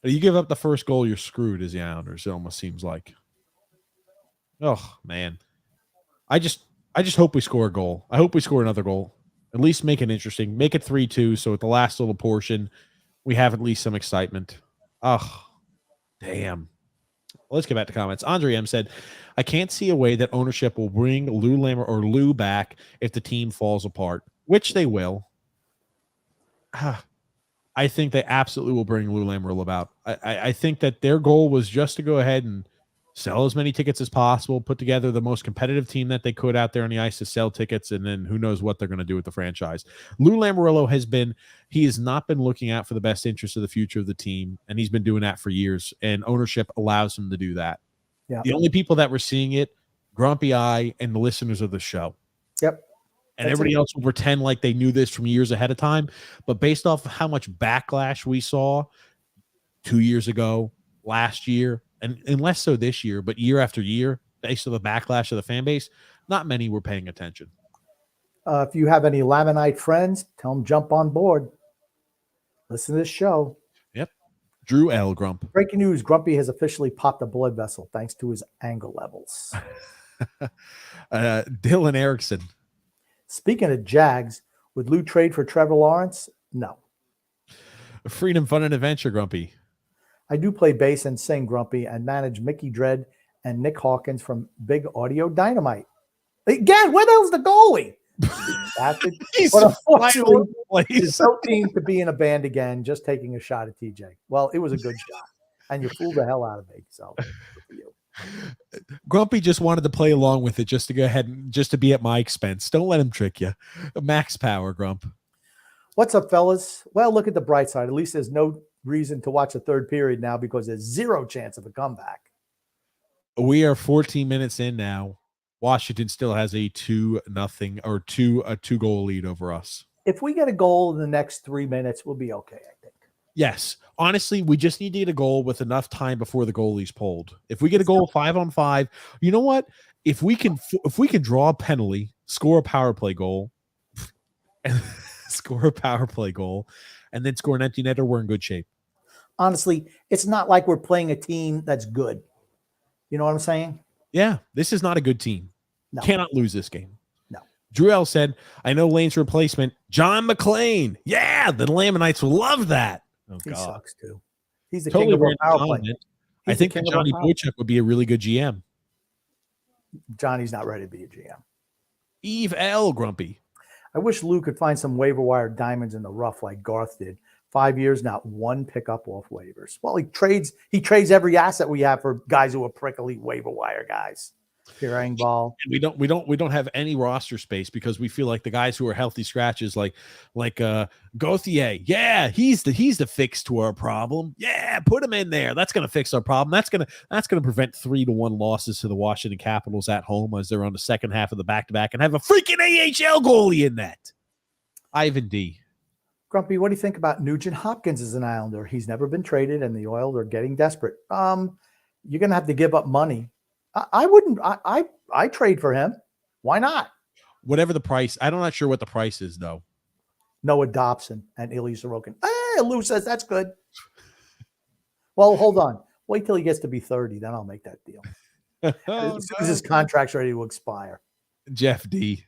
You give up the first goal, you're screwed as the Islanders, it almost seems like. Oh, man. I just hope we score a goal. I hope we score another goal. At least make it interesting. Make it 3-2, so at the last little portion, we have at least some excitement. Oh, damn. Let's get back to comments. Andre M said, I can't see a way that ownership will bring Lou back if the team falls apart, which they will. I think they absolutely will bring Lou Lamoriello about. I think that their goal was just to go ahead and sell as many tickets as possible, put together the most competitive team that they could out there on the ice to sell tickets, and then who knows what they're going to do with the franchise. Lou Lamoriello has not been looking out for the best interest of the future of the team, and he's been doing that for years, and ownership allows him to do that. Yeah. The only people that were seeing it, Grumpy Eye and the listeners of the show. Yep. And everybody else will pretend like they knew this from years ahead of time. But based off of how much backlash we saw 2 years ago, last year, and less so this year, but year after year, based on the backlash of the fan base, not many were paying attention. If you have any Laminite friends, tell them jump on board. Listen to this show. Yep. Drew L. Grump. Breaking news, Grumpy has officially popped a blood vessel thanks to his anger levels. Dylan Erickson. Speaking of Jags, would Lou trade for Trevor Lawrence? No. Freedom, Fun, and Adventure, Grumpy. I do play bass and sing, Grumpy, and manage Mickey Dredd and Nick Hawkins from Big Audio Dynamite. Again, where the hell's the goalie? He's But flying all unfortunately, over the there's place. no team to be in a band again, just taking a shot at TJ. Well, it was a good shot, and you fooled the hell out of me. So, good for you. Grumpy just wanted to play along with it, just to go ahead and just to be at my expense. Don't let him trick you. Max power, Grump. What's up, fellas? Well, look at the bright side. At least there's no reason to watch the third period now because there's zero chance of a comeback. We are 14 minutes in now. Washington still has a 2-0 or a 2-goal lead over us. If we get a goal in the next 3 minutes, we'll be okay, I think. Yes. Honestly, we just need to get a goal with enough time before the goalie's pulled. If we get a goal 5-on-5, you know what? If we can draw a penalty, score a power play goal, and score a power play goal, and then score an empty netter, we're in good shape. Honestly, it's not like we're playing a team that's good. You know what I'm saying? Yeah, this is not a good team. No. Cannot lose this game. No. Drew L said, I know Lane's replacement, John McClain. Yeah, the Lamanites will love that. Oh, he God. sucks, too. He's the Totally king of our power play. I think that Johnny Boychuk would be a really good GM. Johnny's not ready to be a GM. Eve L. Grumpy. I wish Lou could find some waiver wire diamonds in the rough like Garth did. 5 years, not one pickup off waivers. Well, he trades every asset we have for guys who are prickly waiver wire guys. Pierre Engvall. And we don't have any roster space because we feel like the guys who are healthy scratches, like Gauthier, yeah, he's the fix to our problem. Yeah, put him in there. That's gonna fix our problem. That's gonna prevent 3-1 losses to the Washington Capitals at home as they're on the second half of the back-to-back and have a freaking AHL goalie in net. Ivan D. Grumpy, what do you think about Nugent Hopkins as an Islander? He's never been traded, and the Oilers are getting desperate. You're gonna have to give up money. I wouldn't. I trade for him. Why not? Whatever the price. I'm not sure what the price is though. Noah Dobson and Ilya Sorokin. Hey, Lou says that's good. Well, hold on. Wait till he gets to be 30, then I'll make that deal. As soon as his contract's ready to expire. Jeff D.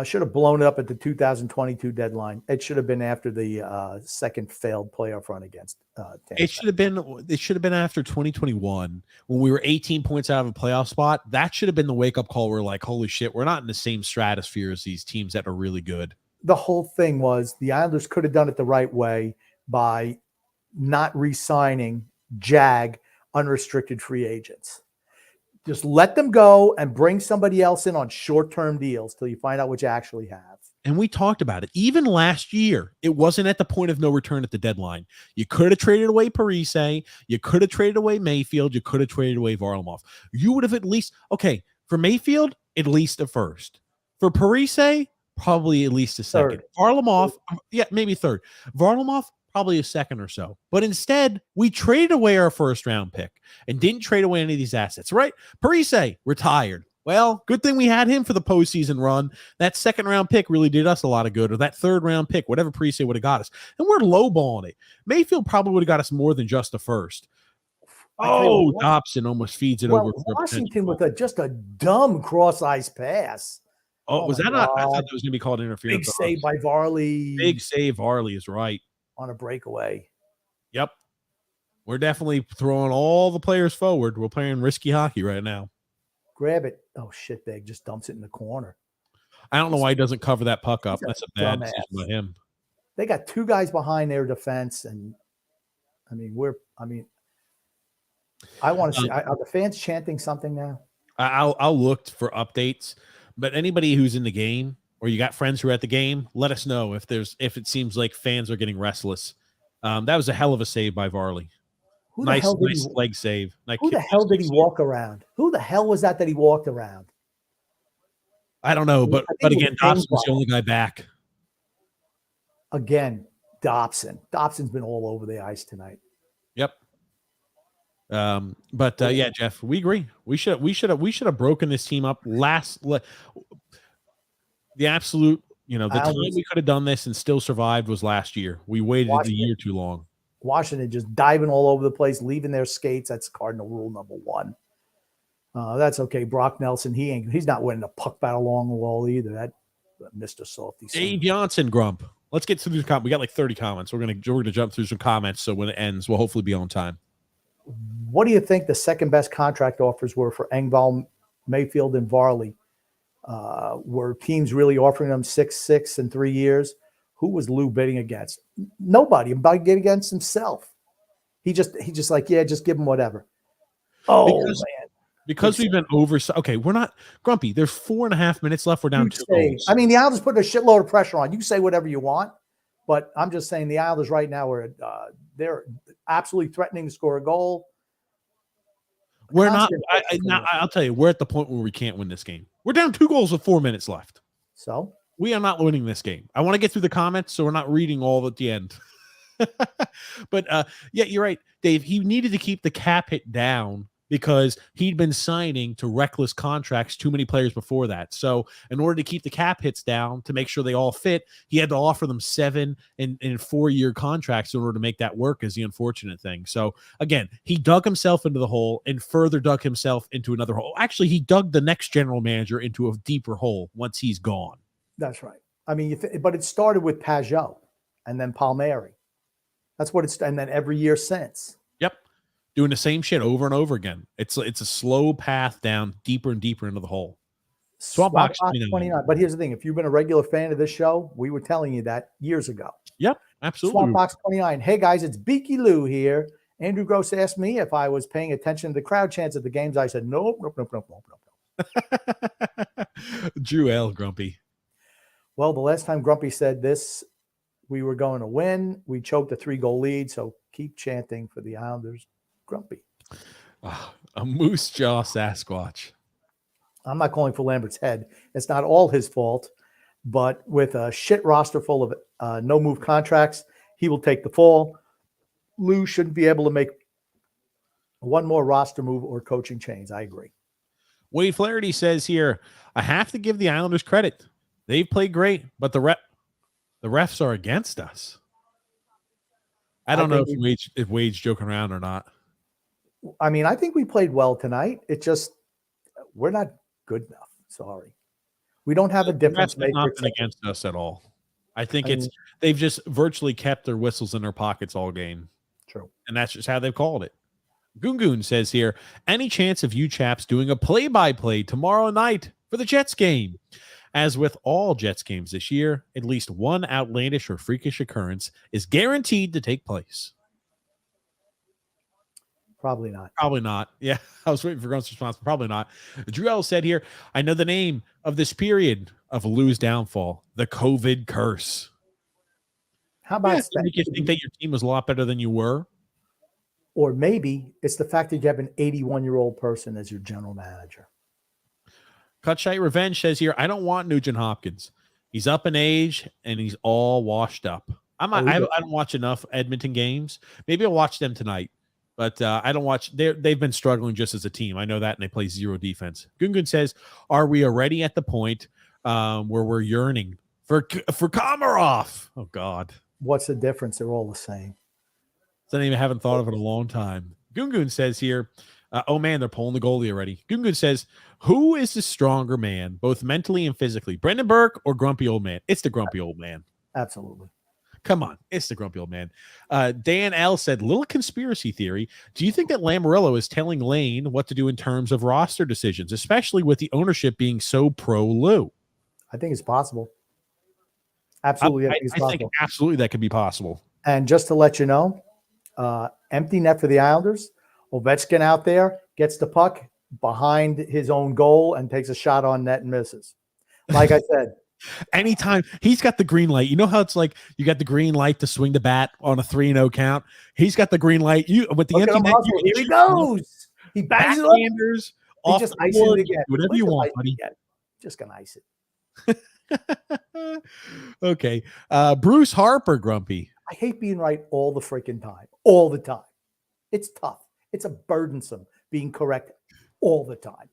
Should have blown it up at the 2022 deadline. It should have been after the second failed playoff run against Tampa. It should have been after 2021 when we were 18 points out of a playoff spot. That should have been the wake-up call. We're like, holy shit, we're not in the same stratosphere as these teams that are really good. The whole thing was the Islanders could have done it the right way by not re-signing JAG unrestricted free agents. Just let them go and bring somebody else in on short-term deals till you find out what you actually have. And we talked about it. Even last year, it wasn't at the point of no return at the deadline. You could have traded away Parise. You could have traded away Mayfield. You could have traded away Varlamov. You would have at least, okay, for Mayfield, at least a first. For Parise, probably at least a second. Varlamov, yeah, maybe third. Varlamov, probably a second or so. But instead, we traded away our first-round pick and didn't trade away any of these assets, right? Parise, retired. Well, good thing we had him for the postseason run. That second-round pick really did us a lot of good, or that third-round pick, whatever Parise would have got us. And we're lowballing it. Mayfield probably would have got us more than just a first. Oh, Dobson almost feeds it over. Washington with just a dumb cross-ice pass. Oh, was that not? I thought that was going to be called interference. Big save by Varley. Big save. Varley is right. On a breakaway. Yep. We're definitely throwing all the players forward. We're playing risky hockey right now. Grab it. Oh, shitbag just dumps it in the corner. I don't know why he doesn't cover that puck up. That's a bad decision by him. They got two guys behind their defense, and I want to see. Are the fans chanting something now? I'll look for updates, but anybody who's in the game or you got friends who are at the game, let us know if it seems like fans are getting restless. That was a hell of a save by Varley. Nice leg save. Who the hell did he walk around? Who the hell was that he walked around? I don't know, but again, Dobson was the only guy back. Again, Dobson. Dobson's been all over the ice tonight. Yep. Yeah, Jeff, we agree. We should have broken this team up the absolute, the time we could have done this and still survived was last year. We waited a year too long. Washington just diving all over the place, leaving their skates. That's Cardinal rule number 1. That's okay. Brock Nelson, he's not winning a puck battle along the wall either. That Mr. Softy. Dave Johnson, Grump. Let's get through these comments. We got like 30 comments. We're gonna jump through some comments, so when it ends, we'll hopefully be on time. What do you think the second best contract offers were for Engvall, Mayfield, and Varley? Were teams really offering them 6 and 3 years? Who was Lou bidding against? Nobody. About get against himself. He just like, yeah, just give him whatever. Oh man. Because we've been over. Okay, we're not Grumpy. There's 4.5 minutes left. We're down 2 goals. I mean, the Islanders putting a shitload of pressure on. You can say whatever you want, but I'm just saying the Islanders right now are they're absolutely threatening to score a goal. We're not. I'll tell you, we're at the point where we can't win this game. We're down 2 goals with 4 minutes left. So we are not winning this game. I want to get through the comments, so we're not reading all at the end. But yeah, you're right, Dave. He needed to keep the cap hit down because he'd been signing to reckless contracts too many players before that. So in order to keep the cap hits down to make sure they all fit, he had to offer them 7 and 4-year contracts in order to make that work, is the unfortunate thing. So again, he dug himself into the hole and further dug himself into another hole. Actually, he dug the next general manager into a deeper hole once he's gone. That's right. I mean, but it started with Pajot and then Palmieri. That's what it's, and then every year since. Yep. Doing the same shit over and over again. It's a slow path down deeper and deeper into the hole. Swapbox 29. But here's the thing. If you've been a regular fan of this show, we were telling you that years ago. Yep, absolutely. Swapbox 29. Hey, guys, it's Beaky Lou here. Andrew Gross asked me if I was paying attention to the crowd chants at the games. I said, nope. Drew L. Grumpy. Well, the last time Grumpy said this, we were going to win. We choked a 3-goal lead, so keep chanting for the Islanders. Grumpy. A moose jaw Sasquatch. I'm not calling for Lambert's head. It's not all his fault, but with a shit roster full of no-move contracts, he will take the fall. Lou shouldn't be able to make one more roster move or coaching change. I agree. Wade Flaherty says here, I have to give the Islanders credit. They've played great, but the refs are against us. I don't know if Wade's joking around or not. I mean, I think we played well tonight. It just, we're not good enough. Sorry. We don't have a difference maker. Not been against us at all. I think they've just virtually kept their whistles in their pockets all game. True. And that's just how they've called it. Goon says here, any chance of you chaps doing a play-by-play tomorrow night for the Jets game? As with all Jets games this year, at least one outlandish or freakish occurrence is guaranteed to take place. Probably not. Probably not. Yeah, I was waiting for Grunt's response. Probably not. Drew L said here, I know the name of this period of Lou's downfall, the COVID curse. How about make you think that your team was a lot better than you were? Or maybe it's the fact that you have an 81-year-old person as your general manager. Cutshite Revenge says here, I don't want Nugent Hopkins. He's up in age and he's all washed up. I don't watch enough Edmonton games. Maybe I'll watch them tonight, but I don't watch. They've been struggling just as a team. I know that, and they play zero defense. Gungun says, are we already at the point where we're yearning for Komarov? Oh, God. What's the difference? They're all the same. I haven't thought of it in a long time. Gungun says here, oh, man, they're pulling the goalie already. Gungun says, who is the stronger man, both mentally and physically? Brendan Burke or Grumpy Old Man? It's the Grumpy Old Man. Absolutely. Come on. It's the Grumpy Old Man. Dan L. said, little conspiracy theory. Do you think that Lamoriello is telling Lane what to do in terms of roster decisions, especially with the ownership being so pro-Lou? I think it's possible. Absolutely. I think absolutely that could be possible. And just to let you know, empty net for the Islanders. Ovechkin out there gets the puck behind his own goal and takes a shot on net and misses. Like I said, anytime he's got the green light, you know how it's like you got the green light to swing the bat on a 3-0 count. He's got the green light. You with the empty net, here he goes. He bangs it up. He just ices it again. Whatever you want, buddy. Just gonna ice it. Okay. Bruce Harper, Grumpy. I hate being right all the freaking time. All the time. It's tough. It's a burdensome being correct all the time.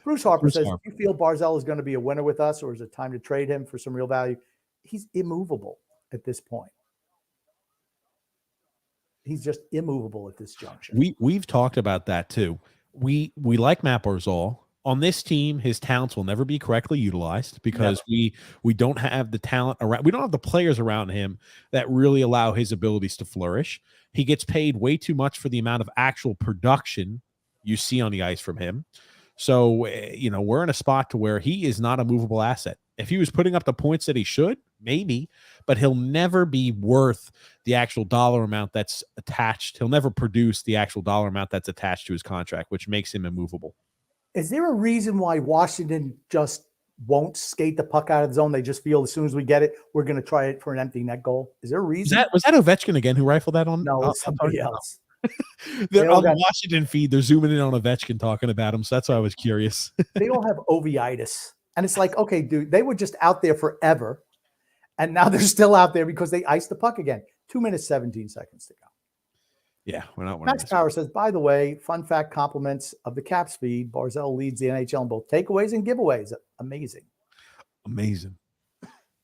Bruce Harper says, do you feel Barzal is going to be a winner with us, or is it time to trade him for some real value? He's immovable at this point. He's just immovable at this juncture. We've talked about that too. We like Matt Barzal. On this team, his talents will never be correctly utilized because we don't have the talent around. We don't have the players around him that really allow his abilities to flourish. He gets paid way too much for the amount of actual production you see on the ice from him. So, we're in a spot to where he is not a movable asset. If he was putting up the points that he should, maybe, but he'll never be worth the actual dollar amount that's attached. He'll never produce the actual dollar amount that's attached to his contract, which makes him immovable. Is there a reason why Washington just won't skate the puck out of the zone? They just feel as soon as we get it, we're going to try it for an empty net goal. Is there a reason? Was that Ovechkin again who rifled that on? No, it's somebody else. They're on the Washington feed. They're zooming in on Ovechkin talking about him. So that's why I was curious. They all have oveitis. And it's like, okay, dude, they were just out there forever. And now they're still out there because they iced the puck again. 2 minutes, 17 seconds to go. Yeah, we're not. Max Power says, by the way, fun fact, compliments of the Caps feed. Barzell leads the NHL in both takeaways and giveaways. Amazing. Amazing.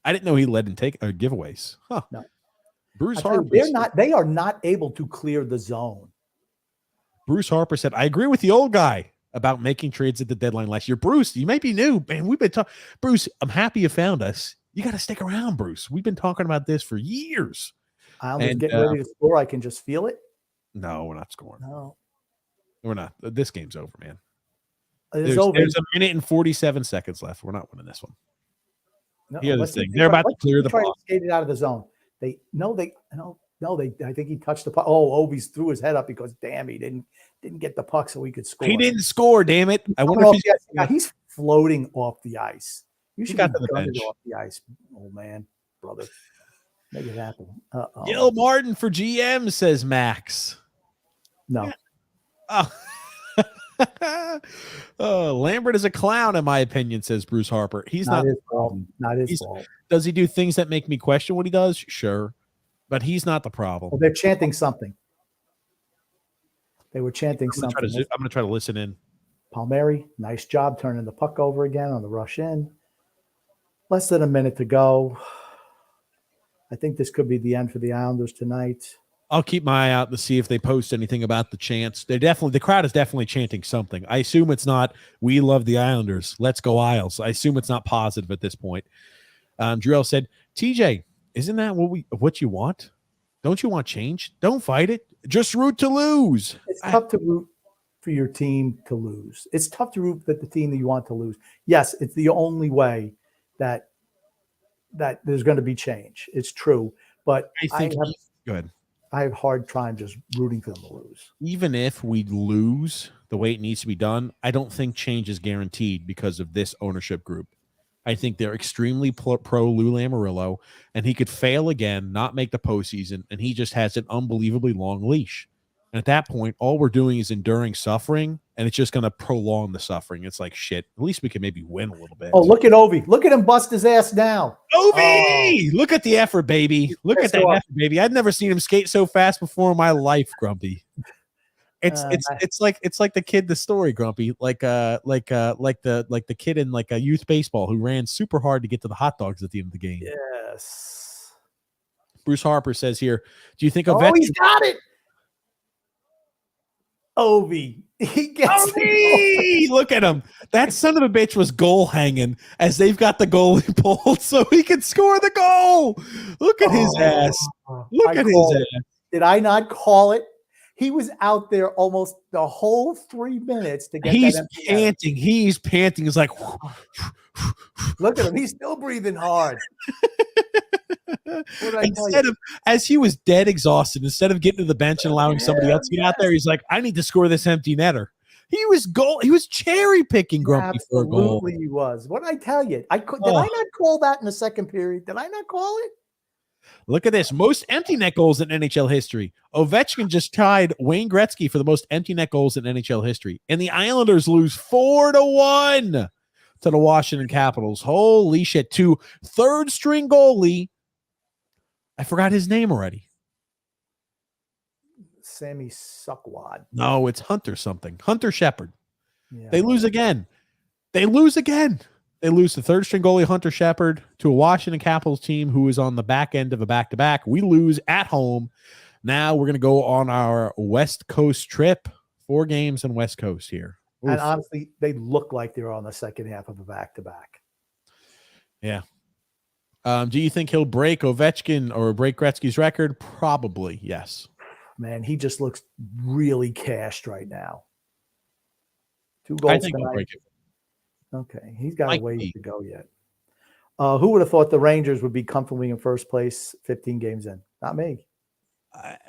I didn't know he led in giveaways. Huh. No. Bruce Harper. They are not able to clear the zone. Bruce Harper said, I agree with the old guy about making trades at the deadline last year. Bruce, you might be new, man. We've been talking. Bruce, I'm happy you found us. You got to stick around, Bruce. We've been talking about this for years. I'm just getting ready to score. I can just feel it. No, we're not scoring. No, we're not. This game's over, man. It's over. There's a minute and 47 seconds left. We're not winning this one. No, Here's the thing. They're about to clear the puck. Skate it out of the zone. I think he touched the puck. Oh, Ovi's threw his head up because damn, he didn't get the puck so he could score. He didn't score, damn it. I wonder if he's floating off the ice. You should got to the bench off the ice, old man, brother. Make it happen. Gil Martin for GM, says Max. No. Oh. Lambert is a clown, in my opinion, says Bruce Harper. He's not his problem. Not his fault. Does he do things that make me question what he does? Sure. But he's not the problem. Well, they're chanting something. They were chanting something. I'm going to try to listen in. Palmieri, nice job turning the puck over again on the rush in. Less than a minute to go. I think this could be the end for the Islanders tonight. I'll keep my eye out to see if they post anything about the chants. The crowd is definitely chanting something. I assume it's not, we love the Islanders, let's go Isles. I assume it's not positive at this point. Drell said, TJ, isn't that what you want? Don't you want change? Don't fight it. Just root to lose. It's tough to root for your team to lose. It's tough to root for the team that you want to lose. Yes, it's the only way that there's going to be change. It's true. But I have a hard time just rooting for them to lose. Even if we lose the way it needs to be done, I don't think change is guaranteed because of this ownership group. I think they're extremely pro Lou Lamoriello, and he could fail again, not make the postseason, and he just has an unbelievably long leash. And at that point, all we're doing is enduring suffering, and it's just going to prolong the suffering. It's like, shit, at least we can maybe win a little bit. Oh, look at Ovi. Look at him bust his ass now. Ovi! Look at the effort, baby. Look at that effort, baby. I've never seen him skate so fast before in my life, Grumpy. It's like the kid, the story, Grumpy, like the kid in like a youth baseball who ran super hard to get to the hot dogs at the end of the game. Yes. Bruce Harper says here, do you think he's got it? Ovi. He gets Ovi! Look at him. That son of a bitch was goal hanging as they've got the goalie pulled so he can score the goal. Look at his ass. Look at his ass. Did I not call it? He was out there almost the whole 3 minutes to get He's panting. He's panting. He's like, look at him. He's still breathing hard. As he was dead exhausted, instead of getting to the bench and allowing somebody else to get out there, he's like, I need to score this empty netter. He was cherry picking Grumpy for a goal. Absolutely, he was. What did I tell you? Did I not call that in the second period? Did I not call it? Look at this. Most empty net goals in NHL history. Ovechkin just tied Wayne Gretzky for the most empty net goals in NHL history. And the Islanders lose 4-1 to the Washington Capitals. Holy shit. To third string goalie. I forgot his name already. Sammy Suckwad. No, it's Hunter something. Hunter Shepard. Yeah, they lose again. They lose again. They lose to third string goalie Hunter Shepard to a Washington Capitals team who is on the back end of a back-to-back. We lose at home. Now we're going to go on our West Coast trip. 4 games on West Coast here. Oof. And honestly, they look like they're on the second half of a back-to-back. Yeah. Do you think he'll break Ovechkin or break Gretzky's record? Probably, yes. Man, he just looks really cashed right now. 2 I goals think we'll tonight. break it. Okay, he's got Mike a ways B. to go yet. Who would have thought the Rangers would be comfortably in first place 15 games in? Not me.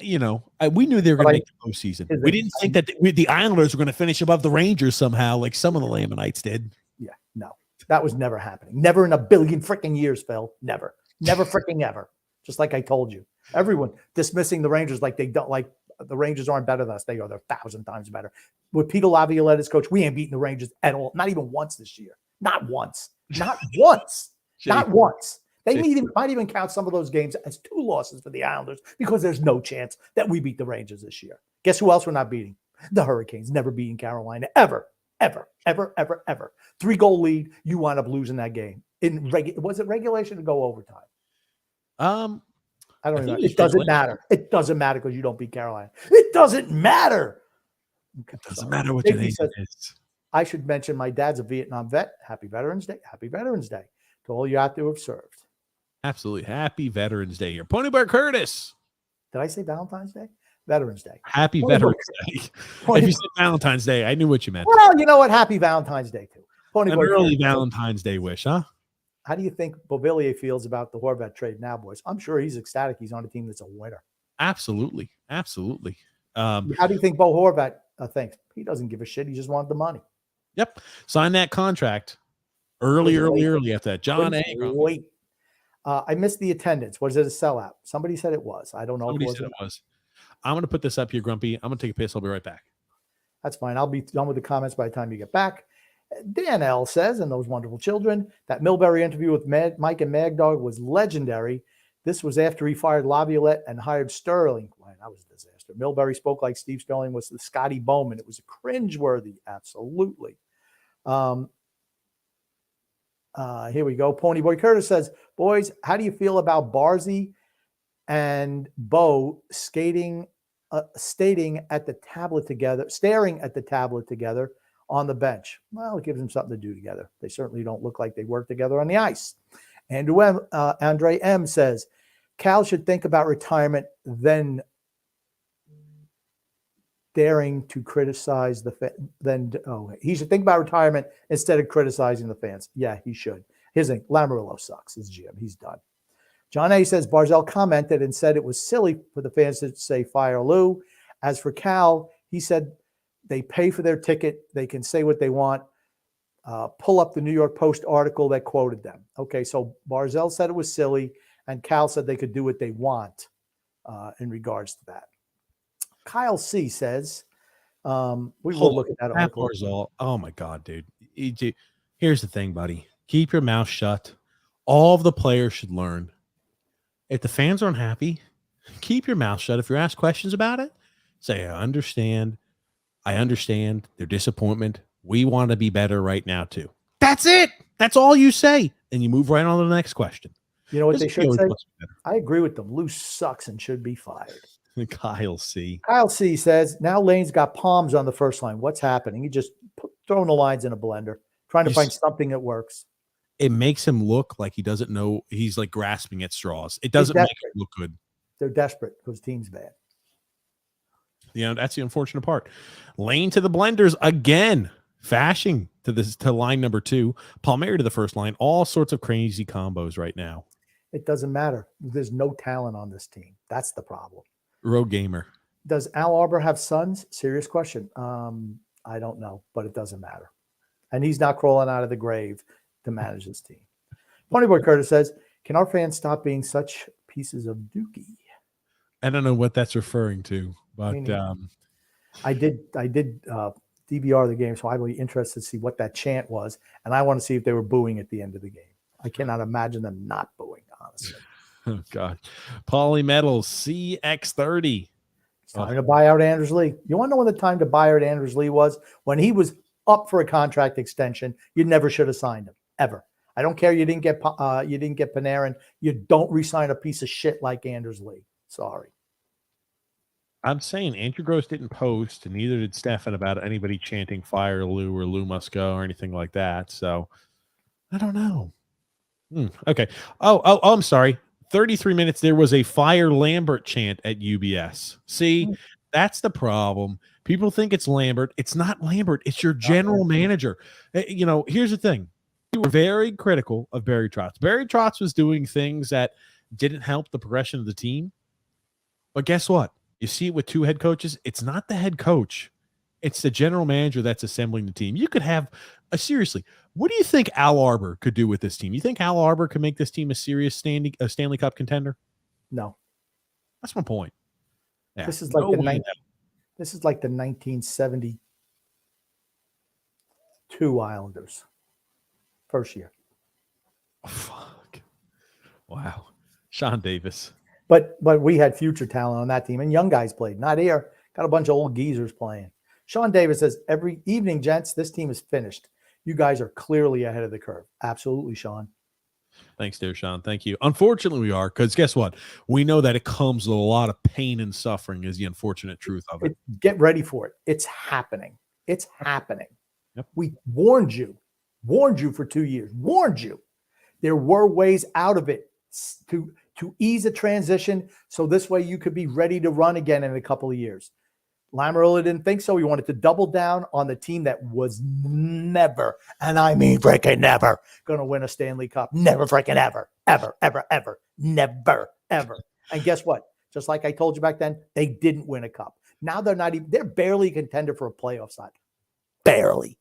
We knew they were But going to make the postseason. here's We the- didn't think that the Islanders were going to finish above the Rangers somehow, like some of the Lamanites did. Yeah, no, that was never happening. Never in a billion freaking years, Phil. Never freaking ever. Just like I told you, everyone dismissing the Rangers like they don't, like the Rangers aren't better than us. They are. They're 1,000 times better. With Peter Laviolette as coach, we ain't beaten the Rangers at all. Not even once this year. Not once. Not once. Not once. They might even count some of those games as 2 losses for the Islanders because there's no chance that we beat the Rangers this year. Guess who else we're not beating? The Hurricanes. Never beating Carolina ever. 3-goal lead. You wind up losing that game. Was it regulation to go overtime? I don't know. It doesn't matter. It doesn't matter because you don't beat Carolina. It doesn't matter. Okay, it doesn't matter what your name is. I should mention my dad's a Vietnam vet. Happy Veterans Day. Happy Veterans Day to all you out there who have served. Absolutely. Happy Veterans Day here. Ponyboy Curtis. Did I say Valentine's Day? Veterans Day. Happy Veterans Day. If you said Valentine's Day, I knew what you meant. Well, you know what? Happy Valentine's Day too. An early Valentine's Day wish, huh? How do you think Beauvillier feels about the Horvat trade now, boys? I'm sure he's ecstatic. He's on a team that's a winner. Absolutely. Absolutely. How do you think Bo Horvat thinks? He doesn't give a shit. He just wanted the money. Yep. Sign that contract early after that. John A. Wait. I missed the attendance. Was it a sellout? Somebody said it was. I don't know. Somebody said it was. I'm going to put this up here, Grumpy. I'm going to take a piss. I'll be right back. That's fine. I'll be done with the comments by the time you get back. Dan L says, and those wonderful children, that Milbury interview with Mike and Mad Dog was legendary. This was after he fired Laviolette and hired Sterling. Man, that was a disaster. Milbury spoke like Steve Sterling was the Scotty Bowman. It was cringeworthy. Absolutely. Here we go. Ponyboy Curtis says, boys, how do you feel about Barzy and Bo staring at the tablet together on the bench? Well, it gives them something to do together. They certainly don't look like they work together on the ice. And Andre M says, Cal should think about retirement, then daring to criticize he should think about retirement instead of criticizing the fans. Yeah, he should. His name, Lamoriello sucks. His GM. He's done. John A says Barzell commented and said it was silly for the fans to say fire Lou. As for Cal, he said they pay for their ticket. They can say what they want. Pull up the New York Post article that quoted them. Okay, so Barzell said it was silly, and Cal said they could do what they want in regards to that. Kyle C says, we will look at that article. Barzell. Oh, my God, dude. Here's the thing, buddy. Keep your mouth shut. All of the players should learn. If the fans aren't happy, keep your mouth shut. If you're asked questions about it, say, I understand their disappointment. We want to be better right now, too. That's it. That's all you say. And you move right on to the next question. You know what they should say? I agree with them. Lou sucks and should be fired. Kyle C. Kyle C says, now Lane's got palms on the first line. What's happening? He just throwing the lines in a blender, trying to find something that works. It makes him look like he doesn't know. He's like grasping at straws. It doesn't make him look good. They're desperate because the team's bad. That's the unfortunate part. Lane to the blenders again. Fashing to line number 2. Palmieri to the first line. All sorts of crazy combos right now. It doesn't matter. There's no talent on this team. That's the problem. Road gamer. Does Al Arbor have sons? Serious question. I don't know, but it doesn't matter. And he's not crawling out of the grave to manage this team. Ponyboy Curtis says, can our fans stop being such pieces of dookie? I don't know what that's referring to, but I did DVR the game, so I'm really interested to see what that chant was, and I want to see if they were booing at the end of the game. I cannot imagine them not booing, honestly. Oh, God. Polymetal CX30. It's time to buy out Anders Lee. You want to know when the time to buy out Anders Lee was? When he was up for a contract extension. You never should have signed him, ever. I don't care. You didn't get Panarin. You don't re-sign a piece of shit like Anders Lee. Sorry. I'm saying Andrew Gross didn't post, and neither did Stefan, about anybody chanting fire Lou or Lou must go or anything like that. So I don't know. Okay. Oh, I'm sorry. 33 minutes. There was a fire Lambert chant at UBS. See, that's the problem. People think it's Lambert. It's not Lambert. It's your general manager. Here's the thing. You were very critical of Barry Trotz. Barry Trotz was doing things that didn't help the progression of the team. But guess what? You see it with two head coaches. It's not the head coach. It's the general manager that's assembling the team. You could have seriously, what do you think Al Arbor could do with this team? You think Al Arbor could make this team a serious Stanley Cup contender? No. That's my point. Yeah. This is like this is like the 1972 Islanders. First year. Oh, fuck. Wow. Sean Davis. But we had future talent on that team, and young guys played. Not here. Got a bunch of old geezers playing. Sean Davis says, every evening, gents, this team is finished. You guys are clearly ahead of the curve. Absolutely, Sean. Thanks, dear Sean. Thank you. Unfortunately, we are, because guess what? We know that it comes with a lot of pain and suffering is the unfortunate truth of it. Get ready for it. It's happening. It's happening. Yep. We warned you for 2 years, warned you. There were ways out of it to ease a transition, so this way you could be ready to run again in a couple of years. Lamoriello didn't think so. He wanted to double down on the team that was never, and I mean freaking never, going to win a Stanley Cup. Never freaking ever, ever, ever, ever, never, ever. And guess what? Just like I told you back then, they didn't win a cup. Now they're barely a contender for a playoff spot. Barely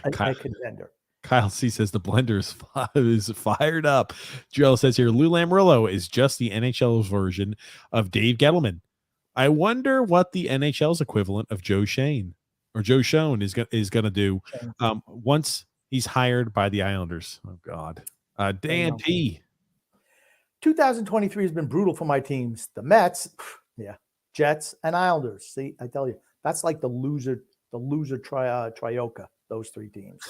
a contender. Kyle C says the blender is fired up. Joel says here, Lou Lamoriello is just the NHL's version of Dave Gettleman. I wonder what the NHL's equivalent of Joe Schoen is going to do once he's hired by the Islanders. Oh, God. Dan P. 2023 has been brutal for my teams. The Mets, Jets, and Islanders. See, I tell you, that's like the loser trioca, those three teams.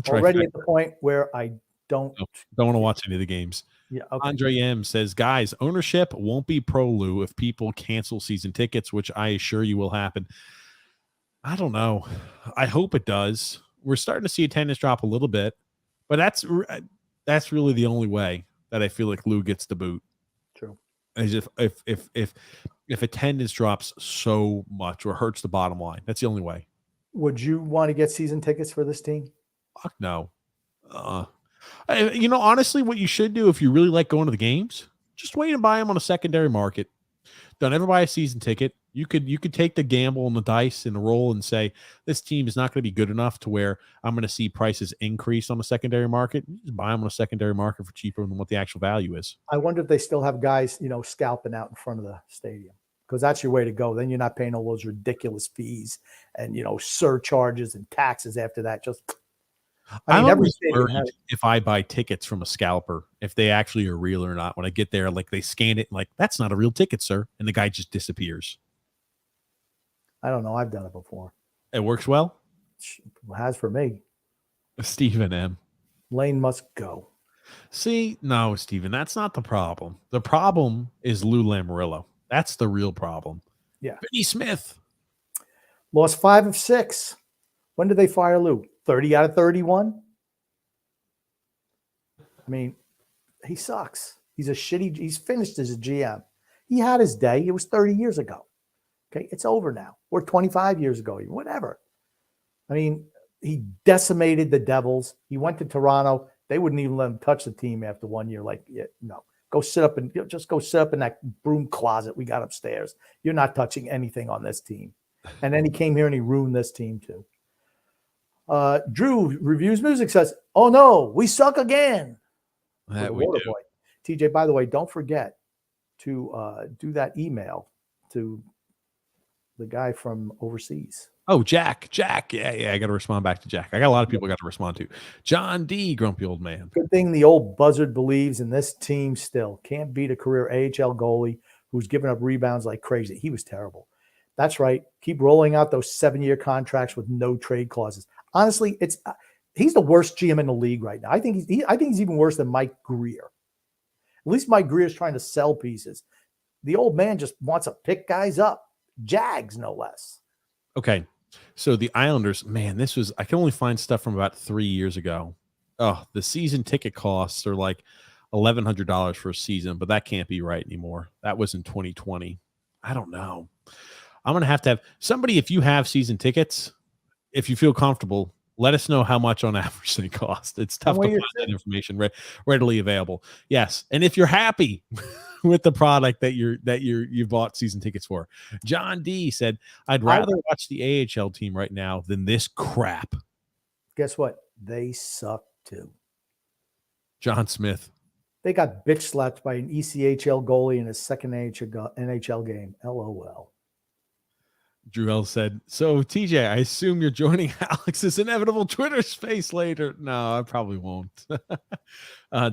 Already at the point where I don't want to watch any of the games. Yeah, okay. Andre M says, guys, ownership won't be pro Lou if people cancel season tickets, which I assure you will happen. I don't know. I hope it does. We're starting to see attendance drop a little bit, but that's really the only way that I feel like Lou gets the boot. True. As if attendance drops so much or hurts the bottom line, that's the only way. Would you want to get season tickets for this team? Fuck no. Honestly, what you should do if you really like going to the games, just wait and buy them on a secondary market. Don't ever buy a season ticket. You could take the gamble and the dice and the roll and say, this team is not going to be good enough to where I'm going to see prices increase on the secondary market. You just buy them on a secondary market for cheaper than what the actual value is. I wonder if they still have guys, scalping out in front of the stadium, because that's your way to go. Then you're not paying all those ridiculous fees and, surcharges and taxes after that. Every stadium if I buy tickets from a scalper, if they actually are real or not. When I get there, like they scan it, like that's not a real ticket, sir, and the guy just disappears. I don't know. I've done it before. It works well. It has for me. Stephen M. Lane must go. See, no, Stephen, that's not the problem. The problem is Lou Lamoriello. That's the real problem. Yeah. Vinny Smith lost 5 of 6. When did they fire Lou? 30 out of 31. I mean, he sucks. He's finished as a GM. He had his day. It was 30 years ago. Okay. It's over now. Or 25 years ago, whatever. I mean, he decimated the Devils. He went to Toronto. They wouldn't even let him touch the team after 1 year. Like, no, go sit up and just go sit up in that broom closet we got upstairs. You're not touching anything on this team. And then he came here and he ruined this team too. Drew Reviews Music says, oh no, we suck again. That we do. Boy. TJ, by the way, don't forget to do that email to the guy from overseas. Oh, Jack. Yeah. I got to respond back to Jack. I got a lot of people I got to respond to. John D, grumpy old man. Good thing the old buzzard believes in this team still. Can't beat a career AHL goalie who's giving up rebounds like crazy. He was terrible. That's right. Keep rolling out those 7-year contracts with no trade clauses. Honestly, he's the worst GM in the league right now. I think he's even worse than Mike Greer. At least Mike Greer is trying to sell pieces. The old man just wants to pick guys up. Jags, no less. Okay. So the Islanders, man, I can only find stuff from about 3 years ago. Oh, the season ticket costs are like $1,100 for a season, but that can't be right anymore. That was in 2020. I don't know. I'm going to have somebody, if you have season tickets, if you feel comfortable, let us know how much on average they cost. It's tough to find that information readily available. Yes. And if you're happy with the product that you bought season tickets for. John D said, I'd rather watch the AHL team right now than this crap. Guess what? They suck too. John Smith. They got bitch slapped by an ECHL goalie in his second NHL game. LOL. Drew L said, so TJ, I assume you're joining Alex's inevitable Twitter space later. No, I probably won't.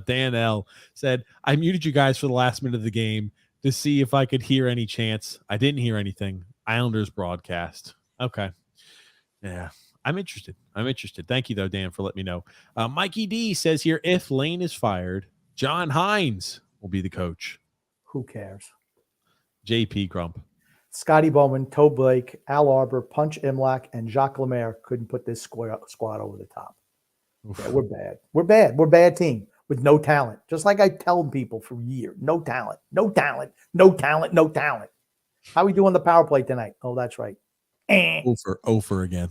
Dan L said, I muted you guys for the last minute of the game to see if I could hear any chants. I didn't hear anything. Islanders broadcast. Okay. Yeah, I'm interested. Thank you, though, Dan, for letting me know. Mikey D says here, if Lane is fired, John Hines will be the coach. Who cares? JP Grump. Scotty Bowman, Toe Blake, Al Arbor, Punch Imlach, and Jacques Lemaire couldn't put this squad over the top. Yeah, we're bad. We're bad. We're a bad team with no talent. Just like I tell people for years, no talent, no talent, no talent, no talent. How we doing the power play tonight? Oh, that's right. Over again.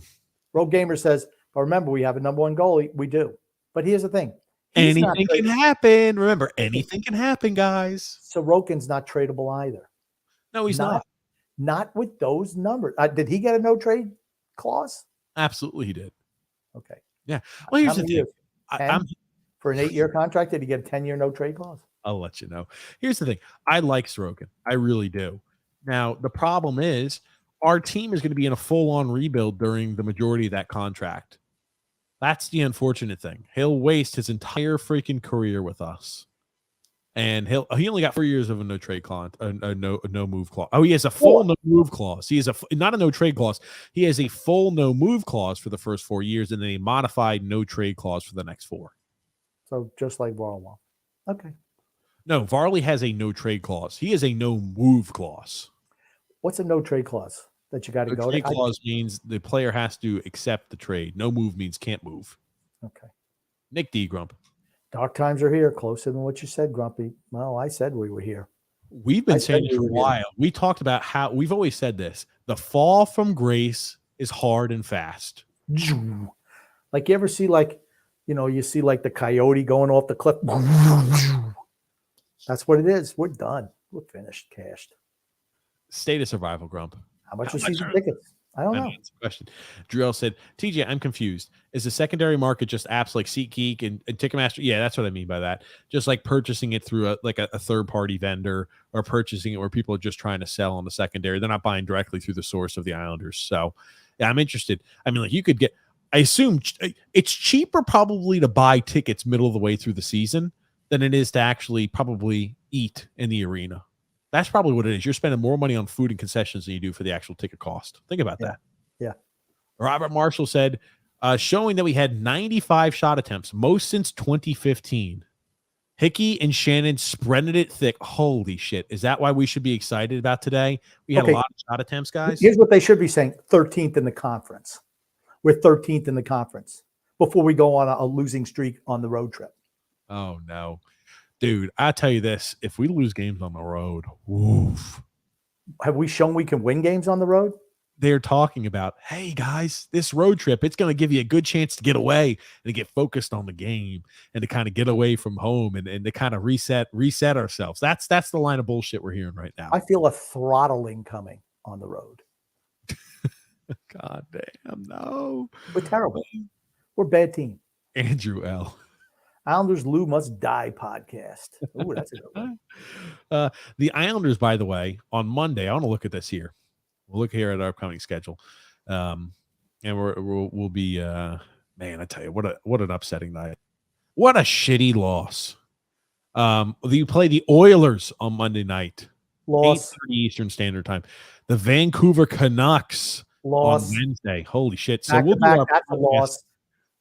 Road Gamer says, but remember, we have a number one goalie. We do. But here's the thing. Anything can happen. Remember, anything can happen, guys. Sorokin's not tradable either. No, he's not. Not with those numbers. Did he get a no trade clause? Absolutely, he did. Okay. Yeah. Well, here's the thing. For an 8-year contract, did he get a 10-year no trade clause? I'll let you know. Here's the thing. I like Sorokin. I really do. Now, the problem is our team is going to be in a full-on rebuild during the majority of that contract. That's the unfortunate thing. He'll waste his entire freaking career with us. And he only got 4 years of a no trade clause, a no move clause. Oh, he has a full no move clause. He has not a no trade clause. He has a full no move clause for the first 4 years, and then a modified no trade clause for the next 4. So just like Varlamov. Okay. No, Varley has a no trade clause. He has a no move clause. What's a no trade clause that you got to go? Trade clause means the player has to accept the trade. No move means can't move. Okay. Nick D. Grump. Dark times are here, closer than what you said, Grumpy. Well, I said we were here. We've been saying it for a while. We talked about how we've always said this. The fall from grace is hard and fast. Like you ever see you see the coyote going off the cliff. That's what it is. We're done. We're finished, cashed. State of survival, Grump. How much are season tickets? I don't know. That's the question. Drew L said, TJ, I'm confused. Is the secondary market just apps like SeatGeek and Ticketmaster? Yeah, that's what I mean by that. Just like purchasing it through a third-party vendor, or purchasing it where people are just trying to sell on the secondary. They're not buying directly through the source of the Islanders. So, yeah, I'm interested. I mean, you could get – I assume it's cheaper probably to buy tickets middle of the way through the season than it is to actually probably eat in the arena. That's probably what it is. You're spending more money on food and concessions than you do for the actual ticket cost. Think about that. Yeah. Robert Marshall said, showing that we had 95 shot attempts, most since 2015. Hickey and Shannon spreading it thick. Holy shit. Is that why we should be excited about today? We had a lot of shot attempts, guys. Here's what they should be saying. 13th in the conference. We're 13th in the conference before we go on a losing streak on the road trip. Oh, no. Dude, I tell you this, if we lose games on the road, oof. Have we shown we can win games on the road? They're talking about, hey, guys, this road trip, it's going to give you a good chance to get away and to get focused on the game and to kind of get away from home and to kind of reset ourselves. That's the line of bullshit we're hearing right now. I feel a throttling coming on the road. God damn, no. We're terrible. We're a bad team. Andrew L. Islanders Lou Must Die podcast. Ooh, that's a good one. The Islanders, by the way, on Monday, I want to look at this here. We'll look here at our upcoming schedule. And we'll be, man, I tell you, what an upsetting night. What a shitty loss. You play the Oilers on Monday night. Loss. 8:30 Eastern Standard Time. The Vancouver Canucks loss on Wednesday. Holy shit. So that's a loss.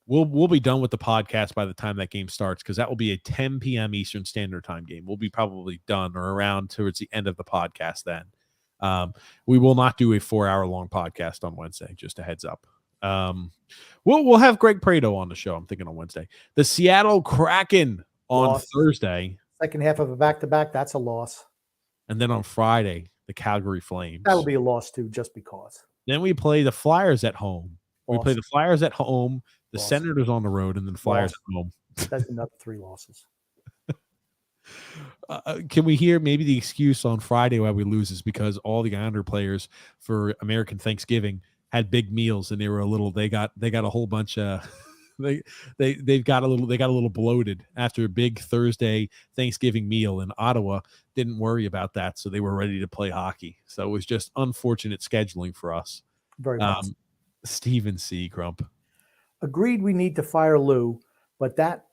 We'll be done with the podcast by the time that game starts, because that will be a 10 p.m. Eastern Standard Time game. We'll be probably done or around towards the end of the podcast then. We will not do a 4-hour long podcast on Wednesday, just a heads up. We'll have Greg Prado on the show, I'm thinking, on Wednesday. The Seattle Kraken on Thursday. Second half of a back-to-back, that's a loss. And then on Friday, the Calgary Flames. That'll be a loss too, just because. Then we play the Flyers at home. We play the Flyers at home, the Loss. Senators on the road, and then the Flyers at home. That's another 3 losses. Can we hear maybe the excuse on Friday why we lose is because all the Islander players for American Thanksgiving had big meals and they were they got a whole bunch of they got a little bloated after a big Thursday Thanksgiving meal, and Ottawa didn't worry about that, so they were ready to play hockey. So it was just unfortunate scheduling for us. Very much. Stephen C. Grump. Agreed, we need to fire Lou, but that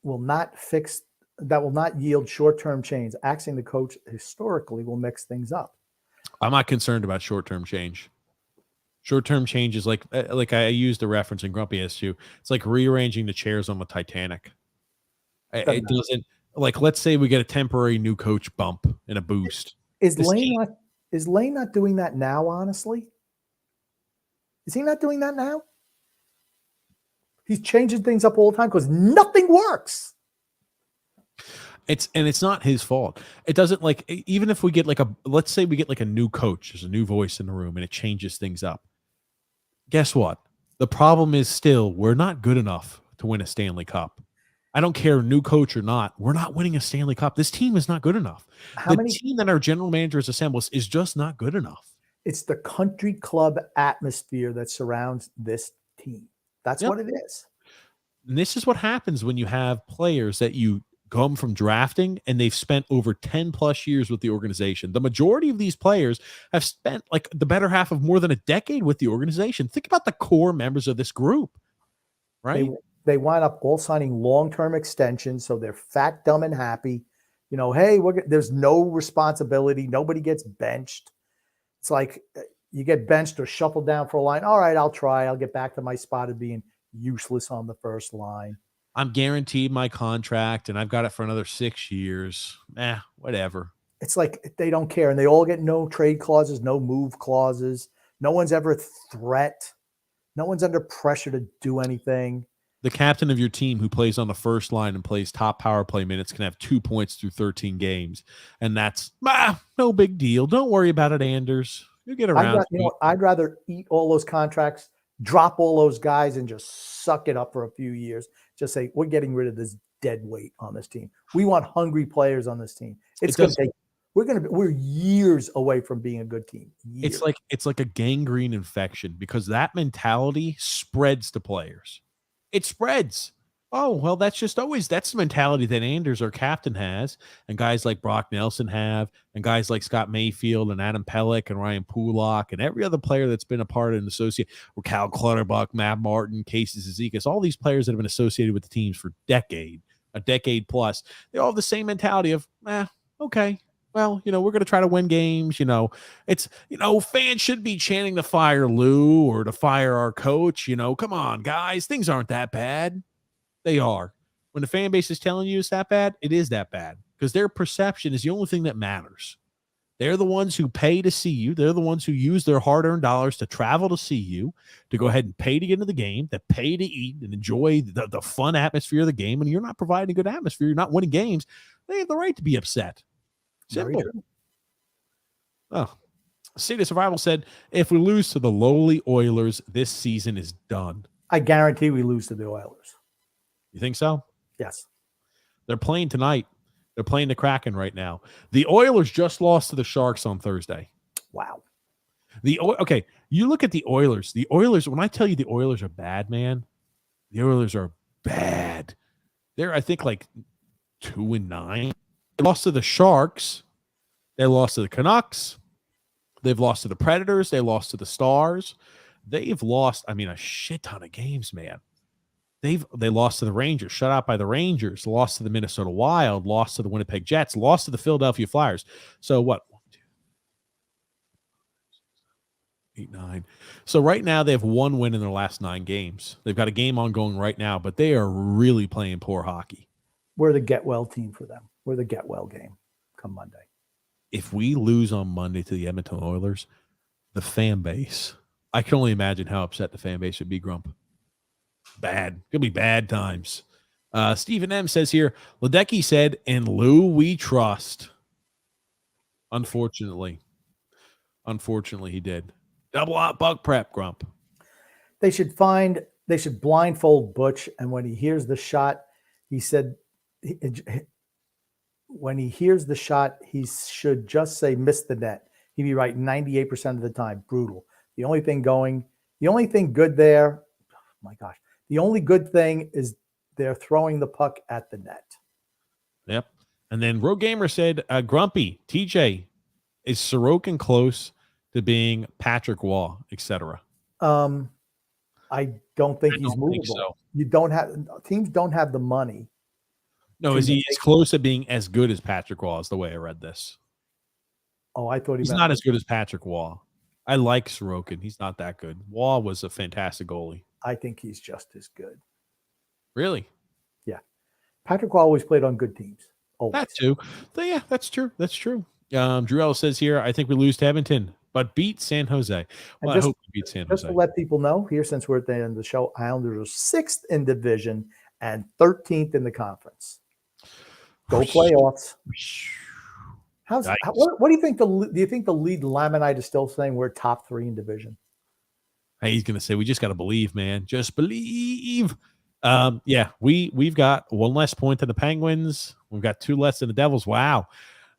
will not yield short-term change. Axing the coach historically will mix things up. I'm not concerned about short-term change. Short-term change is like I used the reference in Grumpy S2. It's like rearranging the chairs on the Titanic. It doesn't, like, let's say we get a temporary new coach bump and a boost. Is Lane not doing that now, honestly? Is he not doing that now? He's changing things up all the time because nothing works. It's not his fault. It doesn't, like, even if we get let's say we get like a new coach, there's a new voice in the room and it changes things up. Guess what? The problem is still we're not good enough to win a Stanley Cup. I don't care, new coach or not. We're not winning a Stanley Cup. This team is not good enough. The team that our general manager has assembled is just not good enough. It's the country club atmosphere that surrounds this team. That's what it is. And this is what happens when you have players that you come from drafting and they've spent over 10 plus years with the organization. The majority of these players have spent like the better half of more than a decade with the organization. Think about the core members of this group, right? They wind up all signing long-term extensions, so they're fat, dumb, and happy. You know, hey, there's no responsibility. Nobody gets benched. It's like you get benched or shuffled down for a line. All right, I'll try. I'll get back to my spot of being useless on the first line. I'm guaranteed my contract, and I've got it for another 6 years. Whatever. It's like they don't care, and they all get no trade clauses, no move clauses. No one's ever a threat. No one's under pressure to do anything. The captain of your team who plays on the first line and plays top power play minutes can have 2 points through 13 games. And that's no big deal. Don't worry about it, Anders. You get around. I'd rather eat all those contracts, drop all those guys, and just suck it up for a few years. Just say, we're getting rid of this dead weight on this team. We want hungry players on this team. We're years away from being a good team. Years. It's like a gangrene infection because that mentality spreads to players. It spreads. Oh, well, that's the mentality that Anders, our captain, has, and guys like Brock Nelson have, and guys like Scott Mayfield and Adam Pelech and Ryan Pulak and every other player that's been a part of an associate, or Cal Clutterbuck, Matt Martin, Casey Zizekas, all these players that have been associated with the teams for a decade plus. They all have the same mentality of, okay, well, we're going to try to win games. It's, fans should be chanting to fire Lou or to fire our coach. Come on, guys, things aren't that bad. They are. When the fan base is telling you it's that bad, it is that bad because their perception is the only thing that matters. They're the ones who pay to see you. They're the ones who use their hard-earned dollars to travel to see you, to go ahead and pay to get into the game, that pay to eat and enjoy the fun atmosphere of the game. And you're not providing a good atmosphere. You're not winning games. They have the right to be upset. Simple. State of Survival said, if we lose to the lowly Oilers, this season is done. I guarantee we lose to the Oilers. You think so? Yes. They're playing tonight. They're playing the Kraken right now. The Oilers just lost to the Sharks on Thursday. Wow. Okay, you look at the Oilers. The Oilers, when I tell you the Oilers are bad, man, the Oilers are bad. They're, I think, like 2-9. They lost to the Sharks. They lost to the Canucks. They've lost to the Predators. They lost to the Stars. They've lost, a shit ton of games, man. They lost to the Rangers, shut out by the Rangers, lost to the Minnesota Wild, lost to the Winnipeg Jets, lost to the Philadelphia Flyers. So what? 1, 2, 8, 9. So right now they have one win in their last 9 games. They've got a game ongoing right now, but they are really playing poor hockey. We're the get well team for them. We're the get well game come Monday. If we lose on Monday to the Edmonton Oilers, the fan base, I can only imagine how upset the fan base would be, Grump. Bad. It'll be bad times. Stephen M says here, Ledecky said, in Lou we trust. Unfortunately. Unfortunately, he did. Double out bug prep, Grump. They should blindfold Butch, and when he hears the shot, he said, when he hears the shot, he should just say miss the net. He'd be right 98% of the time. Brutal. The only thing good there, oh my gosh, the only good thing is they're throwing the puck at the net. Yep. And then Rogue Gamer said, Grumpy, TJ, is Sorokin close to being Patrick Waugh, etc.? I don't think he's movable. So. Teams don't have the money. No, is he as close to being as good as Patrick Waugh is the way I read this? Oh, I thought he's not as good as Patrick Waugh. I like Sorokin. He's not that good. Waugh was a fantastic goalie. I think he's just as good. Really? Yeah. Patrick Waugh always played on good teams. Always. That too. Yeah, that's true. That's true. Drew Ellis says here, I think we lose to Edmonton, but beat San Jose. Well, I hope we beat San Jose. Just to let people know here, since we're at the end of the show, Islanders are 6th in division and 13th in the conference. Go playoffs. What do you think? Do you think the lead Laminite is still saying we're top 3 in division? Hey, he's gonna say we just got to believe, man. Just believe. Yeah, we've got 1 less point than the Penguins. We've got 2 less than the Devils. Wow.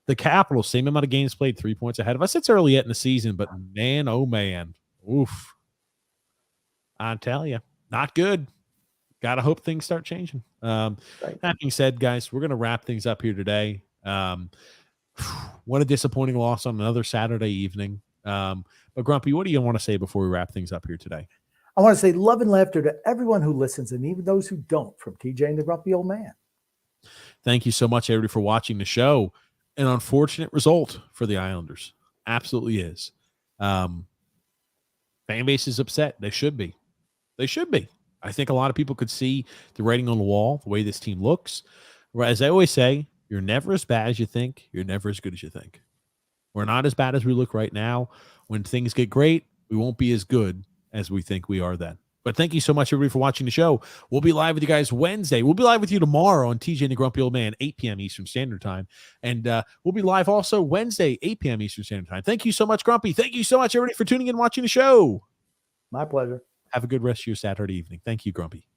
The Capitals, same amount of games played, 3 points ahead of us. It's early yet in the season, but man, oh man, oof. I tell you, not good. Gotta hope things start changing. Right. That being said, guys, we're gonna wrap things up here today. What a disappointing loss on another Saturday evening. But Grumpy, what do you want to say before we wrap things up here today? I want to say love and laughter to everyone who listens and even those who don't, from TJ and the Grumpy Old Man. Thank you so much, everybody, for watching the show. An unfortunate result for the Islanders. Absolutely is. Fan base is upset. They should be. They should be. I think a lot of people could see the writing on the wall, the way this team looks. As I always say, you're never as bad as you think. You're never as good as you think. We're not as bad as we look right now. When things get great, we won't be as good as we think we are then. But thank you so much, everybody, for watching the show. We'll be live with you guys Wednesday. We'll be live with you tomorrow on TJ and the Grumpy Old Man, 8 p.m. Eastern Standard Time. And we'll be live also Wednesday, 8 p.m. Eastern Standard Time. Thank you so much, Grumpy. Thank you so much, everybody, for tuning in and watching the show. My pleasure. Have a good rest of your Saturday evening. Thank you, Grumpy.